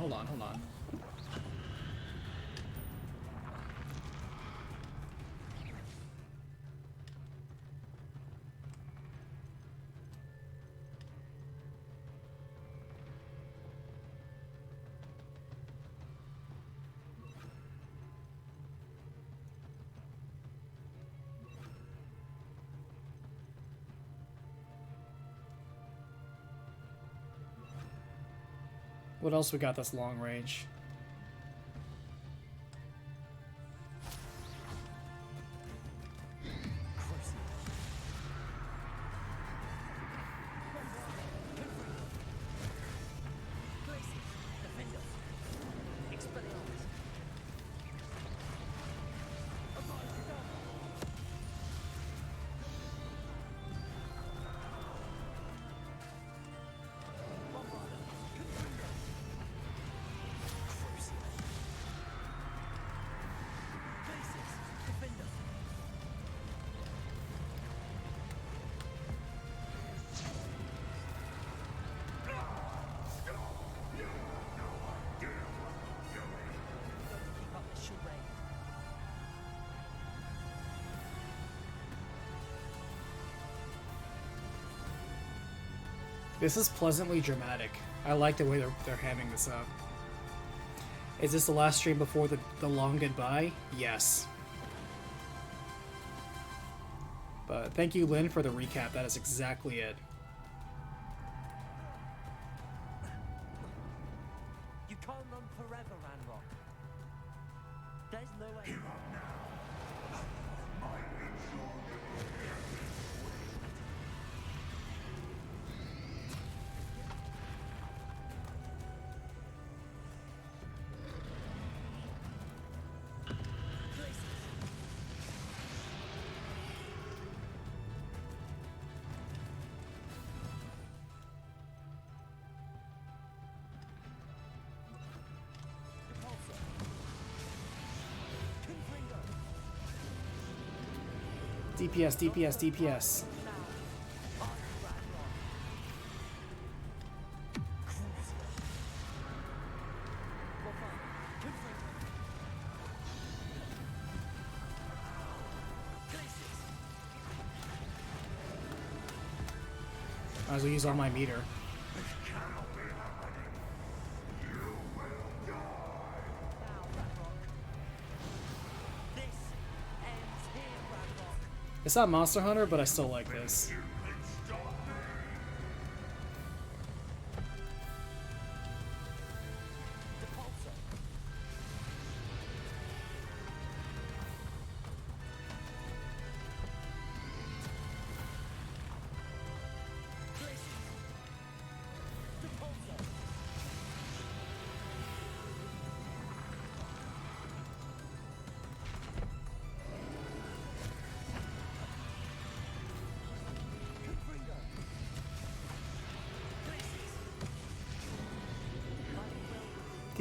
What else we got that's long range? This is pleasantly dramatic. I like the way they're hamming this up. Is this the last stream before the long goodbye? Yes. But thank you, Lynn, for the recap. That is exactly it. You can't run forever, Ranrock. There's no way. DPS, DPS, DPS. Might as well use all my meter. It's not Monster Hunter, but I still like this.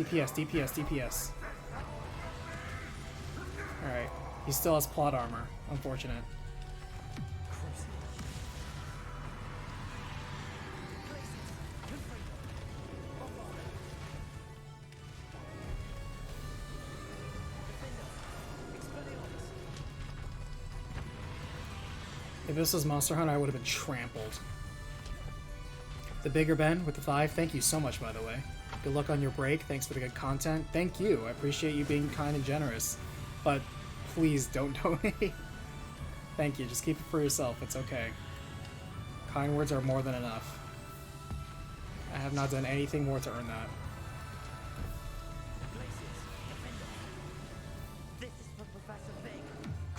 DPS, DPS, DPS. Alright. He still has plot armor. Unfortunate. If this was Monster Hunter, I would have been trampled. The Bigger Ben with the 5. Thank you so much, by the way. Good luck on your break. Thanks for the good content. Thank you. I appreciate you being kind and generous. But please don't donate. Thank you. Just keep it for yourself. It's okay. Kind words are more than enough. I have not done anything more to earn that.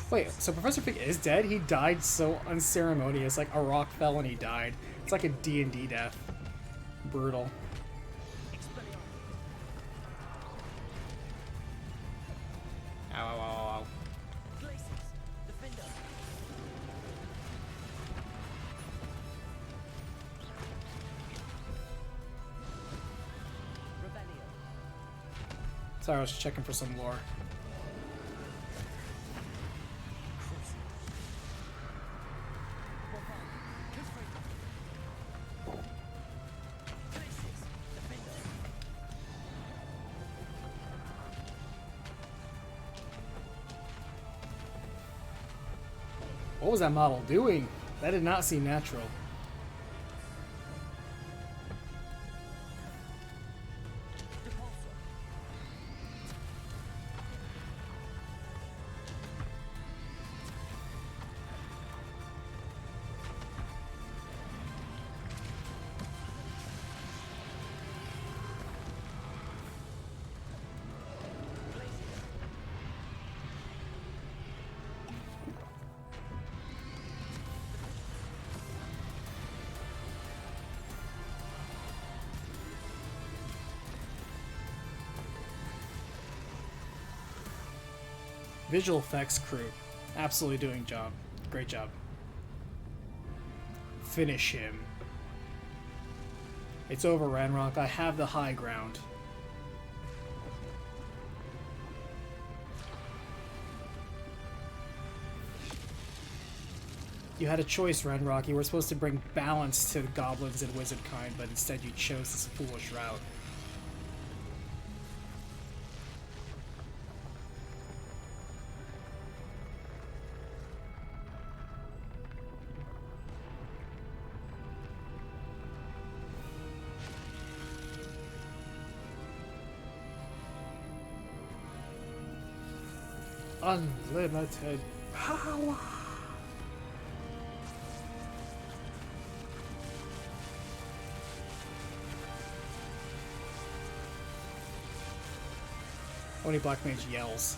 Wait, so Professor Fig is dead? He died so unceremonious, like a rock fell and he died. It's like a D&D death. Brutal. Ow, ow, ow, ow. Sorry, I was checking for some lore. What was that model doing? That did not seem natural. Visual effects crew. Absolutely doing job. Great job. Finish him. It's over, Ranrock. I have the high ground. You had a choice, Ranrock. You were supposed to bring balance to the goblins and wizard kind, but instead you chose this foolish route. Unlimited power. Only Black Mage yells.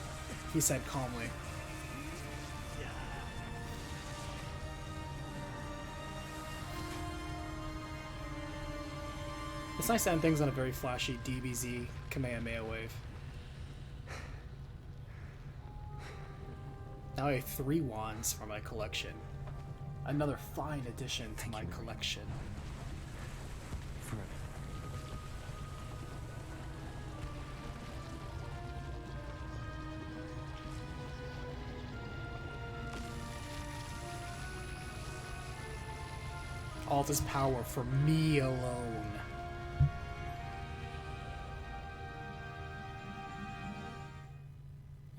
He said calmly. It's nice to end things on a very flashy DBZ Kamehameha wave. Now I have 3 wands for my collection. Another fine addition to my collection. All this power for me alone.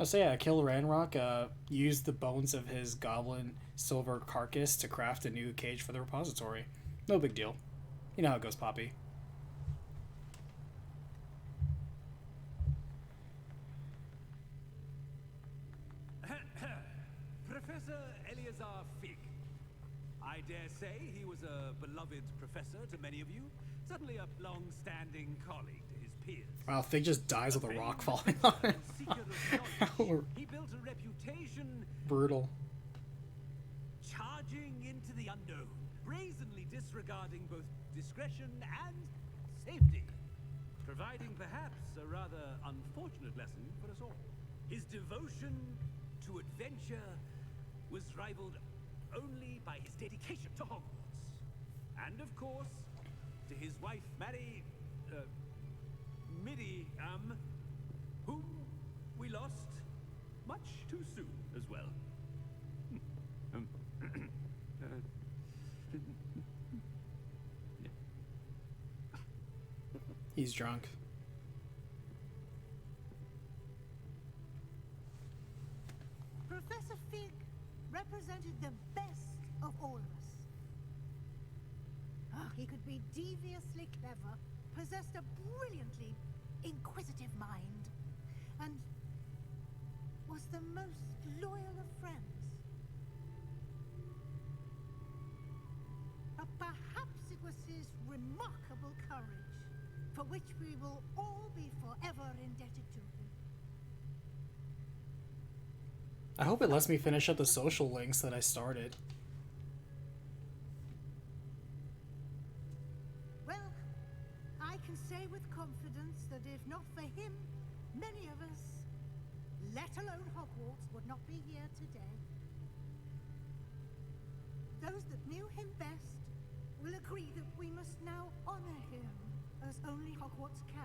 So yeah, kill Ranrock, use the bones of his goblin silver carcass to craft a new cage for the repository. No big deal. You know how it goes, Poppy. Professor Eleazar Fig. I dare say he was a beloved professor to many of you, certainly a long-standing colleague to his peers. Wow, Fig just dies with a rock falling on him. He built a reputation Brutal. charging into the unknown, brazenly disregarding both discretion and safety, providing perhaps a rather unfortunate lesson for us all. His devotion to adventure was rivaled only by his dedication to Hogwarts. And of course, to his wife, committee, whom we lost much too soon as well. He's drunk. Professor Fig represented the best of all of us. He could be deviously clever, possessed a brilliantly inquisitive mind, and was the most loyal of friends. But perhaps it was his remarkable courage, for which we will all be forever indebted to him. I hope it lets me finish up the social links that I started. Well, I can say with confidence that if not for him, many of us, let alone Hogwarts, would not be here today. Those that knew him best will agree that we must now honor him as only Hogwarts can.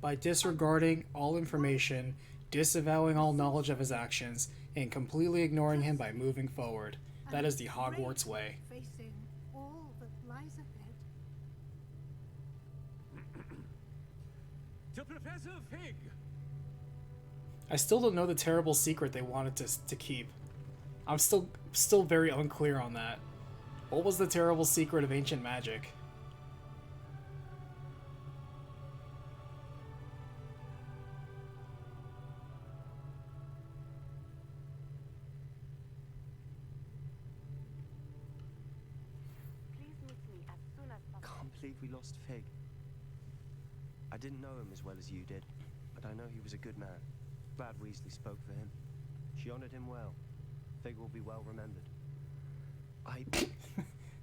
By disregarding all information, disavowing all knowledge of his actions, and completely ignoring him by moving forward. That is the Hogwarts way. Facing all that lies ahead. To Professor Fig! I still don't know the terrible secret they wanted to keep. I'm still very unclear on that. What was the terrible secret of ancient magic? Can't believe we lost Fig. I didn't know him as well as you did, but I know he was a good man. Glad Weasley spoke for him. She honored him well. Fig will be well remembered.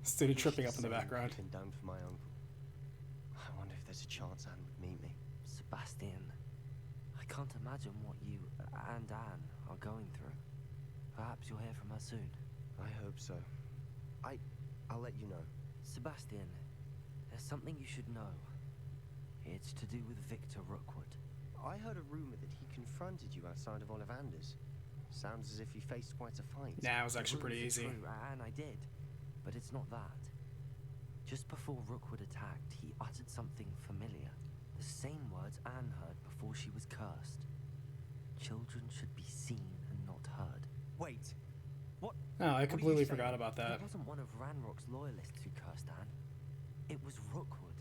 Student tripping up in the background. Been done for my uncle. I wonder if there's a chance Anne would meet me. Sebastian, I can't imagine what you and Anne are going through. Perhaps you'll hear from her soon. I hope so. I'll let you know. Sebastian, there's something you should know. It's to do with Victor Rookwood. I heard a rumor that he confronted you outside of Ollivander's. Sounds as if he faced quite a fight. Nah, it was actually pretty easy. True, and I did. But it's not that. Just before Rookwood attacked, he uttered something familiar. The same words Anne heard before she was cursed. Children should be seen and not heard. Wait. What? Oh, I completely forgot about that. It wasn't one of Ranrock's loyalists who cursed Anne. It was Rookwood.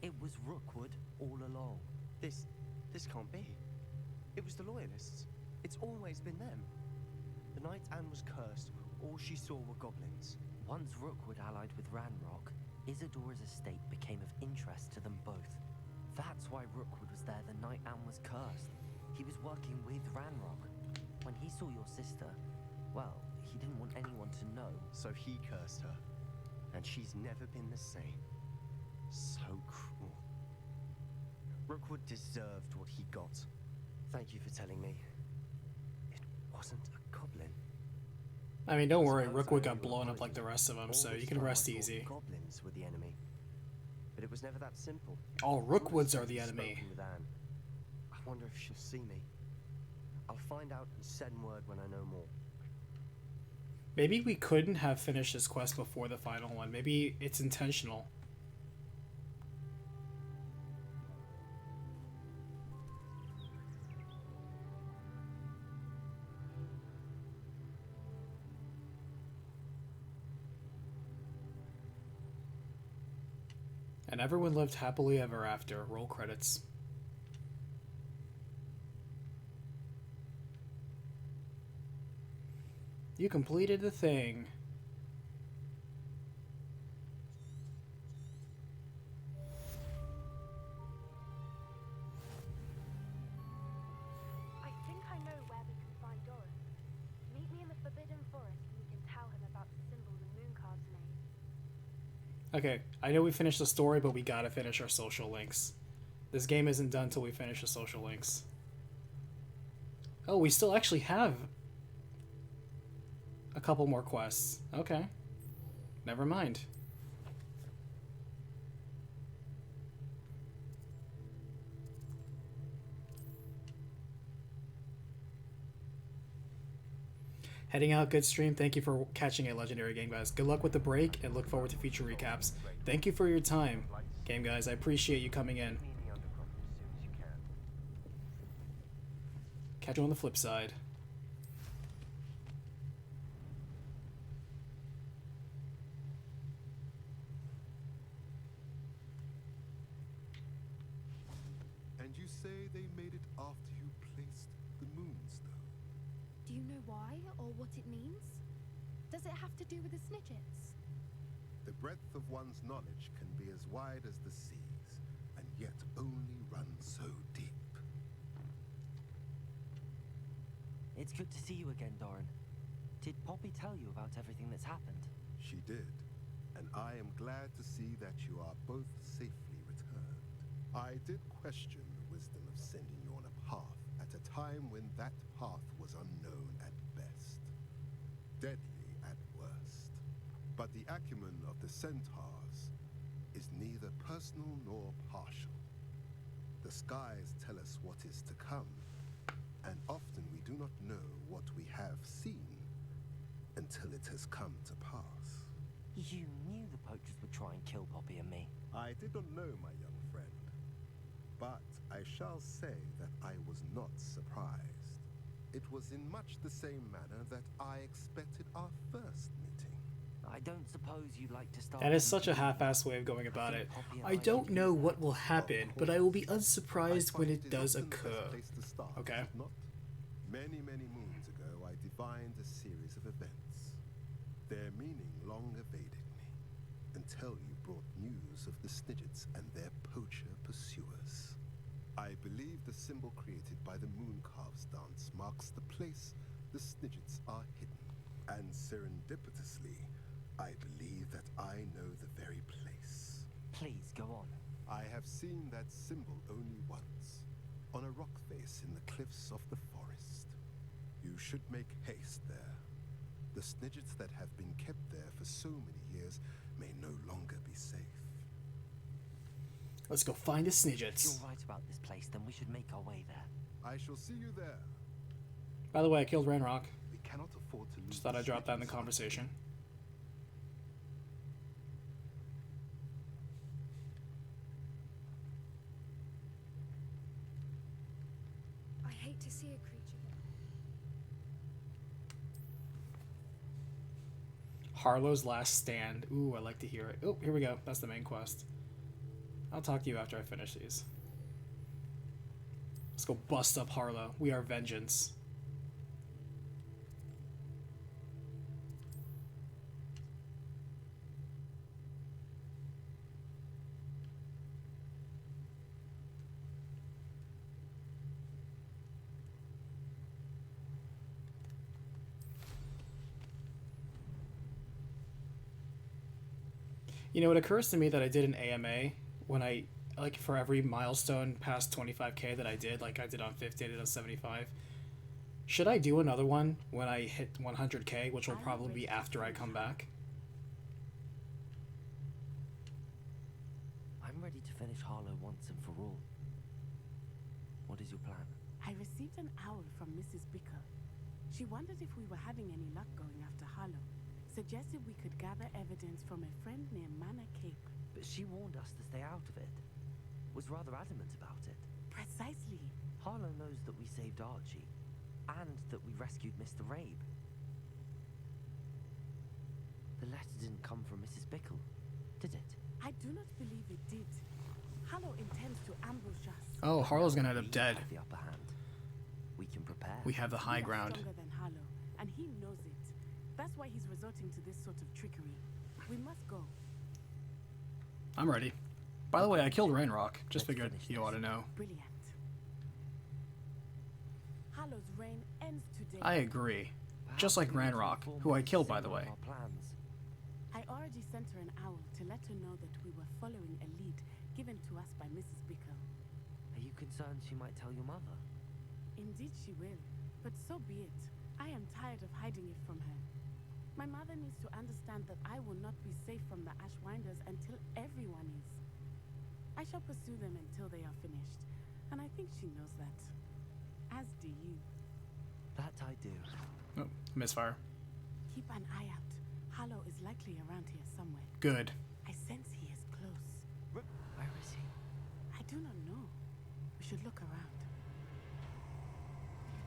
It was Rookwood all along. This can't be. It was the loyalists. It's always been them. The night Anne was cursed, all she saw were goblins. Once Rookwood allied with Ranrock, Isadora's estate became of interest to them both. That's why Rookwood was there the night Anne was cursed. He was working with Ranrock. When he saw your sister, well, he didn't want anyone to know. So he cursed her. And she's never been the same. So cruel. Rookwood deserved what he got. Thank you for telling me. It wasn't a goblin. I mean, don't worry, Rookwood got blown up like the rest of them, so you can rest easy. Goblins were the enemy. But it was never that simple. All Rookwoods are the enemy. With Anne. I wonder if she'll see me. I'll find out and send word when I know more. Maybe we couldn't have finished this quest before the final one. Maybe it's intentional. And everyone lived happily ever after. Roll credits. You completed the thing. I think I know where we can find Doris. Meet me in the Forbidden Forest and we can tell him about the symbol the Mooncarv's made. Okay, I know we finished the story, but we gotta finish our social links. This game isn't done till we finish the social links. Oh, we still actually have a couple more quests. Okay. Never mind. Heading out, good stream. Thank you for catching a legendary game, guys. Good luck with the break, and look forward to future recaps. Thank you for your time, game guys. I appreciate you coming in. Catch you on the flip side. And you say they made it after you placed the moonstone? Do you know why or what it means? Does it have to do with the snidgets? The breadth of one's knowledge can be as wide as the seas, and yet only run so deep. It's good to see you again, Doran. Did Poppy tell you about everything that's happened? She did, and I am glad to see that you are both safely returned. I did question the wisdom of sending you on a path at a time when that path was unknown at best, deadly at worst. But the acumen of the centaurs is neither personal nor partial. The skies tell us what is to come, and often we do not know what we have seen until it has come to pass. You knew the poachers would try and kill Poppy and me. I did not know, my young friend, but I shall say that I was not surprised. It was in much the same manner that I expected our first meeting. I don't suppose you'd like to start... That is such a half-assed way of going about it. I don't know what will happen, but I will be unsurprised when it does occur. Okay? Many, many moons ago, I divined a series of events. Their meaning long evaded me, until you brought news of the Snidgets and their poacher pursuers. I believe the symbol created by the Mooncarves dance marks the place the Snidgets are hidden. And serendipitously, I believe that I know the very place. Please, go on. I have seen that symbol only once, on a rock face in the cliffs of the forest. You should make haste there. The Snidgets that have been kept there for so many years may no longer be safe. Let's go find the Snidgets. If you're right about this place, then we should make our way there. I shall see you there. By the way, I killed Ranrock. We cannot afford to lose. Just thought I'd drop that in the conversation. I hate to see a creature. Harlow's Last Stand. Ooh, I like to hear it. Oh, here we go. That's the main quest. I'll talk to you after I finish these. Let's go bust up Harlow. We are vengeance. You know, it occurs to me that I did an AMA when I, like, for every milestone past 25k that I did, like I did on 50, I did on 75. Should I do another one when I hit 100k, which will probably be after I come back? I'm ready to finish Harlow once and for all. What is your plan? I received an owl from Mrs. Bicker. She wondered if we were having any luck going after Harlow. Suggested we could gather evidence from a friend near Manor Cape. But she warned us to stay out of it. Was rather adamant about it. Precisely. Harlow knows that we saved Archie, and that we rescued Mr. Rabe. The letter didn't come from Mrs. Bickle, did it? I do not believe it did. Harlow intends to ambush us. Oh, Harlow's gonna end up dead. The upper hand. We can prepare. We have the high ground. We are stronger than Harlow, and he knows it. That's why he's resorting to this sort of trickery. We must go. I'm ready. By the way, I killed Rainrock. Just figured you ought to know. Brilliant. Harlow's reign ends today. I agree. Just like Rainrock, who I killed, by the way. I already sent her an owl to let her know that we were following a lead given to us by Mrs. Bickle. Are you concerned she might tell your mother? Indeed she will, but so be it. I am tired of hiding it from her. My mother needs to understand that I will not be safe from the Ashwinders until everyone is. I shall pursue them until they are finished, and I think she knows that. As do you. That I do. Oh, misfire. Keep an eye out. Harlow is likely around here somewhere. Good. I sense he is close. Where is he? I do not know. We should look around.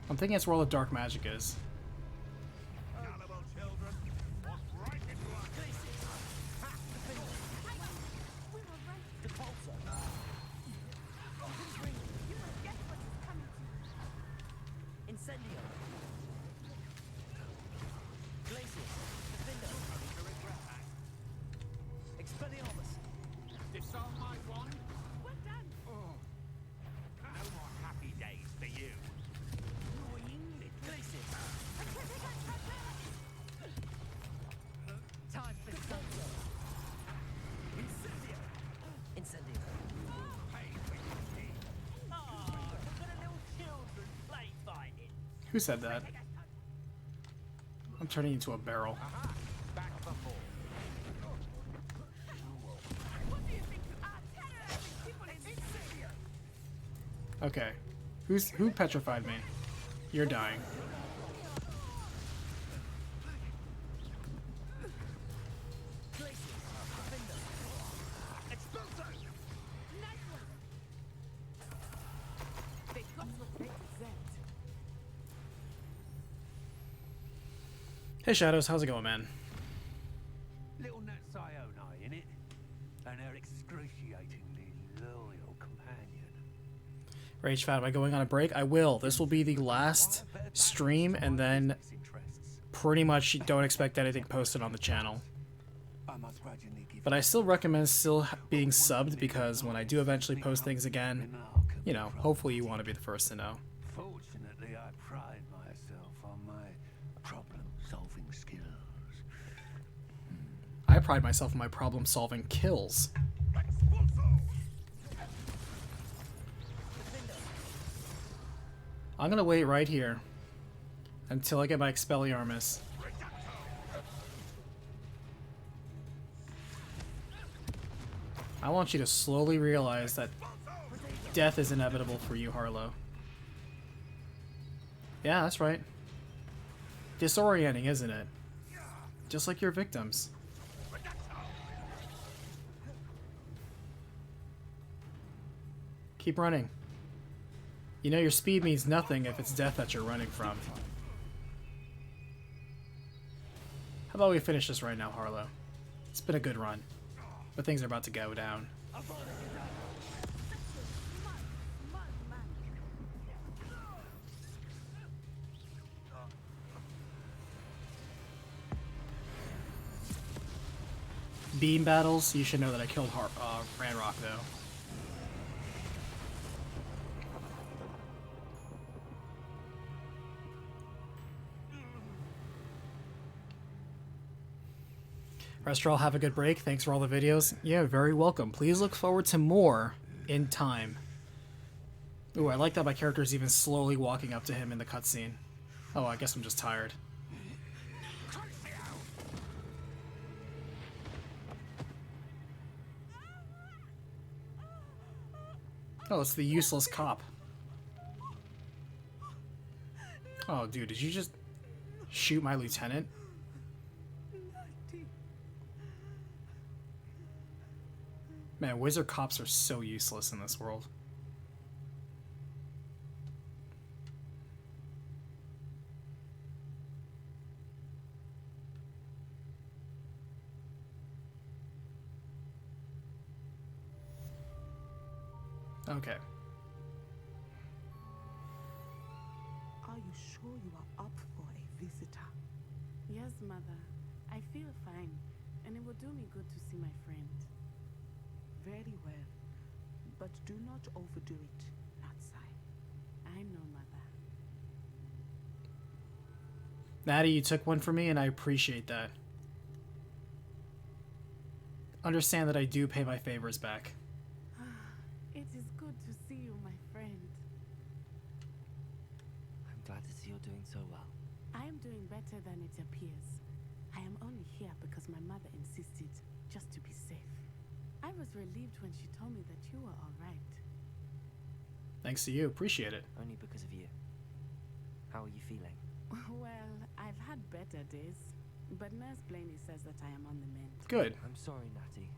I'm thinking it's where all the dark magic is. Incendio. Glacius. Defender. Expelliarmus. Disarm my wand. Well done. Oh. No more happy days for you. Glacius. Time for sunset. Incendio. Incendio. Who said that? I'm turning into a barrel. Okay. Who petrified me? You're dying. Hey Shadows, how's it going, man? Little Nat Sioni in it, and her excruciatingly loyal companion. Rage Fat, am I going on a break? I will. This will be the last stream, and then pretty much don't expect anything posted on the channel. But I still recommend still being subbed, because when I do eventually post things again, you know, hopefully you want to be the first to know. Fortunately, I pride myself on my problem-solving skills. I pride myself on my problem-solving kills. I'm gonna wait right here until I get my Expelliarmus. I want you to slowly realize that death is inevitable for you, Harlow. Yeah, that's right. Disorienting, isn't it? Just like your victims. Keep running. You know your speed means nothing if it's death that you're running from. How about we finish this right now, Harlow? It's been a good run, but things are about to go down. Beam battles, you should know that I killed Ranrock though. Restral, have a good break. Thanks for all the videos. Yeah, very welcome. Please look forward to more in time. Ooh, I like that my character is even slowly walking up to him in the cutscene. Oh, I guess I'm just tired. Oh, it's the useless cop. Oh, dude, did you just shoot my lieutenant? Man, wizard cops are so useless in this world. Okay. Are you sure you are up for a visitor? Yes, Mother. I feel fine, and it will do me good to see my friend. Very well, but do not overdo it, Natsai. I know, Mother. Natty, you took one for me, and I appreciate that. Understand that I do pay my favors back. It is good to see you, my friend. I'm glad to see you're doing so well. I am doing better than it appears. I am only here because my mother insisted, just to be safe. I was relieved when she told me that you were all right. Thanks to you. Appreciate it. Only because of you. How are you feeling? Well, I've had better days, but Nurse Blaney says that I am on the mend. Good. I'm sorry, Natty.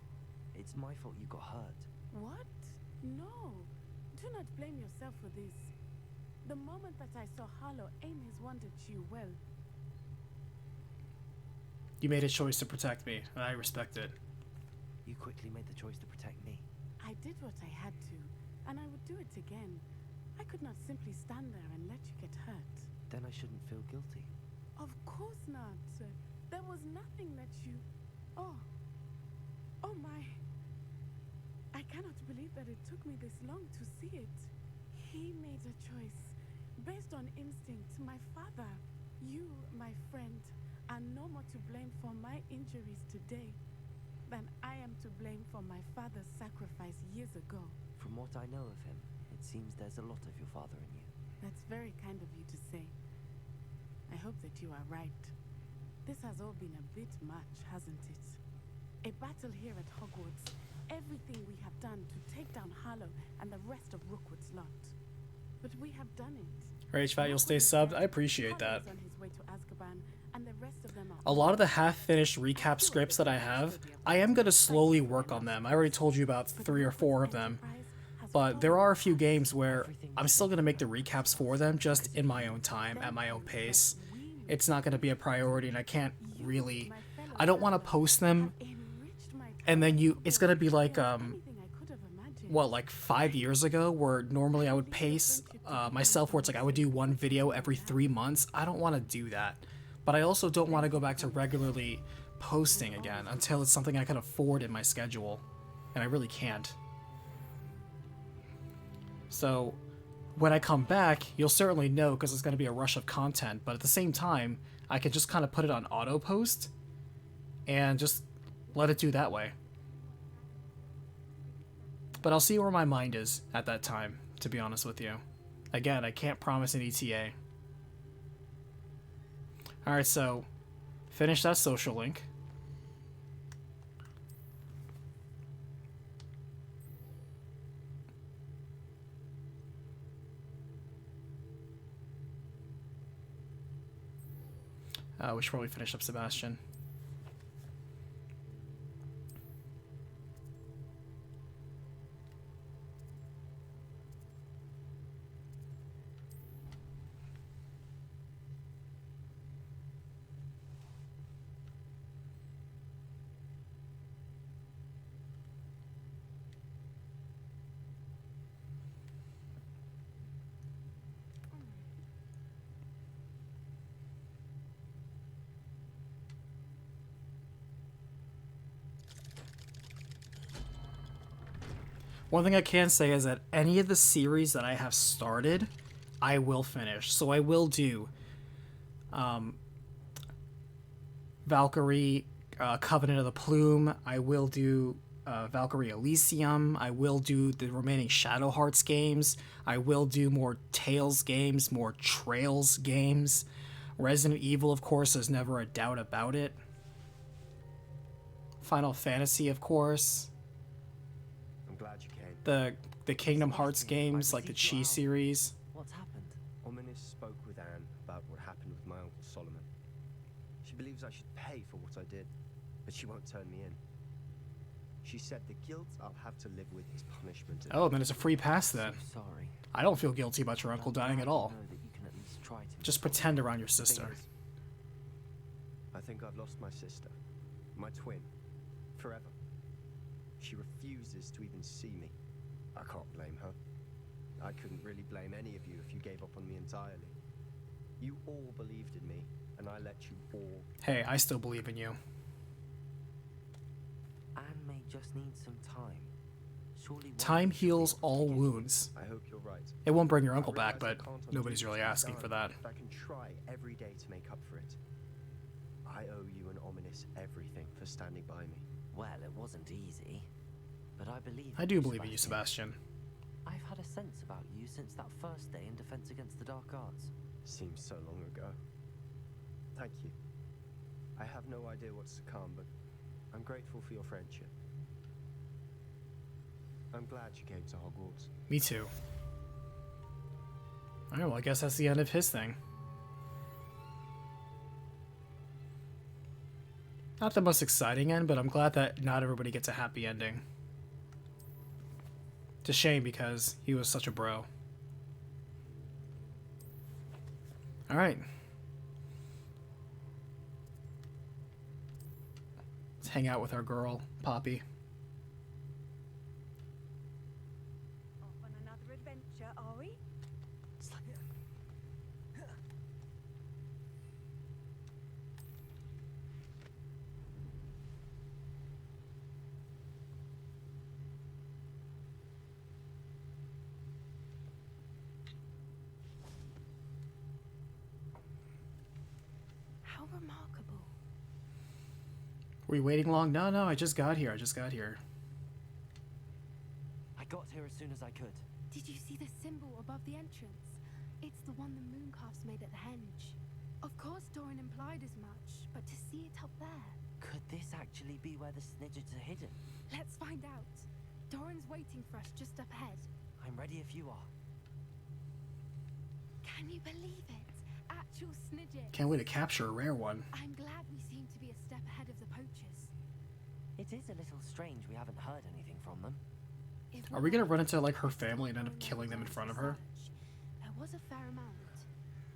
It's my fault you got hurt. What? No. Do not blame yourself for this. The moment that I saw Harlow aim his wand at you, well, You made a choice to protect me, and I respect it. You quickly made the choice to protect me. I did what I had to, and I would do it again. I could not simply stand there and let you get hurt. Then I shouldn't feel guilty. Of course not. There was nothing that you... Oh. Oh my. I cannot believe that it took me this long to see it. He made a choice. Based on instinct, my father, you, my friend, are no more to blame for my injuries today than I am to blame for my father's sacrifice years ago. From what I know of him, it seems there's a lot of your father in you. That's very kind of you to say. I hope that you are right. This has all been a bit much, hasn't it? A battle here at Hogwarts. Everything we have done to take down Harlow and the rest of Rookwood's lot. But we have done it. Rage Fat, you'll stay subbed. I appreciate that. Harlow is on his way to Azkaban, and the rest of them are A lot of the half-finished recap scripts that I have, I am going to slowly work on them. I already told you about 3 or 4 of them. But there are a few games where I'm still going to make the recaps for them, just in my own time, at my own pace. It's not going to be a priority, and I can't really... I don't want to post them, and then it's going to be like, what, like 5 years ago, where normally I would pace myself, where it's like I would do one video every 3 months. I don't want to do that. But I also don't want to go back to regularly posting again until it's something I can afford in my schedule. And I really can't. So, when I come back, you'll certainly know because it's going to be a rush of content. But at the same time, I can just kind of put it on auto post and just let it do that way. But I'll see where my mind is at that time, to be honest with you. Again, I can't promise an ETA. Alright, so finish that social link. We should probably finish up Sebastian. One thing I can say is that any of the series that I have started, I will finish. So I will do Valkyrie, Covenant of the Plume. I will do Valkyrie Elysium. I will do the remaining Shadow Hearts games. I will do more Tales games, more Trails games. Resident Evil, of course, there's never a doubt about it. Final Fantasy, of course. I'm glad you came. The Kingdom Hearts games, like the Chi series. What's happened? Ominis spoke with Anne about what happened with my Uncle Solomon. She believes I should pay for what I did, but she won't turn me in. She said the guilt I'll have to live with is punishment. Oh, then it's a free pass then. Sorry. I don't feel guilty about your uncle dying at all. Know that you can at least try to Just pretend around your sister. I think I've lost my sister, my twin, forever. She refuses to even see me. I can't blame her. I couldn't really blame any of you if you gave up on me entirely. You all believed in me, and I let you all... Hey, I still believe in you. Anne may just need some time. Surely Time heals all wounds. I hope you're right. It won't bring your uncle back, but nobody's really asking for that. I can try every day to make up for it. I owe you and Ominis everything for standing by me. Well, it wasn't easy, but I believe. I do believe in you, Sebastian. I've had a sense about you since that first day in Defense Against the Dark Arts. Seems so long ago. Thank you. I have no idea what's to come, but I'm grateful for your friendship. I'm glad you came to Hogwarts. Me too. Alright, well, I guess that's the end of his thing. Not the most exciting end, but I'm glad that not everybody gets a happy ending. It's a shame because he was such a bro. Alright. Let's hang out with our girl, Poppy. Off on another adventure, are we? How remarkable. Were you waiting long? No, I just got here. I just got here. I got here as soon as I could. Did you see the symbol above the entrance? It's the one the mooncalfs made at the henge. Of course Doran implied as much, but to see it up there... Could this actually be where the Snidgets are hidden? Let's find out. Doran's waiting for us just up ahead. I'm ready if you are. Can you believe it? Actual Snidgets. Can't wait to capture a rare one. I'm glad we seem to be a step ahead of the poachers. It is a little strange we haven't heard anything from them. Are we gonna run into like her family and end up killing them in front of her? There was a fair amount.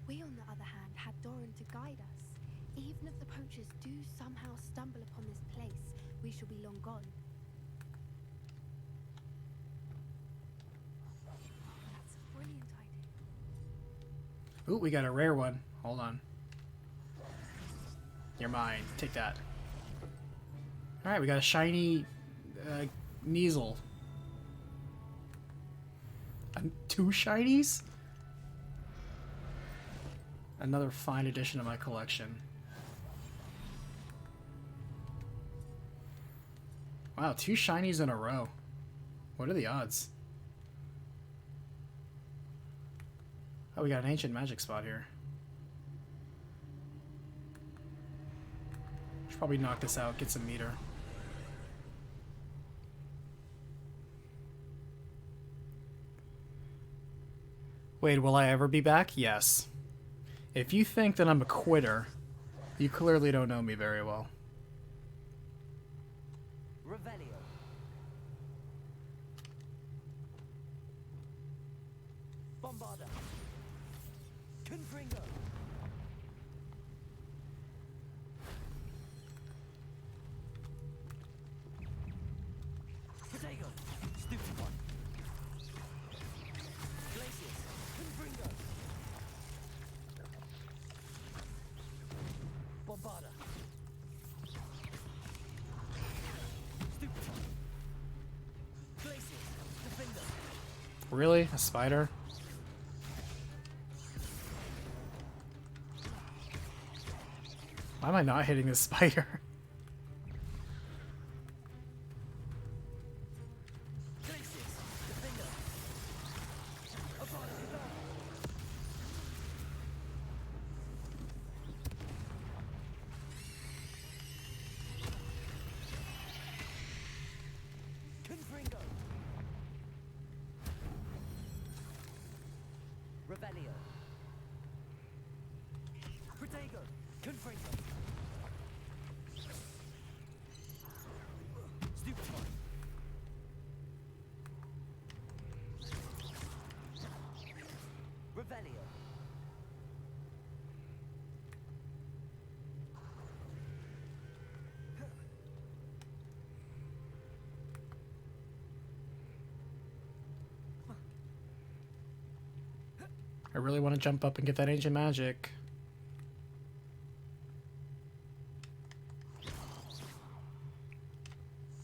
We, on the other hand, had Doran to guide us. Even if the poachers do somehow stumble upon this place, we shall be long gone. That's a brilliant idea. Ooh, we got a rare one. Hold on. You're mine. Take that. Alright, we got a shiny Kneasel. 2 shinies? Another fine addition to my collection. Wow, 2 shinies in a row. What are the odds? Oh, we got an ancient magic spot here. Should probably knock this out, get some meter. Wait, will I ever be back? Yes. If you think that I'm a quitter, you clearly don't know me very well. Revelio. Bombarda. Confringo. Potato. Stupid one. Glacius. Confringo. Bombarda. Stupid one. Glacius. Defender. Really? A spider? Why am I not hitting this spider? Confringo. Revelio. Protego. Confringo. Stupid one. Revelio. I really want to jump up and get that ancient magic.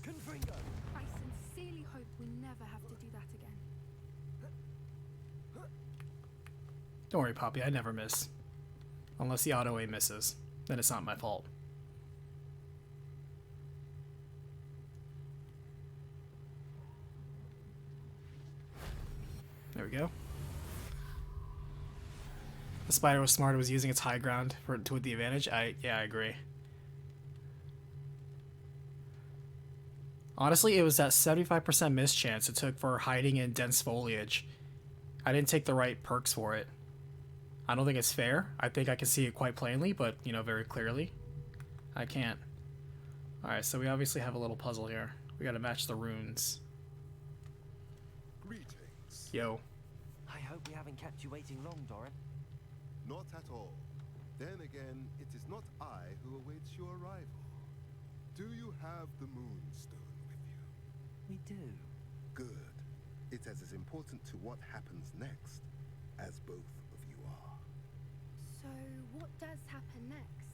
Confringo. I sincerely hope we never have to do that again. Don't worry, Poppy, I never miss. Unless the auto aim misses. Then it's not my fault. There we go. The spider was smart. It was using its high ground to the advantage. Yeah, I agree. Honestly, it was that 75% miss chance it took for hiding in dense foliage. I didn't take the right perks for it. I don't think it's fair. I think I can see it quite plainly, but, you know, very clearly. I can't. Alright, so we obviously have a little puzzle here. We gotta match the runes. Greetings. Yo. I hope we haven't kept you waiting long, Doran. Not at all. Then again, it is not I who awaits your arrival. Do you have the Moonstone with you? We do. Good. It's as important to what happens next as both of you are. So, what does happen next?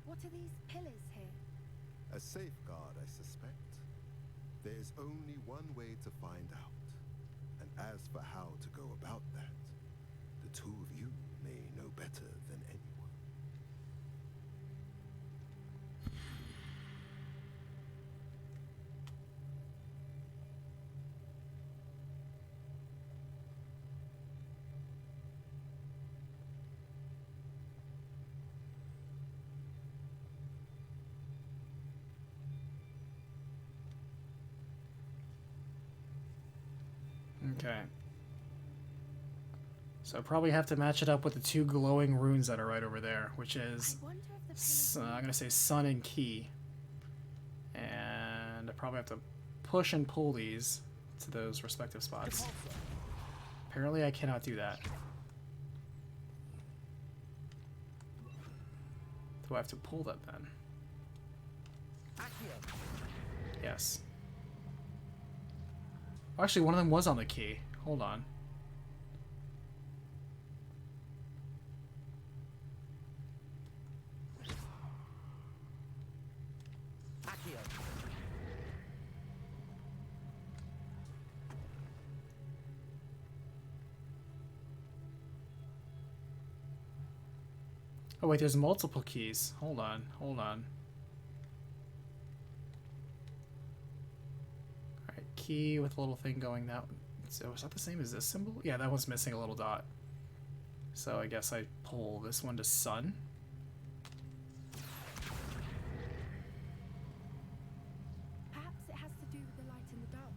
What are these pillars here? A safeguard, I suspect. There's only one way to find out. And as for how to go about that, the two of you may know better than anyone. Okay. So I probably have to match it up with the two glowing runes that are right over there, which is, I'm gonna say Sun and Key. And I probably have to push and pull these to those respective spots. Apparently I cannot do that. Do I have to pull that then? Yes. Oh, actually, one of them was on the key. Hold on. Oh wait, there's multiple keys. Hold on, hold on. Alright, key with a little thing going that way. So is that the same as this symbol? Yeah, that one's missing a little dot. So I guess I pull this one to Sun. Perhaps it has to do with the light and the darkness.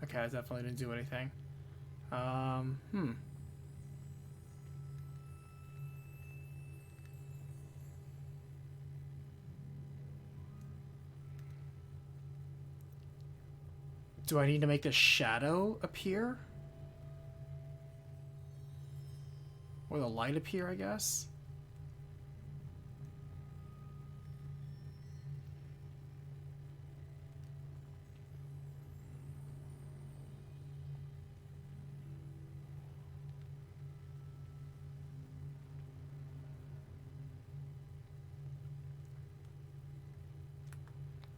Okay, I definitely didn't do anything. Do I need to make the shadow appear? Or the light appear, I guess?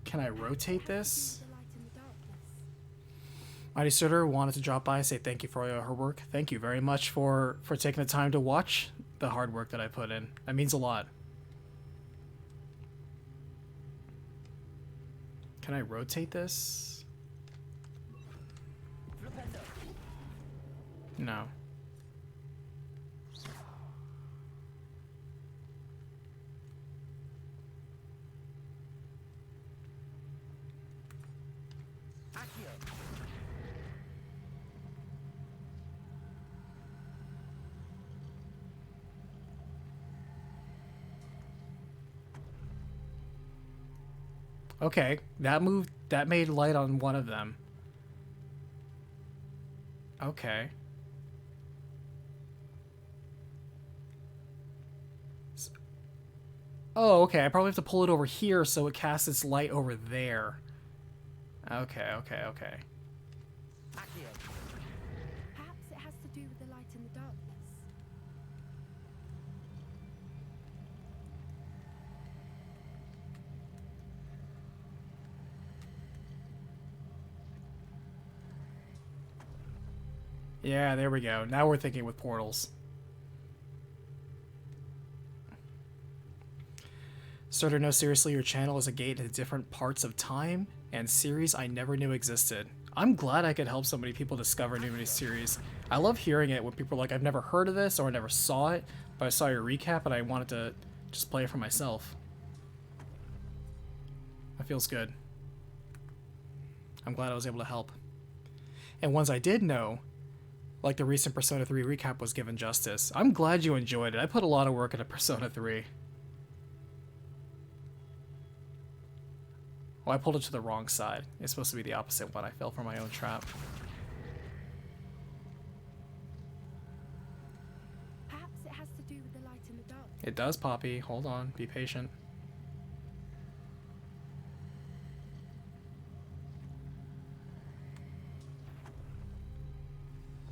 Can I rotate this? Mighty Suitor wanted to drop by and say thank you for all your hard work. Thank you very much for taking the time to watch the hard work that I put in. That means a lot. Can I rotate this? No. Okay, that made light on one of them. Okay. Oh, okay, I probably have to pull it over here so it casts its light over there. Okay. Perhaps it has to do with the light and the darkness. Yeah, there we go. Now we're thinking with portals. Starter, no, seriously, your channel is a gate into different parts of time and series I never knew existed. I'm glad I could help so many people discover new series. I love hearing it when people are like, I've never heard of this or I never saw it, but I saw your recap and I wanted just play it for myself. That feels good. I'm glad I was able to help. And ones I did know, like the recent Persona 3 recap, was given justice. I'm glad you enjoyed it. I put a lot of work into Persona 3. Oh, I pulled it to the wrong side. It's supposed to be the opposite one. I fell for my own trap. Perhaps it has to do with the light in the dark. It does, Poppy. Hold on. Be patient.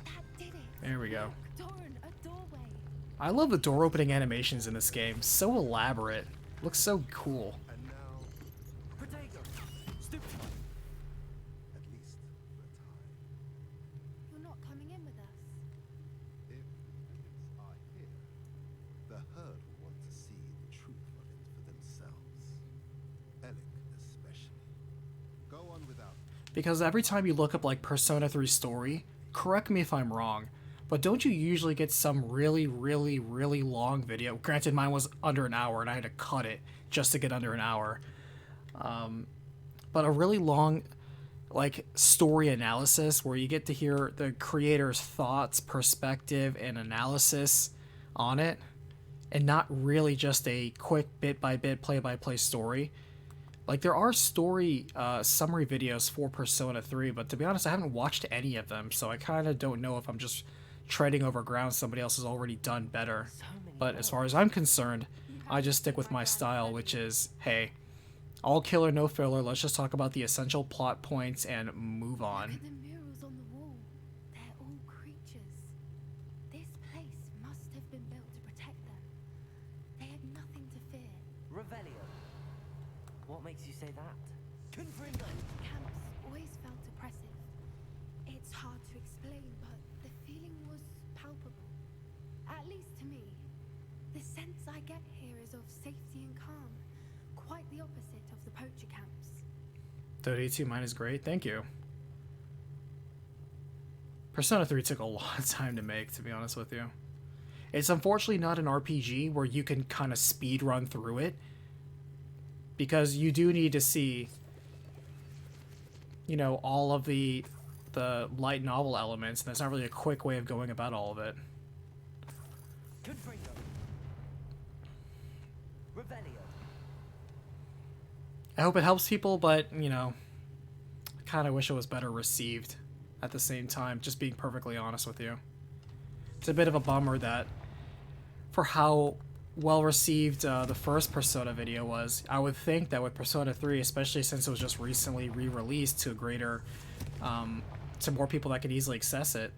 That did it. There we go. Doran, a doorway. I love the door opening animations in this game. So elaborate. Looks so cool. And now, Protego! Stupid! at least for a time, You're not coming in with us. if the kids are here, the herd will want to see the truth of it for themselves. Alec especially. Go on without. Because every time you look up like Persona 3 story, correct me if I'm wrong, but don't you usually get some really, really, really long video? Granted, mine was under an hour and I had to cut it just to get under an hour. But a really long like story analysis where you get to hear the creator's thoughts, perspective, and analysis on it, and not really just a quick bit-by-bit, play-by-play story. Like, there are story summary videos for Persona 3, but to be honest, I haven't watched any of them, so I kind of don't know if I'm just treading over ground somebody else has already done better. But as far as I'm concerned, I just stick with my style, which is, hey, all killer, no filler, let's just talk about the essential plot points and move Look on. at the murals on the wall. They're all creatures. This place must have been built to protect them. They had nothing to fear. Revelio. What makes you say that? Confringo! Camps always felt oppressive. It's hard to explain, but the feeling was palpable. At least to me. The sense I get here is of safety and calm. Quite the opposite of the poacher camps. 32 mine is great, thank you. Persona 3 took a lot of time to make, to be honest with you. It's unfortunately not an RPG where you can kind of speed run through it, because you do need to see, you know, all of the light novel elements, and there's not really a quick way of going about all of it. Confringo! Revelio. I hope it helps people, but, you know, I kind of wish it was better received at the same time, just being perfectly honest with you. It's a bit of a bummer that for how well received the first Persona video was, I would think that with Persona 3, especially since it was just recently re-released to a greater, to more people that could easily access it,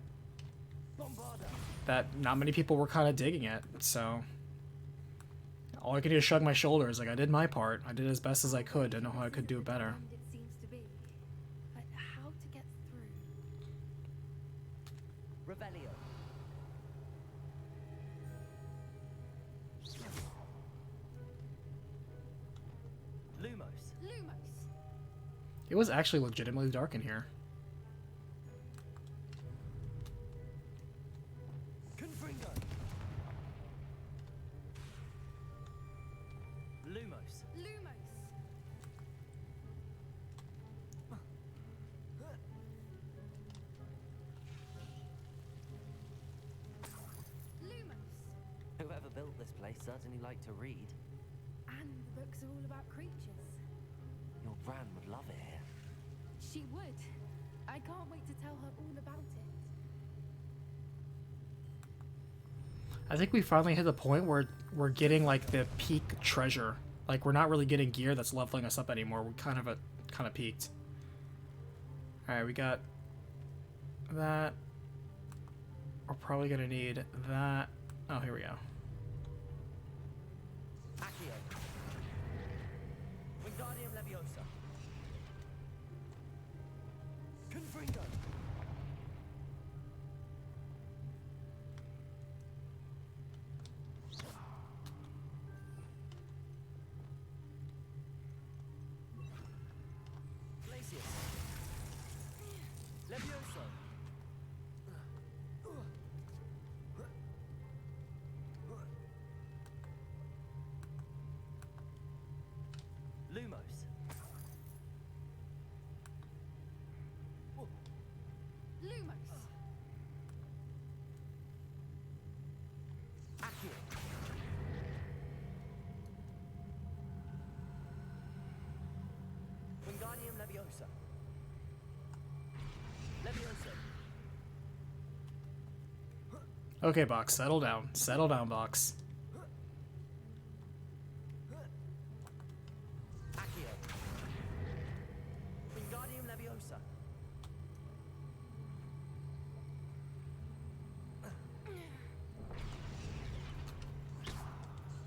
that not many people were kind of digging it, so all I could do is shrug my shoulders, like I did my part, I did as best as I could, didn't know how I could do it better. It seems to be. But how to get through? Revelio. Lumos. Lumos! It was actually legitimately dark in here. Confringo. Lumos. Lumos! Lumos! Whoever built this place certainly liked to read. And the books are all about creatures. Your Gran would love it here. She would. I can't wait to tell her all about it. I think we finally hit the point where we're getting like the peak treasure. Like we're not really getting gear that's leveling us up anymore. We're kind of peaked. All right, we got that. We're probably gonna need that. Oh, here we go. Accio. Wingardium Leviosa. Confringo. Glacius. Levioso. Wingardium Leviosa. Leviosa. Okay, Box, settle down. Settle down, Box. Accio. Wingardium Leviosa.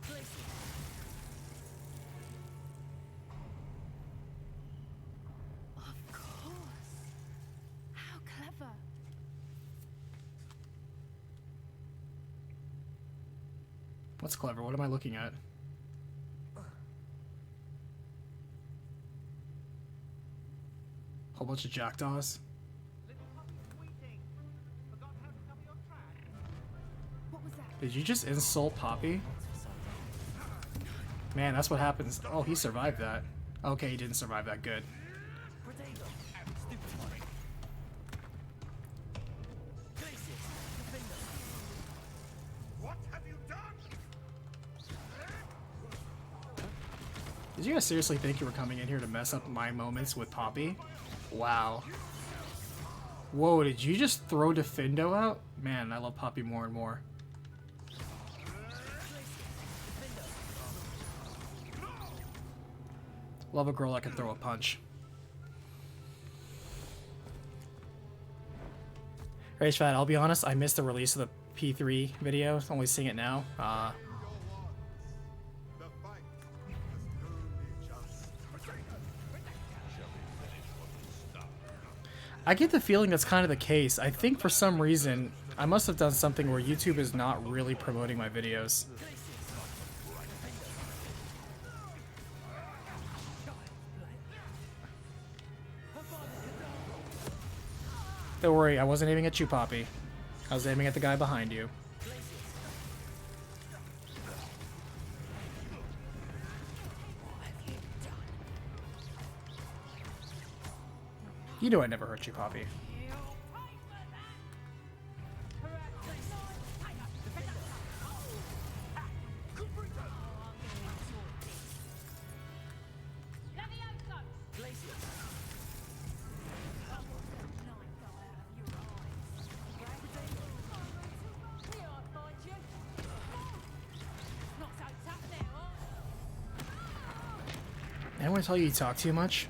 Glacius. Of course. How clever. What's clever? What am I looking at? Whole bunch of jackdaws. What was that? Did you just insult Poppy? Man, that's what happens. Oh, he survived that. Okay, he didn't survive that. Good. What have you done? Did you guys seriously think you were coming in here to mess up my moments with Poppy? Wow. Whoa, did you just throw Defendo out? Man, I love Poppy more and more. Love a girl that can throw a punch. Rage Fat, I'll be honest, I missed the release of the P3 video. Only seeing it now. I get the feeling that's kind of the case. I think for some reason, I must have done something where YouTube is not really promoting my videos. Don't worry, I wasn't aiming at you, Poppy. I was aiming at the guy behind you. You know I never hurt you, Poppy. Anyone tell you talk too much?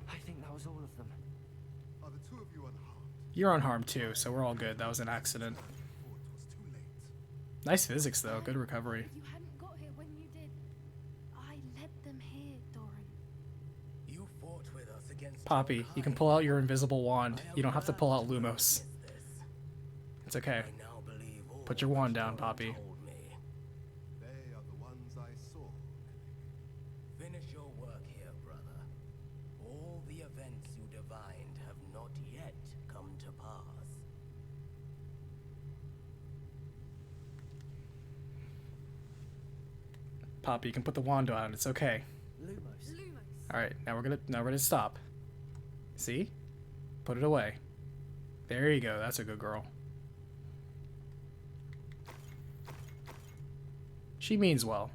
I think that was all of them. Are the two of you unharmed? You're unharmed too, so we're all good. That was an accident. Nice physics though, good recovery. You hadn't got here when you did. I led them here, Doran. You fought with us against Poppy, you can pull out your invisible wand. You don't have to pull out Lumos. It's okay. Put your wand down, Poppy. They are the ones I saw. Finish your work here, brother. All the events you divined have not yet come to pass. Poppy, you can put the wand down. It's okay. All right, now we're gonna stop. See? Put it away. There you go. That's a good girl. She means well.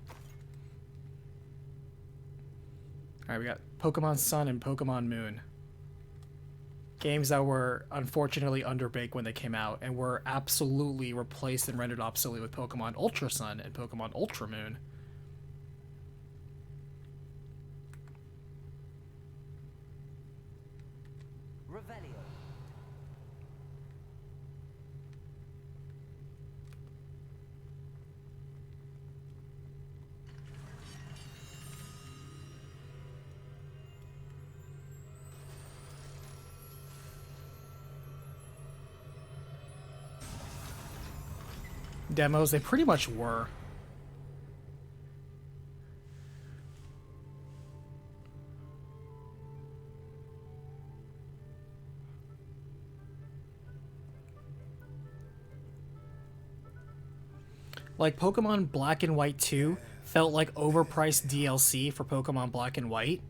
All right, we got Pokemon Sun and Pokemon Moon. Games that were unfortunately underbaked when they came out and were absolutely replaced and rendered obsolete with Pokemon Ultra Sun and Pokemon Ultra Moon. Revelio. Demos, they pretty much were. Like, Pokemon Black and White 2 felt like overpriced DLC for Pokemon Black and White.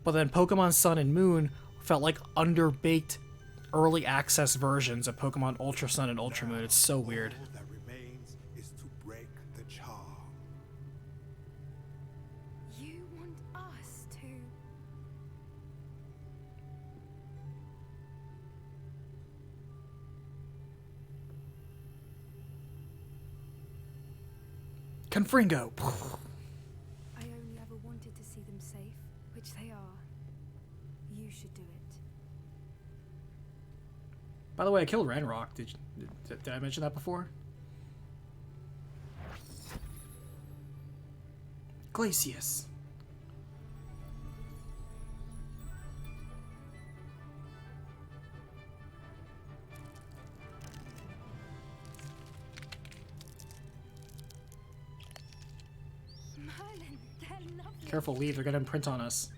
But then Pokemon Sun and Moon felt like underbaked early access versions of Pokemon Ultra Sun and Ultra Moon. It's so weird. All that remains is to break the charm. You want us to... Confringo! I only ever wanted to see them safe, which they are. You should do it. By the way, I killed Ranrock. Did I mention that before? Glacius. Merlin, they're lovely. Careful, leave. They're gonna imprint on us.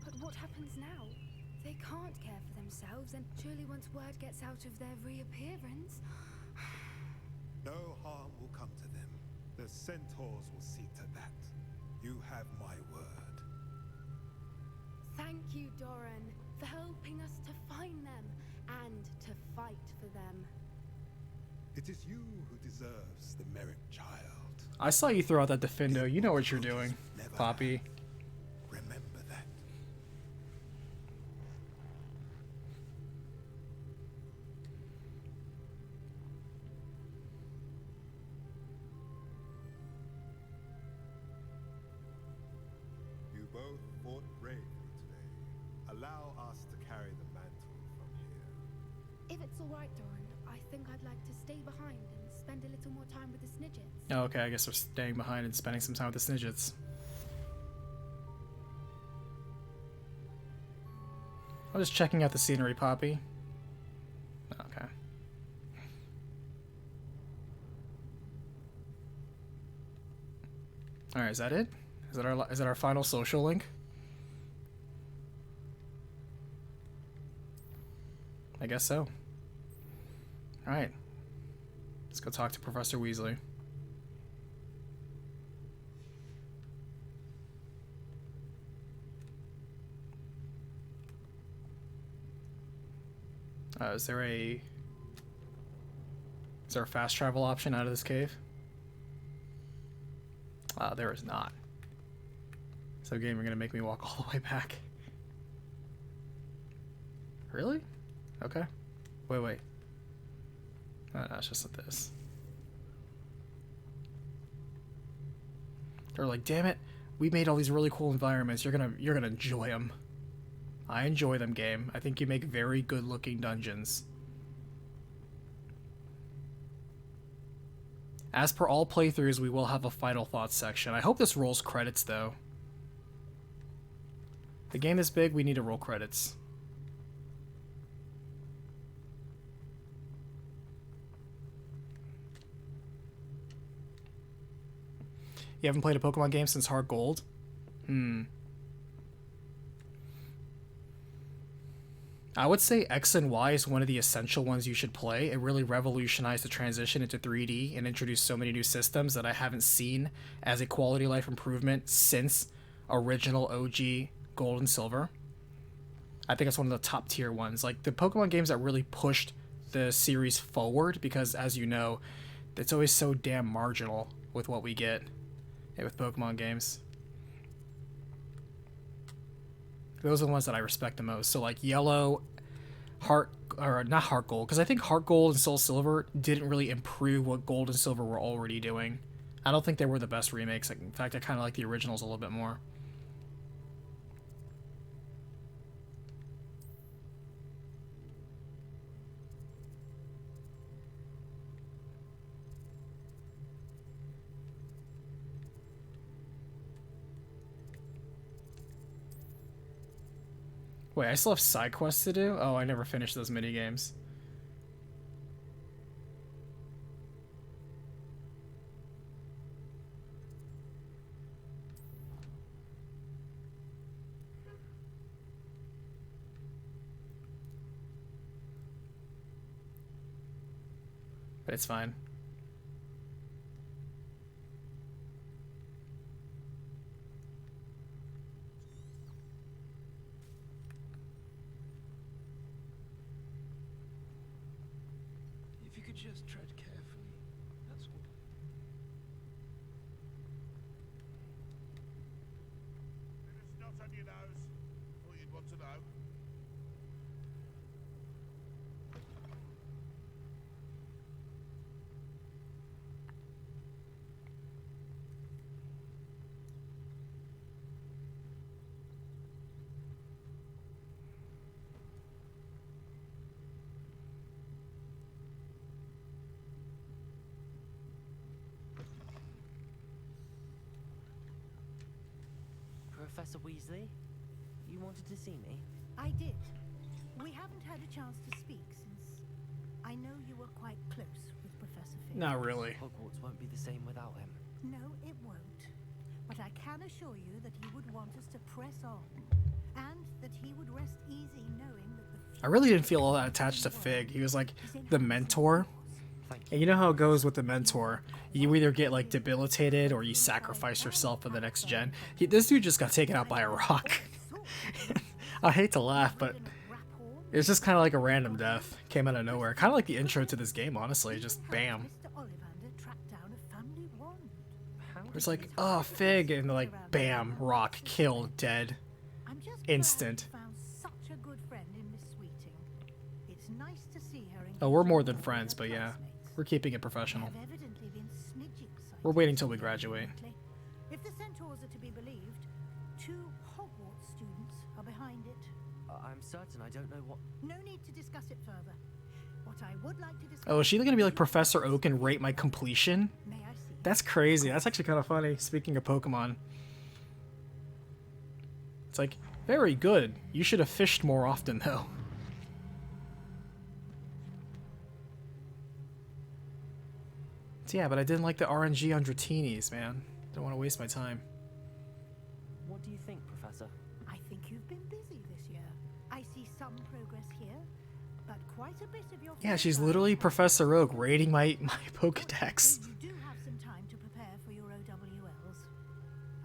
But what happens now? They can't care for themselves, and surely once word gets out of their reappearance... No harm will come to them. The centaurs will see to that. You have my word. Thank you, Doran, for helping us to find them and to fight for them. It is you who deserves the merit, child. I saw you throw out that Defendo. You know what you're doing, Poppy. Remember that. You both fought bravely today. Allow us to carry the mantle from here. If it's all right, Doran, I think I'd like to stay behind and spend a little more time with the Snidgets. Oh, okay, I guess we're staying behind and spending some time with the Snidgets. I'm just checking out the scenery, Poppy. Okay. Alright, is that it? Is that our final social link? I guess so. Alright. Let's go talk to Professor Weasley. Is there a fast travel option out of this cave? There is not. So game, you're gonna make me walk all the way back. Really? Okay. Wait. No, it's just like this. They're like, damn it, we made all these really cool environments. You're gonna enjoy them. I enjoy them, game. I think you make very good-looking dungeons. As per all playthroughs, we will have a final thoughts section. I hope this rolls credits, though. The game is big, we need to roll credits. You haven't played a Pokemon game since Heart Gold? I would say X and Y is one of the essential ones you should play. It really revolutionized the transition into 3D and introduced so many new systems that I haven't seen as a quality of life improvement since original OG Gold and Silver. I think it's one of the top tier ones. Like the Pokemon games that really pushed the series forward, because as you know, it's always so damn marginal with what we get with Pokemon games. Those are the ones that I respect the most. So like Yellow, not Heart Gold, because I think Heart Gold and Soul Silver didn't really improve what Gold and Silver were already doing. I don't think they were the best remakes. In fact, I kind of like the originals a little bit more. Wait, I still have side quests to do? Oh, I never finished those mini games. But it's fine. not on your nose. Thought you'd want to know. Professor Weasley, you wanted to see me? I did. We haven't had a chance to speak since I know you were quite close with Professor Fig. Not really. Hogwarts won't be the same without him. No, it won't. But I can assure you that he would want us to press on, and that he would rest easy knowing that the I really didn't feel all that attached to Fig. He was like the mentor. And you know how it goes with the mentor. You either get like debilitated or you sacrifice yourself for the next gen. This dude just got taken out by a rock. I hate to laugh, but it's just kind of like a random death. Came out of nowhere. Kind of like the intro to this game, honestly. Just bam. It's like, oh, Fig, and like, bam, rock, killed, dead. Instant. Oh, we're more than friends, but yeah. We're keeping it professional. We're waiting till we graduate. If the centaurs are to be believed, 2 Hogwarts students are behind it. I'm certain I don't know what... No need to discuss it further. What I would like to discuss... Oh, is she gonna be like Professor Oak and rate my completion? That's crazy. That's actually kind of funny, speaking of Pokemon. It's like, very good. You should have fished more often, though. So yeah, but I didn't like the RNG on Dratinis, man. Don't want to waste my time. What do you think, Professor? I think you've been busy this year. I see some progress here, but quite a bit of your... Yeah, she's literally Professor Oak rating my Pokedex. You do have some time to prepare for your OWLs.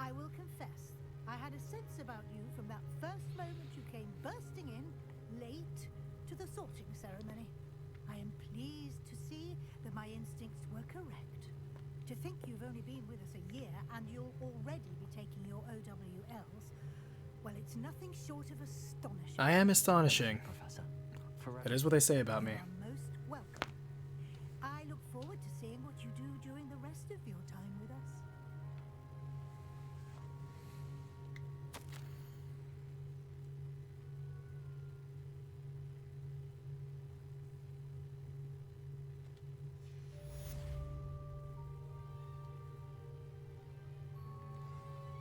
I will confess, I had a sense about you from that first moment you came bursting in, late, to the sorting ceremony. I am pleased to see that my instincts were correct. To think you've only been with us a year and you'll already be taking your OWLs, well, it's nothing short of astonishing. I am astonishing. Professor. That is what they say about me. You are most welcome. I look forward to seeing what you do during the rest of your time with us.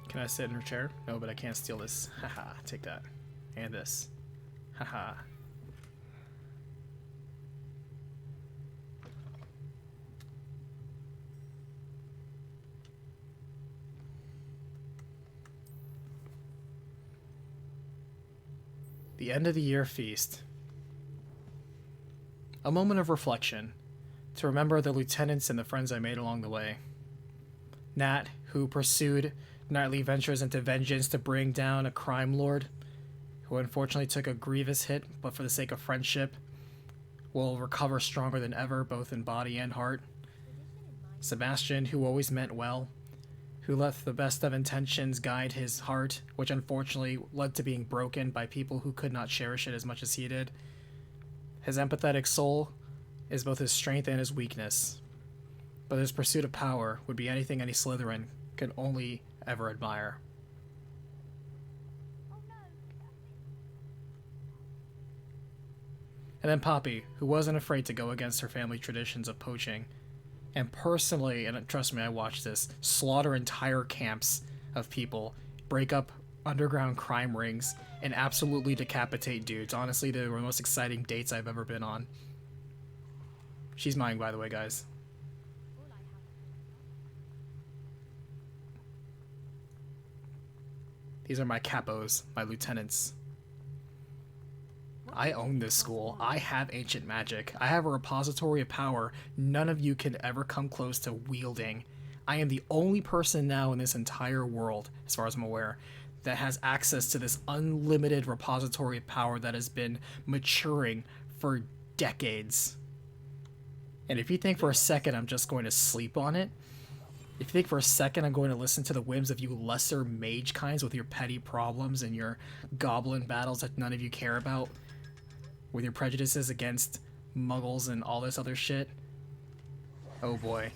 Can I sit in her chair? No, but I can't steal this. Haha, take that. And this. Haha. The end of the year feast. A moment of reflection, to remember the lieutenants and the friends I made along the way. Nat, who pursued nightly ventures into vengeance to bring down a crime lord, who unfortunately took a grievous hit, but for the sake of friendship, will recover stronger than ever, both in body and heart. Sebastian, who always meant well, who let the best of intentions guide his heart, which unfortunately led to being broken by people who could not cherish it as much as he did. His empathetic soul is both his strength and his weakness, but his pursuit of power would be anything any Slytherin could only ever admire. And then Poppy, who wasn't afraid to go against her family traditions of poaching, and personally, and trust me, I watched this, slaughter entire camps of people, break up underground crime rings, and absolutely decapitate dudes. Honestly, they were the most exciting dates I've ever been on. She's mine, by the way, guys. These are my capos, my lieutenants. I own this school. I have ancient magic. I have a repository of power none of you can ever come close to wielding. I am the only person now in this entire world, as far as I'm aware, that has access to this unlimited repository of power that has been maturing for decades. And if you think for a second I'm just going to sleep on it, If you think for a second I'm going to listen to the whims of you lesser mage kinds with your petty problems and your goblin battles that none of you care about, with your prejudices against muggles and all this other shit, oh boy.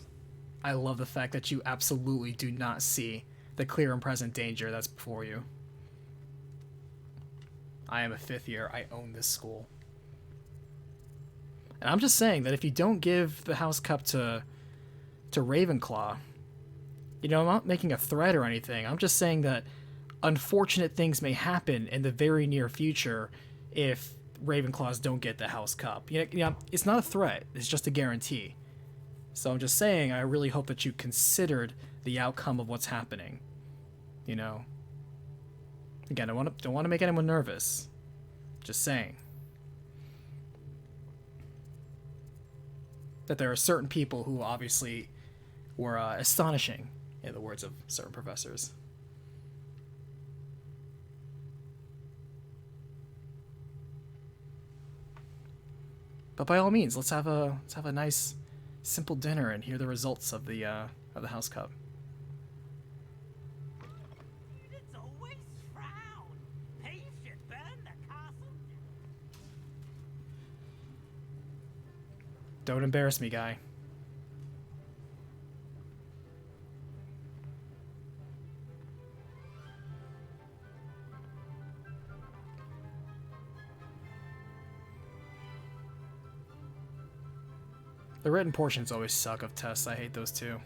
I love the fact that you absolutely do not see the clear and present danger that's before you. I am a 5th year. I own this school. And I'm just saying that if you don't give the House Cup to Ravenclaw, you know, I'm not making a threat or anything. I'm just saying that unfortunate things may happen in the very near future if Ravenclaws don't get the House Cup. You know, it's not a threat. It's just a guarantee. So I'm just saying, I really hope that you considered the outcome of what's happening. You know? Again, I don't want to make anyone nervous. Just saying. That there are certain people who obviously were astonishing, in the words of certain professors. But by all means, let's have a nice, simple dinner and hear the results of the House Cup. It's always frown. Thieves should burn the castle. Don't embarrass me, guy. The written portions always suck of tests. I hate those too.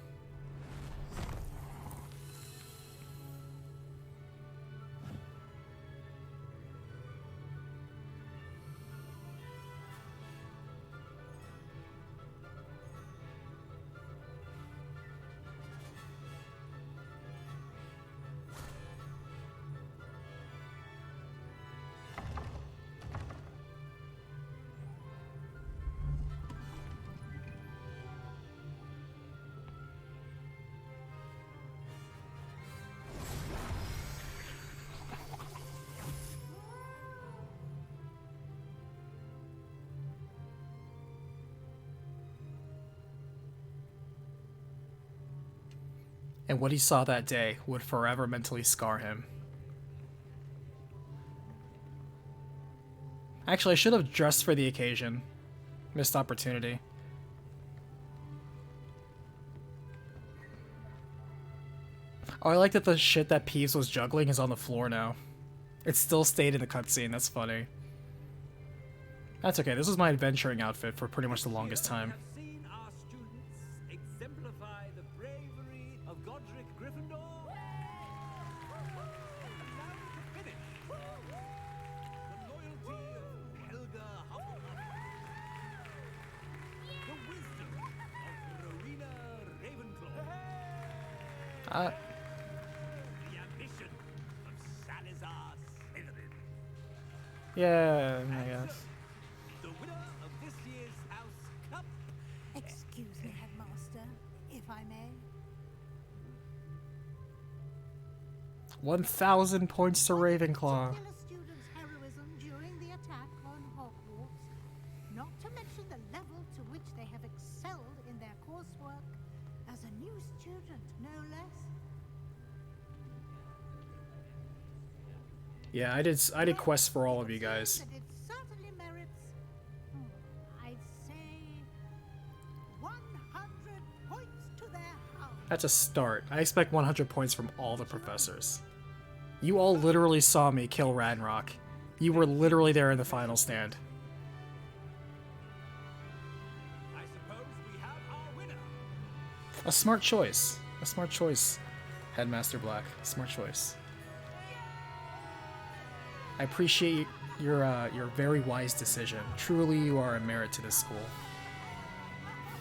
And what he saw that day would forever mentally scar him. Actually, I should have dressed for the occasion. Missed opportunity. Oh, I like that the shit that Peeves was juggling is on the floor now. It still stayed in the cutscene, that's funny. That's okay, this was my adventuring outfit for pretty much the longest time. Yeah, I guess. The winner of this year's House Cup. Excuse me, Headmaster, if I may. 1,000 points to Ravenclaw. Students' heroism during the attack on Hogwarts, not to mention the level to which they have excelled in their coursework as a new student, no less. Yeah, I did quests for all of you guys. It certainly merits, I'd say, 100 points to their house. That's a start. I expect 100 points from all the professors. You all literally saw me kill Ranrock. You were literally there in the final stand. I suppose we have our winner. A smart choice. A smart choice, Headmaster Black. Smart choice. I appreciate your very wise decision. Truly, you are a merit to this school.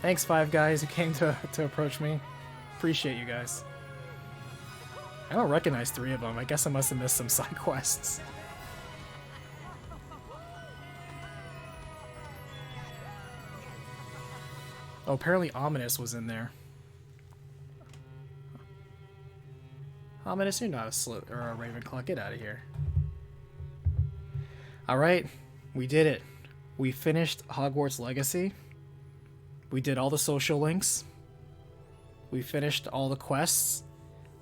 Thanks, 5 guys who came to approach me. Appreciate you guys. I don't recognize 3 of them. I guess I must have missed some side quests. Oh, apparently Ominous was in there. Ominous, you're not a or a Ravenclaw. Get out of here. Alright, we did it. We finished Hogwarts Legacy. We did all the social links. We finished all the quests.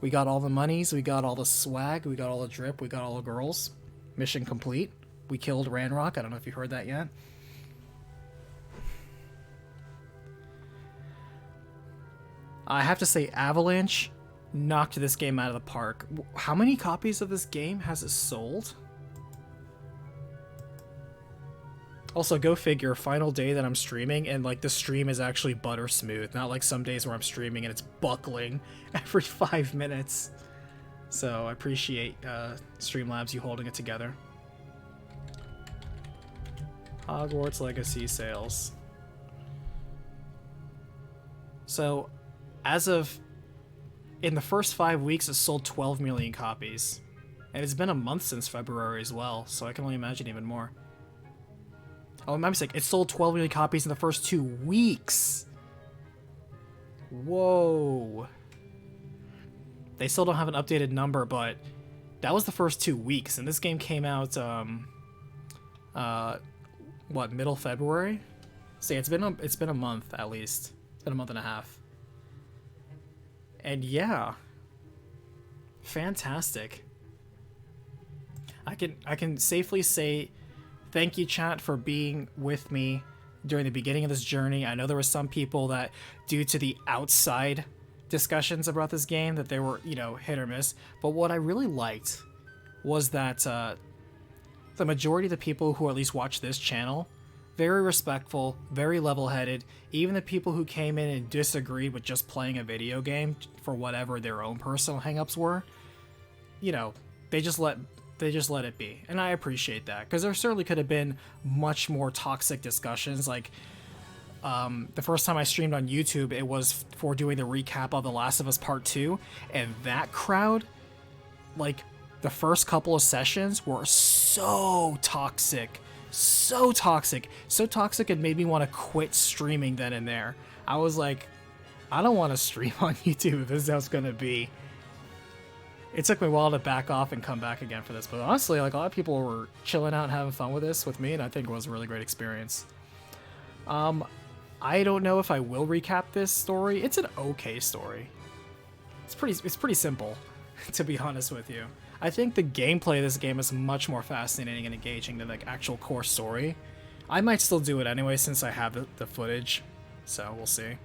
We got all the monies. We got all the swag. We got all the drip. We got all the girls. Mission complete. We killed Ranrock. I don't know if you heard that yet. I have to say, Avalanche knocked this game out of the park. How many copies of this game has it sold? Also, go figure, final day that I'm streaming, and like the stream is actually butter smooth, not like some days where I'm streaming and it's buckling every 5 minutes. So I appreciate Streamlabs you holding it together. Hogwarts Legacy sales. So, as of in the first 5 weeks, it sold 12 million copies, and it's been a month since February as well. So I can only imagine even more. Oh, my mistake. It sold 12 million copies in the first 2 weeks. Whoa. They still don't have an updated number, but that was the first 2 weeks, and this game came out, what, middle February? So yeah, it's been a month at least. It's been a month and a half. And yeah, fantastic. I can safely say thank you, chat, for being with me during the beginning of this journey. I know there were some people that, due to the outside discussions about this game, that they were, you know, hit or miss. But what I really liked was that the majority of the people who at least watch this channel, very respectful, very level-headed. Even the people who came in and disagreed with just playing a video game for whatever their own personal hangups were, you know, they just let it be. And I appreciate that, because there certainly could have been much more toxic discussions. Like, the first time I streamed on YouTube, it was for doing the recap of The Last of Us Part 2, and that crowd, like, the first couple of sessions were so toxic. So toxic. So toxic it made me want to quit streaming then and there. I was like, I don't want to stream on YouTube if this is how it's gonna be. It took me a while to back off and come back again for this, but honestly, like, a lot of people were chilling out and having fun with this with me, and I think it was a really great experience. I don't know if I will recap this story. It's an okay story. It's pretty simple, to be honest with you. I think the gameplay of this game is much more fascinating and engaging than the actual core story. I might still do it anyway since I have the footage, so we'll see.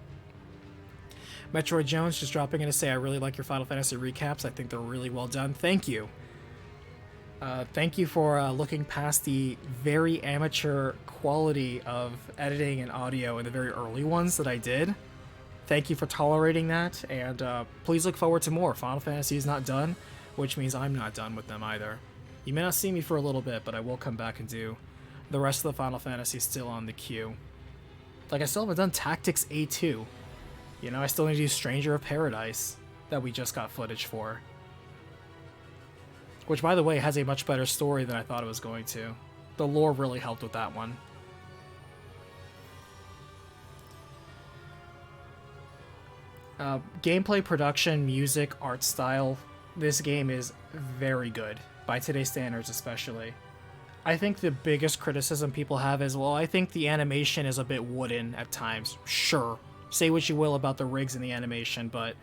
Metroid Jones just dropping in to say, I really like your Final Fantasy recaps. I think they're really well done. Thank you. Thank you for looking past the very amateur quality of editing and audio in the very early ones that I did. Thank you for tolerating that, and please look forward to more. Final Fantasy is not done, which means I'm not done with them either. You may not see me for a little bit, but I will come back and do the rest of the Final Fantasy still on the queue. Like, I still haven't done Tactics A2. You know, I still need to do Stranger of Paradise that we just got footage for. Which, by the way, has a much better story than I thought it was going to. The lore really helped with that one. Gameplay, production, music, art style. This game is very good, by today's standards especially. I think the biggest criticism people have is, well, I think the animation is a bit wooden at times. Sure, say what you will about the rigs and the animation, but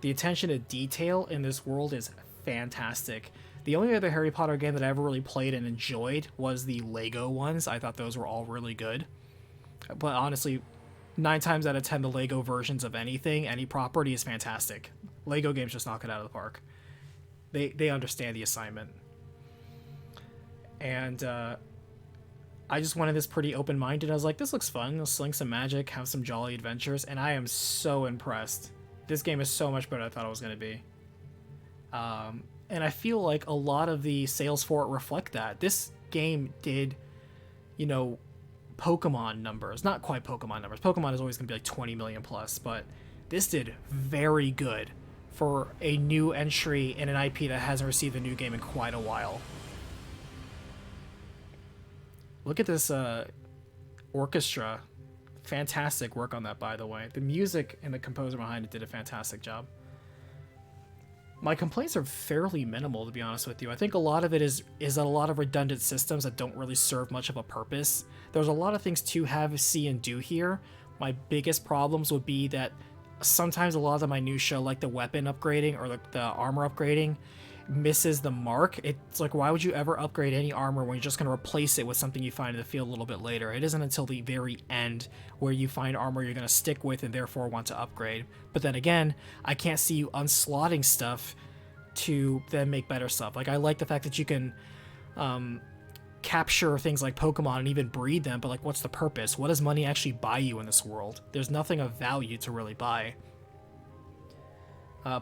the attention to detail in this world is fantastic. The only other Harry Potter game that I ever really played and enjoyed was the Lego ones. I thought those were all really good. But honestly, 9 times out of 10, the Lego versions of anything, any property, is fantastic. Lego games just knock it out of the park. They understand the assignment. And I just wanted this pretty open-minded. I was like, this looks fun. Let's sling some magic, have some jolly adventures, and I am so impressed. This game is so much better than I thought it was going to be. And I feel like a lot of the sales for it reflect that. This game did, you know, Pokemon numbers. Not quite Pokemon numbers. Pokemon is always going to be like 20 million plus, but this did very good for a new entry in an IP that hasn't received a new game in quite a while. Look at this orchestra. Fantastic work on that, by the way. The music and the composer behind it did a fantastic job. My complaints are fairly minimal, to be honest with you. I think a lot of it is a lot of redundant systems that don't really serve much of a purpose. There's a lot of things to have, see, and do here. My biggest problems would be that sometimes a lot of the minutia, like the weapon upgrading or the armor upgrading, misses the mark. It's like, why would you ever upgrade any armor when you're just going to replace it with something you find in the field a little bit later? It isn't until the very end where you find armor you're going to stick with and therefore want to upgrade. But then again, I can't see you unslotting stuff to then make better stuff. Like, I like the fact that you can capture things like Pokemon and even breed them, but like, what's the purpose? What does money actually buy you in this world? There's nothing of value to really buy.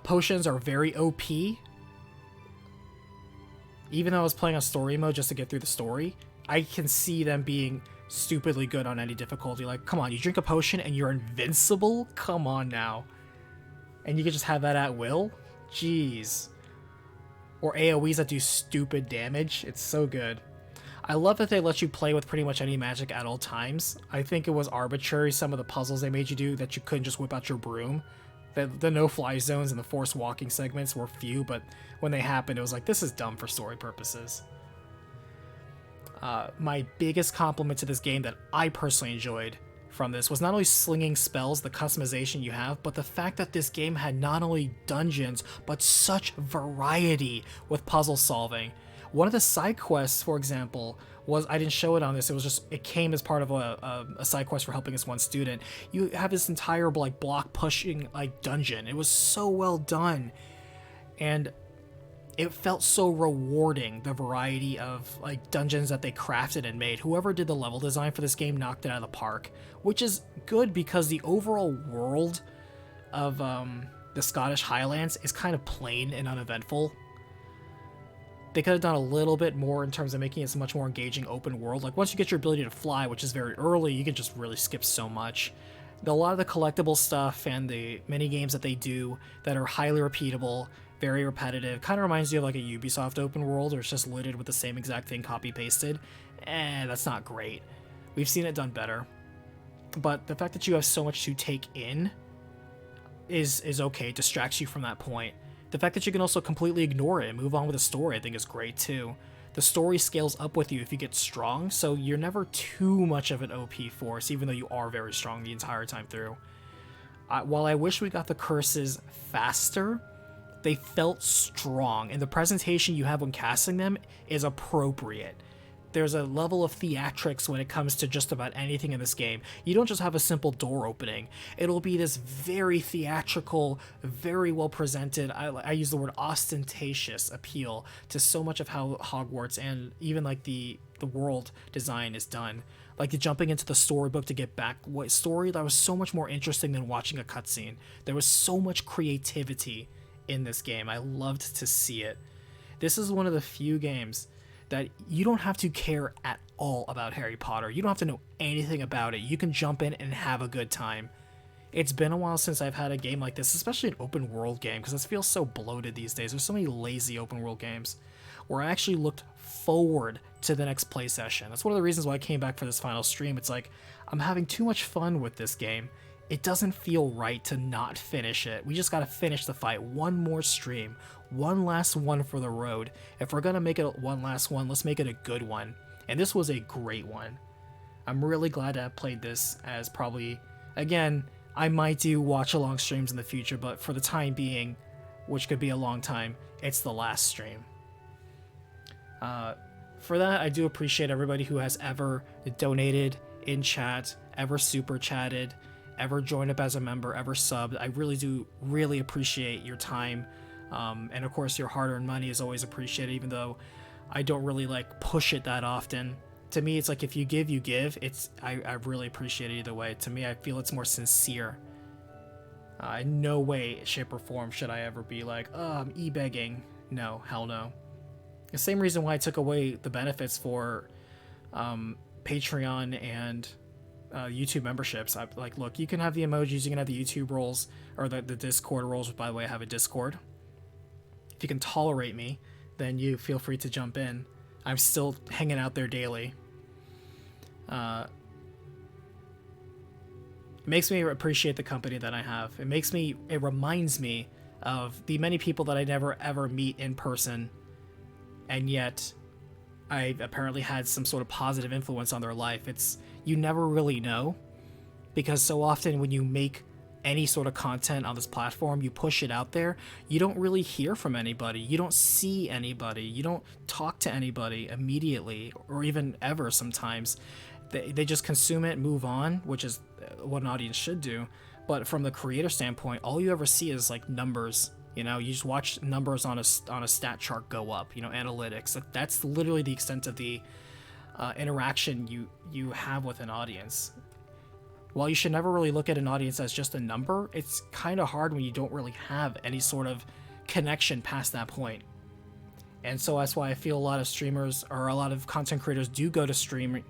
Potions are very OP. Even though I was playing on story mode just to get through the story, I can see them being stupidly good on any difficulty. Like, come on, you drink a potion and you're invincible? Come on now. And you can just have that at will? Jeez. Or AoEs that do stupid damage. It's so good. I love that they let you play with pretty much any magic at all times. I think it was arbitrary, some of the puzzles they made you do, that you couldn't just whip out your broom. The no-fly zones and the forced walking segments were few, but when they happened, it was like, this is dumb for story purposes. My biggest compliment to this game that I personally enjoyed from this was not only slinging spells, the customization you have, but the fact that this game had not only dungeons, but such variety with puzzle solving. One of the side quests, for example, was, I didn't show it on this, it came as part of a side quest for helping this one student. You have this entire like block pushing like dungeon. It was so well done, and it felt so rewarding, the variety of like dungeons that they crafted and made. Whoever did the level design for this game knocked it out of the park, which is good because the overall world of the Scottish Highlands is kind of plain and uneventful. They could have done a little bit more in terms of making it a much more engaging open world. Like, once you get your ability to fly, which is very early, you can just really skip so much. A lot of the collectible stuff and the mini games that they do that are highly repeatable, very repetitive, kind of reminds you of like a Ubisoft open world, or it's just littered with the same exact thing copy-pasted. That's not great. We've seen it done better. But the fact that you have so much to take in is okay. It distracts you from that point. The fact that you can also completely ignore it and move on with the story, I think, is great too. The story scales up with you if you get strong, so you're never too much of an OP force, even though you are very strong the entire time through. While I wish we got the curses faster, they felt strong, and the presentation you have when casting them is appropriate. There's a level of theatrics when it comes to just about anything in this game. You don't just have a simple door opening. It'll be this very theatrical, very well presented, I use the word ostentatious appeal to so much of how Hogwarts and even like the world design is done. Like the jumping into the storybook to get back, what story that was so much more interesting than watching a cutscene. There was so much creativity in this game. I loved to see it. This is one of the few games that you don't have to care at all about Harry Potter. You don't have to know anything about it. You can jump in and have a good time. It's been a while since I've had a game like this, especially an open world game, because it feels so bloated these days. There's so many lazy open world games where I actually looked forward to the next play session. That's one of the reasons why I came back for this final stream. It's like, I'm having too much fun with this game. It doesn't feel right to not finish it. We just gotta finish the fight. One more stream. One last one for the road. If we're gonna make it one last one, let's make it a good one. And this was a great one. I'm really glad to have played this, as probably, again, I might do watch-along streams in the future, but for the time being, which could be a long time, it's the last stream. For that, I do appreciate everybody who has ever donated in chat, ever super chatted, ever joined up as a member, ever subbed. I really do appreciate your time. And of course, your hard-earned money is always appreciated, even though I don't really like push it that often. To me, it's like, if you give, you give. I really appreciate it either way. To me, I feel it's more sincere. In no way, shape, or form should I ever be like, oh, I'm e-begging. No, hell no. The same reason why I took away the benefits for Patreon and YouTube memberships. Like, look, you can have the emojis, you can have the YouTube roles, or the Discord roles, which, by the way, I have a Discord. If you can tolerate me, then you feel free to jump in. I'm still hanging out there daily. It makes me appreciate the company that I have. It reminds me of the many people that I never ever meet in person, and yet I apparently had some sort of positive influence on their life. You never really know, because so often when you make any sort of content on this platform, you push it out there, you don't really hear from anybody. You don't see anybody. You don't talk to anybody immediately or even ever sometimes. They just consume it, move on, which is what an audience should do. But from the creator standpoint, all you ever see is like numbers. You know, you just watch numbers on a stat chart go up, you know, analytics. That's literally the extent of the interaction you have with an audience. While you should never really look at an audience as just a number, it's kind of hard when you don't really have any sort of connection past that point. And so that's why I feel a lot of streamers or a lot of content creators do go to streaming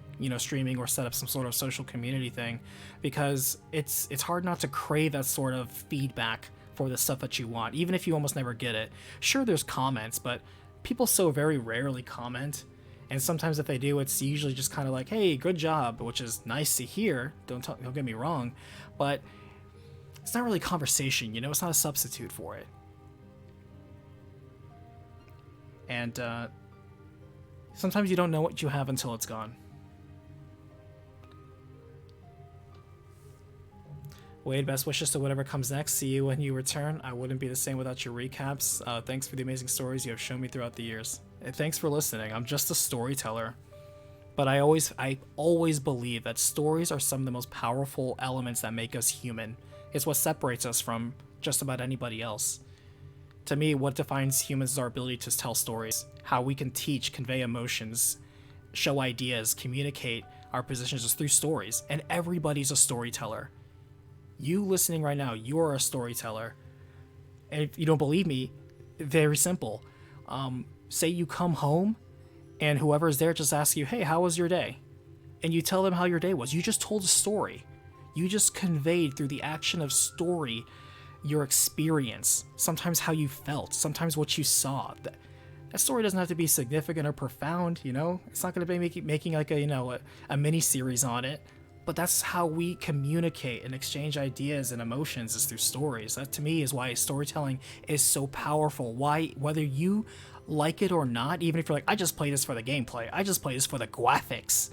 or set up some sort of social community thing, because it's hard not to crave that sort of feedback for the stuff that you want, even if you almost never get it. Sure, there's comments, but people so very rarely comment. And sometimes if they do, it's usually just kind of like, hey, good job, which is nice to hear. Don't get me wrong. But it's not really conversation, you know? It's not a substitute for it. And sometimes you don't know what you have until it's gone. Wade, best wishes to whatever comes next. See you when you return. I wouldn't be the same without your recaps. Thanks for the amazing stories you have shown me throughout the years. And thanks for listening. I'm just a storyteller. But I always believe that stories are some of the most powerful elements that make us human. It's what separates us from just about anybody else. To me, what defines humans is our ability to tell stories. How we can teach, convey emotions, show ideas, communicate our positions is through stories. And everybody's a storyteller. You listening right now, you are a storyteller. And if you don't believe me, very simple. Say you come home and whoever's there just asks you, hey, how was your day? And you tell them how your day was. You just told a story. You just conveyed through the action of story your experience, sometimes how you felt, sometimes what you saw. That story doesn't have to be significant or profound, you know? It's not going to be making like a mini series on it. But that's how we communicate and exchange ideas and emotions, is through stories. That to me is why storytelling is so powerful. Why, whether you like it or not, even if you're like, I just play this for the gameplay, I just play this for the graphics,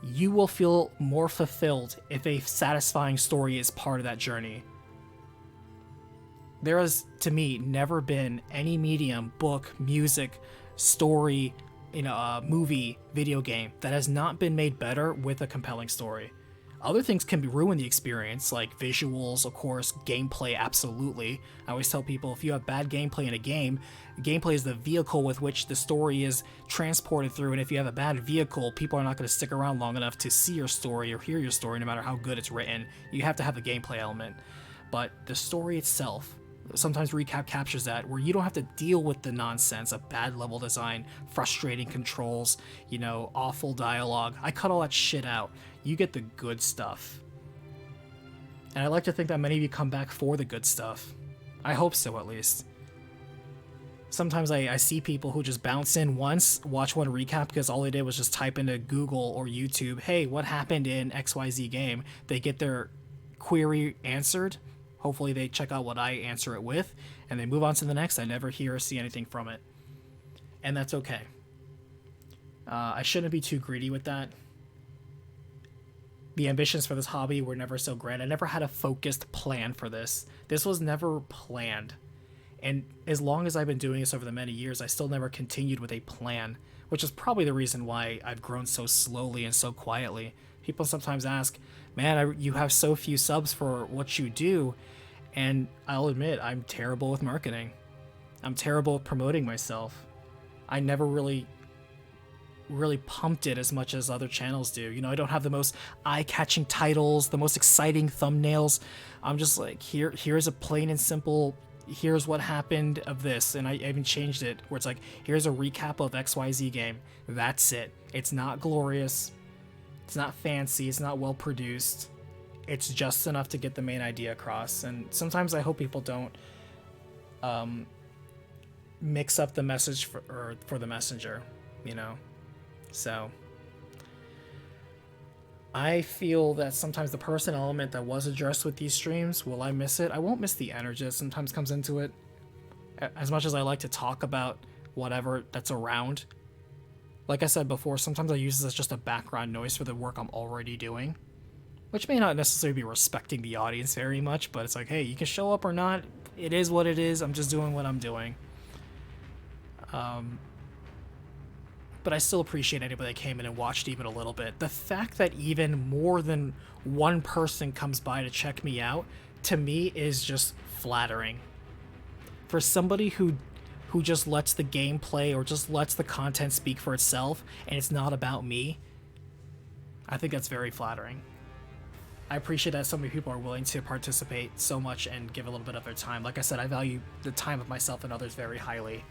you will feel more fulfilled if a satisfying story is part of that journey. There has, to me, never been any medium, book, music, story, movie, video game that has not been made better with a compelling story. Other things can ruin the experience, like visuals, of course, gameplay, absolutely. I always tell people, if you have bad gameplay in a game, gameplay is the vehicle with which the story is transported through, and if you have a bad vehicle, people are not going to stick around long enough to see your story or hear your story, no matter how good it's written. You have to have the gameplay element. But the story itself, sometimes Recap captures that, where you don't have to deal with the nonsense of bad level design, frustrating controls, awful dialogue. I cut all that shit out. You get the good stuff. And I like to think that many of you come back for the good stuff. I hope so, at least. Sometimes I see people who just bounce in once, watch one recap because all they did was just type into Google or YouTube, hey, what happened in XYZ game? They get their query answered. Hopefully they check out what I answer it with, and they move on to the next. I never hear or see anything from it. And that's okay. I shouldn't be too greedy with that. The ambitions for this hobby were never so grand. I never had a focused plan for this. This was never planned. And as long as I've been doing this over the many years, I still never continued with a plan, which is probably the reason why I've grown so slowly and so quietly. People sometimes ask, man, you have so few subs for what you do. And I'll admit, I'm terrible with marketing. I'm terrible at promoting myself. I never really pumped it as much as other channels do. I don't have the most eye-catching titles, the most exciting thumbnails. I'm just like, here's a plain and simple, here's what happened of this. And I even changed it where it's like, here's a recap of XYZ game. That's it. It's not glorious. It's not fancy. It's not well produced. It's just enough to get the main idea across. And sometimes I hope people don't mix up the message for the messenger, So I feel that sometimes the person element that was addressed with these streams, will I miss it? I won't miss the energy that sometimes comes into it. As much as I like to talk about whatever that's around, like I said before, sometimes I use this as just a background noise for the work I'm already doing. which may not necessarily be respecting the audience very much, but it's like, hey, you can show up or not. It is what it is. I'm just doing what I'm doing. But I still appreciate anybody that came in and watched even a little bit. The fact that even more than one person comes by to check me out, to me, is just flattering. For somebody who just lets the gameplay or just lets the content speak for itself, and it's not about me, I think that's very flattering. I appreciate that so many people are willing to participate so much and give a little bit of their time. Like I said, I value the time of myself and others very highly.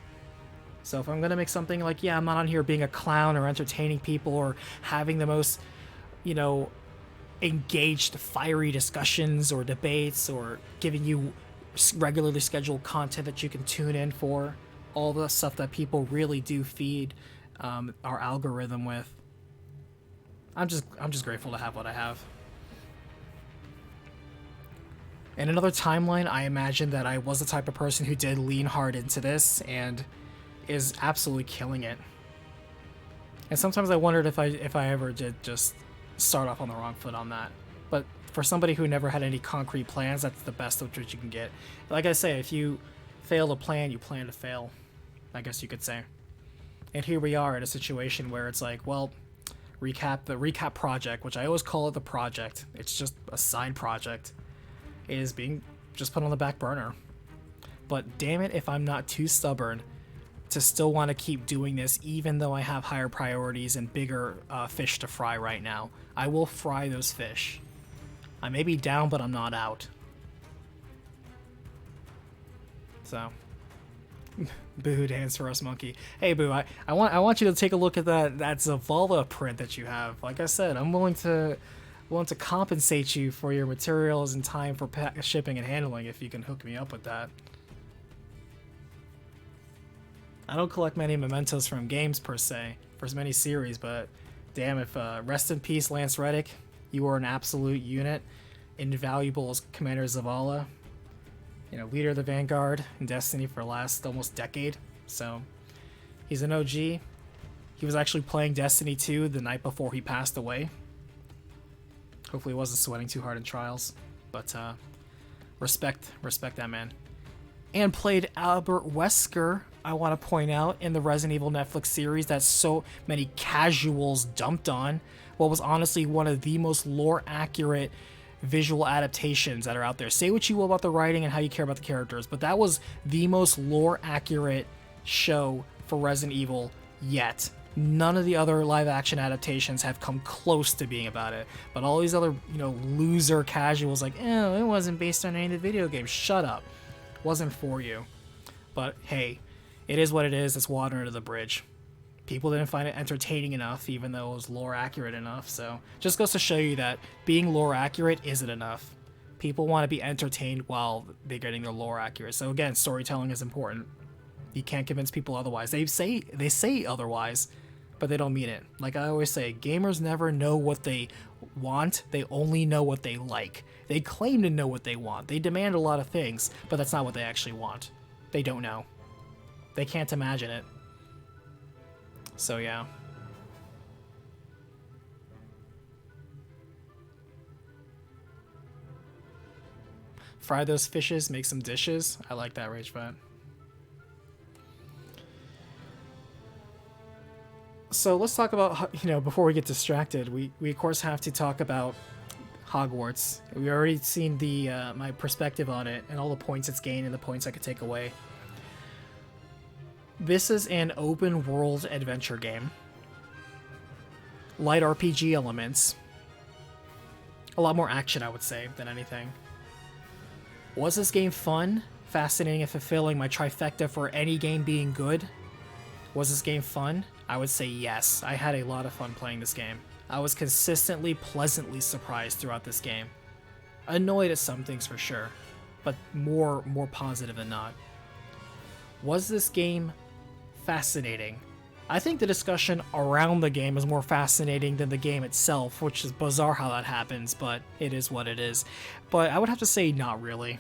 So if I'm going to make something like, yeah, I'm not on here being a clown or entertaining people or having the most, you know, engaged, fiery discussions or debates or giving you regularly scheduled content that you can tune in for, all the stuff that people really do feed our algorithm with. I'm just grateful to have what I have. In another timeline, I imagine that I was the type of person who did lean hard into this and is absolutely killing it. And sometimes I wondered if I ever did just start off on the wrong foot on that. But for somebody who never had any concrete plans, that's the best of what you can get. Like I say, if you fail to plan, you plan to fail, I guess you could say. And here we are in a situation where it's like, well, the recap project, which I always call it the project, it's just a side project, is being just put on the back burner. But damn it if I'm not too stubborn to still want to keep doing this, even though I have higher priorities and bigger fish to fry right now. I will fry those fish. I may be down, but I'm not out. So, Boo dance for us, monkey. Hey, Boo, I want you to take a look at that Zavala print that you have. Like I said, I'm willing to compensate you for your materials and time for shipping and handling if you can hook me up with that. I don't collect many mementos from games per se, for many series, but damn, if rest in peace, Lance Reddick, you were an absolute unit, invaluable as Commander Zavala, you know, leader of the Vanguard in Destiny for the last almost decade. So he's an OG. He was actually playing Destiny 2 the night before he passed away. Hopefully he wasn't sweating too hard in Trials, but respect that man. And played Albert Wesker, I want to point out, in the Resident Evil Netflix series that so many casuals dumped on. What was honestly one of the most lore-accurate visual adaptations that are out there. Say what you will about the writing and how you care about the characters, but that was the most lore-accurate show for Resident Evil yet. None of the other live-action adaptations have come close to being about it. But all these other, you know, loser casuals like, oh, it wasn't based on any of the video games. Shut up. Wasn't for you. But hey, it is what it is. It's water under the bridge. People didn't find it entertaining enough, even though it was lore accurate enough. So just goes to show you that being lore accurate isn't enough. People want to be entertained while they're getting their lore accurate. So again, storytelling is important. You can't convince people otherwise. They say otherwise, but they don't mean it. Like I always say, gamers never know what they want. They only know what they like. They claim to know what they want. They demand a lot of things, but that's not what they actually want. They don't know. They can't imagine it. So yeah. Fry those fishes, make some dishes. I like that, Ragebot. So let's talk about, you know, before we get distracted, we of course have to talk about Hogwarts. We already seen the my perspective on it and all the points it's gained and the points I could take away. This is an open world adventure game. Light RPG elements. A lot more action, I would say, than anything. Was this game fun, fascinating, and fulfilling? My trifecta for any game being good? Was this game fun? I would say yes. I had a lot of fun playing this game. I was consistently pleasantly surprised throughout this game. Annoyed at some things for sure, but more positive than not. Was this game fascinating? I think the discussion around the game is more fascinating than the game itself, which is bizarre how that happens, but it is what it is. But I would have to say not really.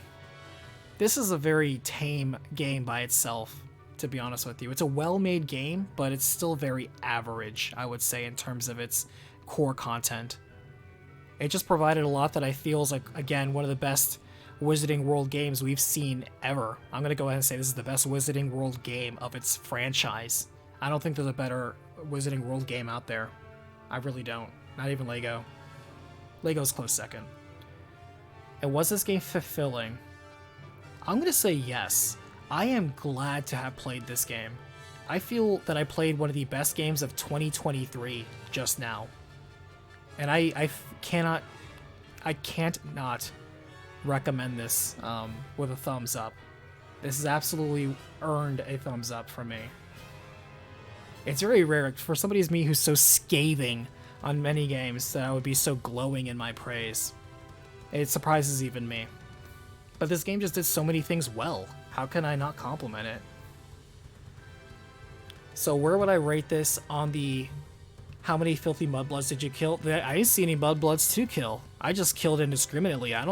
This is a very tame game by itself, to be honest with you. It's a well-made game, but it's still very average, I would say, in terms of its core content. It just provided a lot that I feel is like, again, one of the best Wizarding World games we've seen ever. I'm going to go ahead and say this is the best Wizarding World game of its franchise. I don't think there's a better Wizarding World game out there. I really don't. Not even Lego. Lego's close second. And was this game fulfilling? I'm going to say yes. I am glad to have played this game. I feel that I played one of the best games of 2023 just now. And I can't not recommend this with a thumbs up. This has absolutely earned a thumbs up from me. It's very rare for somebody as me who's so scathing on many games that I would be so glowing in my praise. It surprises even me. But this game just did so many things well. How can I not compliment it? So where would I rate this on the how many filthy mudbloods did you kill? I didn't see any mudbloods to kill. I just killed indiscriminately. I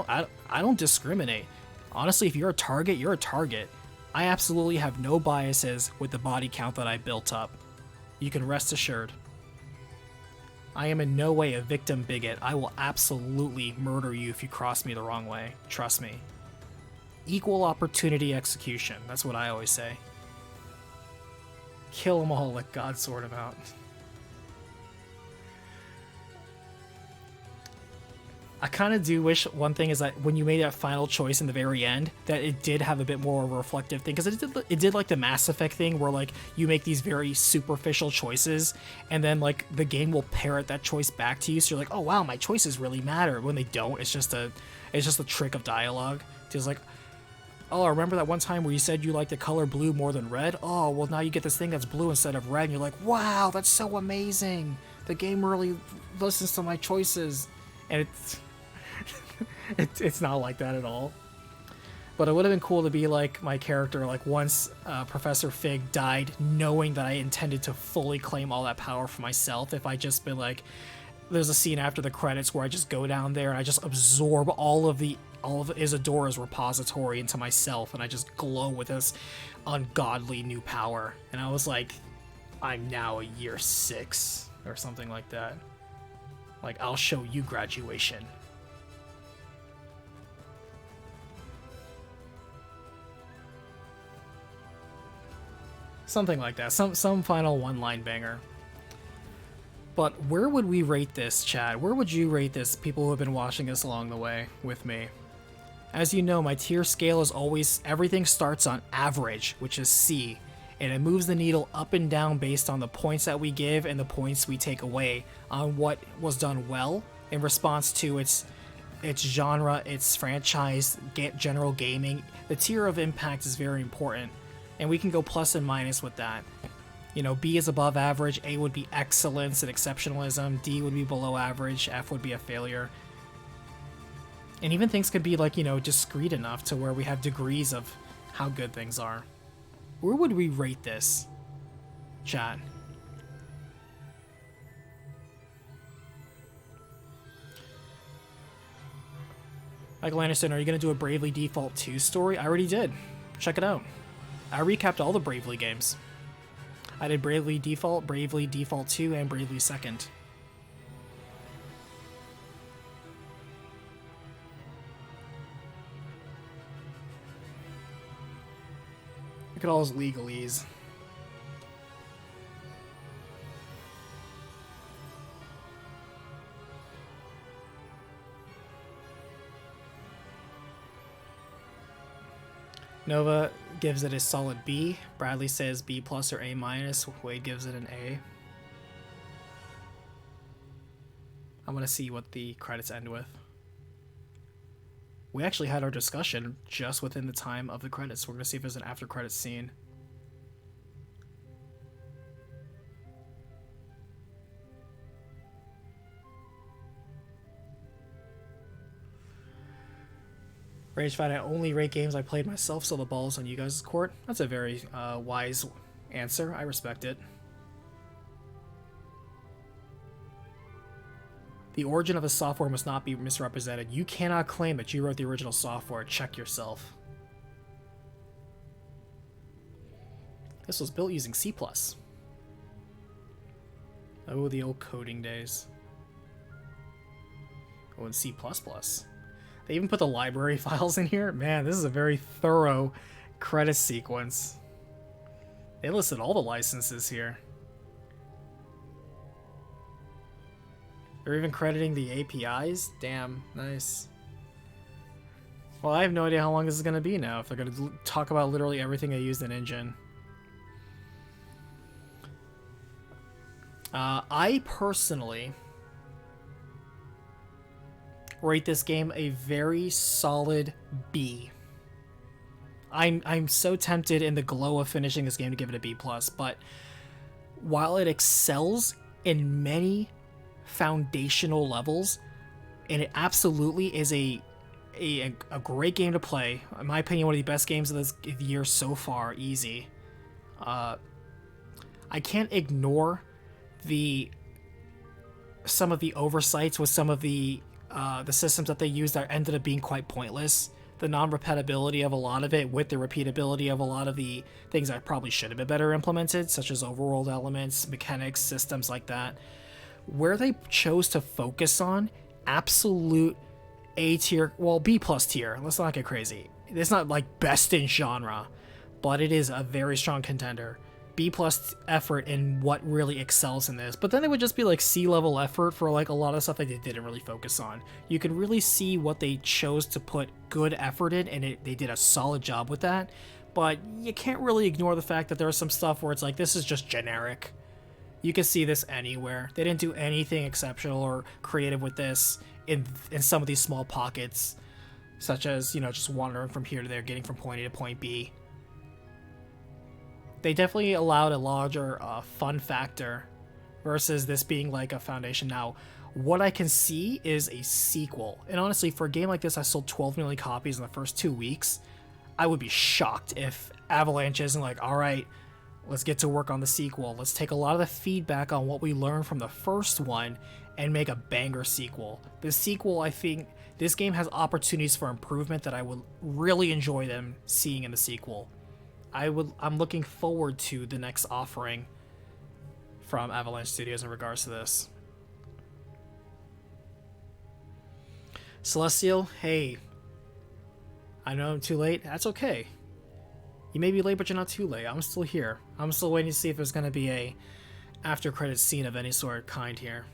don't discriminate. Honestly, if you're a target, you're a target. I absolutely have no biases with the body count that I built up. You can rest assured. I am in no way a victim bigot. I will absolutely murder you if you cross me the wrong way. Trust me. Equal opportunity execution. That's what I always say. Kill them all, let God sort them out. I kind of do wish one thing is that when you made that final choice in the very end, that it did have a bit more of a reflective thing, because it did like the Mass Effect thing where like you make these very superficial choices and then like the game will parrot that choice back to you, so you're like, oh wow, my choices really matter. When they don't, it's just a trick of dialogue. It's like, oh, remember that one time where you said you like the color blue more than red? Oh, well now you get this thing that's blue instead of red, and you're like, wow, that's so amazing. The game really listens to my choices. And it's not like that at all. But it would have been cool to be like my character, like once Professor Fig died, knowing that I intended to fully claim all that power for myself. If I just been like, there's a scene after the credits where I just go down there and I just absorb all of Isadora's repository into myself, and I just glow with this ungodly new power. And I was like, I'm now a year 6 or something like that. Like, I'll show you graduation. Something like that. Some final one-line banger. But where would we rate this, Chad? Where would you rate this, people who have been watching us along the way with me? As you know, my tier scale is always, everything starts on average, which is C, and it moves the needle up and down based on the points that we give and the points we take away on what was done well in response to its genre, its franchise, general gaming. The tier of impact is very important, and we can go plus and minus with that. You know, B is above average, A would be excellence and exceptionalism, D would be below average, F would be a failure. And even things could be like, you know, discrete enough to where we have degrees of how good things are. Where would we rate this, chat? Michael Anderson, are you going to do a Bravely Default 2 story? I already did. Check it out. I recapped all the Bravely games. I did Bravely Default 2, and Bravely Second. Look at all those legalese. Nova gives it a solid B. Bradley says B plus or A minus. Wade gives it an A. I'm gonna see what the credits end with. We actually had our discussion just within the time of the credits. We're gonna see if there's an after credits scene. Ragefat, I only rate games I played myself, so the ball's on you guys' court. That's a very wise answer. I respect it. The origin of the software must not be misrepresented. You cannot claim that you wrote the original software. Check yourself. This was built using C++. Oh, the old coding days. Oh, and C++. They even put the library files in here. Man, this is a very thorough credit sequence. They listed all the licenses here. They're even crediting the APIs. Damn, nice. Well, I have no idea how long this is going to be now, if they're going to talk about literally everything they used in Engine. I personally rate this game a very solid B. I'm so tempted in the glow of finishing this game to give it a B+, but while it excels in many foundational levels, and it absolutely is a great game to play, in my opinion, one of the best games of this year so far, easy. I can't ignore some of the oversights with some of the systems that they used that ended up being quite pointless. The non-repetibility of a lot of it with the repeatability of a lot of the things that probably should have been better implemented, such as overworld elements, mechanics, systems like that. Where they chose to focus on absolute A tier, well, B+ tier, let's not get crazy. It's not like best in genre, but it is a very strong contender. B+ effort in what really excels in this, but then it would just be like C level effort for like a lot of stuff that they didn't really focus on. You can really see what they chose to put good effort in, and they did a solid job with that, but you can't really ignore the fact that there's some stuff where it's like, this is just generic. You can see this anywhere. They didn't do anything exceptional or creative with this in some of these small pockets, such as, you know, just wandering from here to there, getting from point A to point B. They definitely allowed a larger fun factor versus this being like a foundation. Now, what I can see is a sequel. And honestly, for a game like this, I sold 12 million copies in the first 2 weeks. I would be shocked if Avalanche isn't like, all right, let's get to work on the sequel. Let's take a lot of the feedback on what we learned from the first one and make a banger sequel. The sequel, I think, this game has opportunities for improvement that I would really enjoy them seeing in the sequel. I'm looking forward to the next offering from Avalanche Studios in regards to this. Celestial, hey, I know I'm too late. That's okay. You may be late, but you're not too late. I'm still here. I'm still waiting to see if there's going to be a after credits scene of any sort of kind here.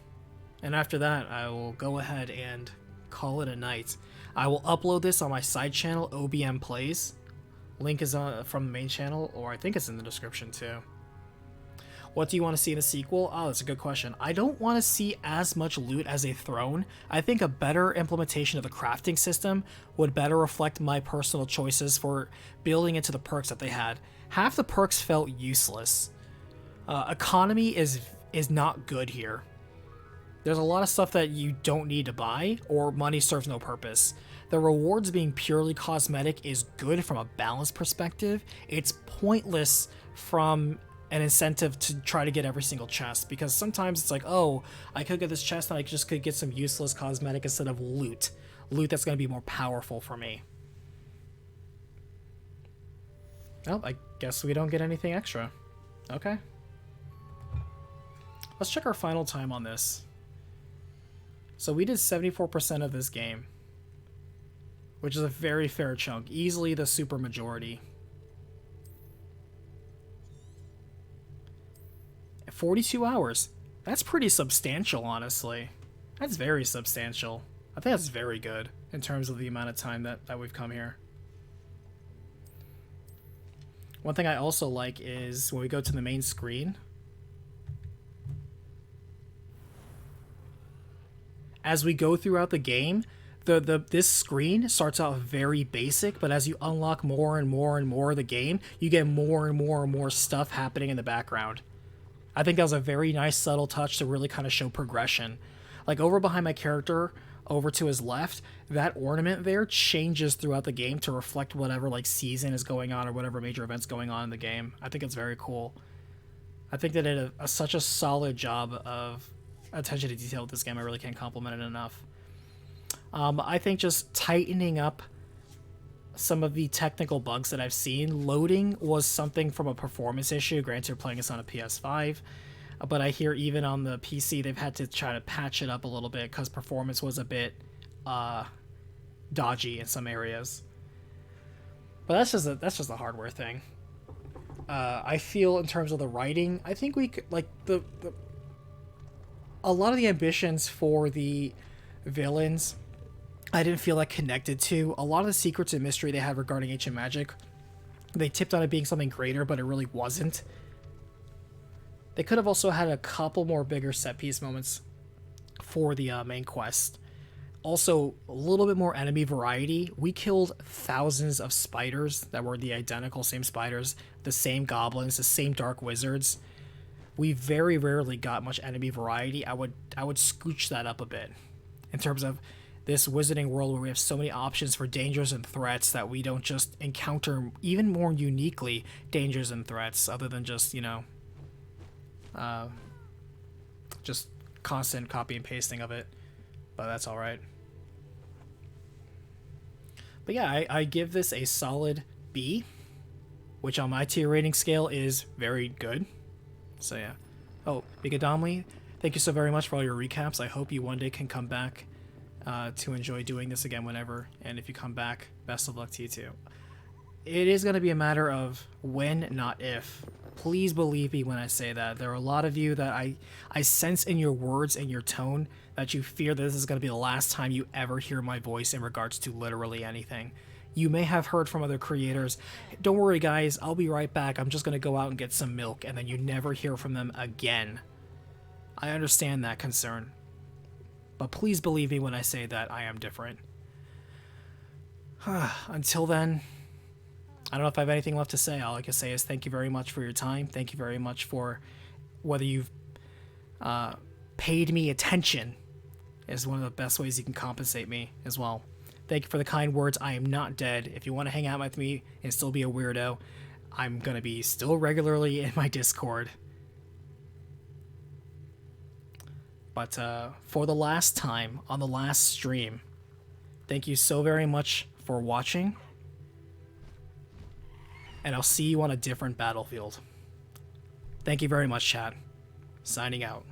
And after that, I will go ahead and call it a night. I will upload this on my side channel, OBM Plays. Link is from the main channel, or I think it's in the description too. What do you want to see in a sequel? Oh, that's a good question. I don't want to see as much loot as a throne. I think a better implementation of the crafting system would better reflect my personal choices for building into the perks that they had. Half the perks felt useless. Economy is not good here. There's a lot of stuff that you don't need to buy, or money serves no purpose. The rewards being purely cosmetic is good from a balance perspective. It's pointless from an incentive to try to get every single chest, because sometimes it's like, oh, I could get this chest and I just could get some useless cosmetic instead of loot that's going to be more powerful for me. Well, I guess we don't get anything extra. Okay, let's check our final time on this. So we did 74% of this game, which is a very fair chunk, easily the super majority. 42 hours. That's pretty substantial, honestly. That's very substantial. I think that's very good in terms of the amount of time that we've come here. One thing I also like is when we go to the main screen, as we go throughout the game, this screen starts out very basic, but as you unlock more and more and more of the game, you get more and more and more stuff happening in the background. I think that was a very nice subtle touch to really kind of show progression. Like over behind my character, over to his left, that ornament there changes throughout the game to reflect whatever like season is going on or whatever major event's going on in the game. I think it's very cool. I think that it did such a solid job of attention to detail with this game. I really can't compliment it enough. I think just tightening up some of the technical bugs that I've seen. Loading was something from a performance issue. Granted, you're playing this on a PS5, but I hear even on the PC they've had to try to patch it up a little bit because performance was a bit dodgy in some areas. But that's just a hardware thing. I feel in terms of the writing, I think we could, like, a lot of the ambitions for the villains, I didn't feel like connected to. A lot of the secrets and mystery they have regarding ancient magic, they tipped on it being something greater, but it really wasn't. They could have also had a couple more bigger set piece moments for the main quest. Also, a little bit more enemy variety. We killed thousands of spiders that were the identical same spiders, the same goblins, the same dark wizards. We very rarely got much enemy variety. I would scooch that up a bit in terms of this wizarding world where we have so many options for dangers and threats that we don't just encounter even more uniquely dangers and threats other than just, you know, just constant copy and pasting of it. But that's all right. But yeah, I give this a solid B, which on my tier rating scale is very good. So yeah. Oh, Bigadomly, thank you so very much for all your recaps. I hope you one day can come back to enjoy doing this again whenever. And if you come back, best of luck to you too. It is going to be a matter of when, not if. Please believe me when I say that. There are a lot of you that I sense in your words and your tone that you fear that this is going to be the last time you ever hear my voice in regards to literally anything. You may have heard from other creators, don't worry guys, I'll be right back, I'm just going to go out and get some milk, and then you never hear from them again. I understand that concern. But please believe me when I say that I am different. Until then, I don't know if I have anything left to say. All I can say is thank you very much for your time. Thank you very much for whether you've paid me attention is one of the best ways you can compensate me as well. Thank you for the kind words. I am not dead. If you want to hang out with me and still be a weirdo, I'm going to be still regularly in my Discord. But for the last time on the last stream, thank you so very much for watching. And I'll see you on a different battlefield. Thank you very much, chat. Signing out.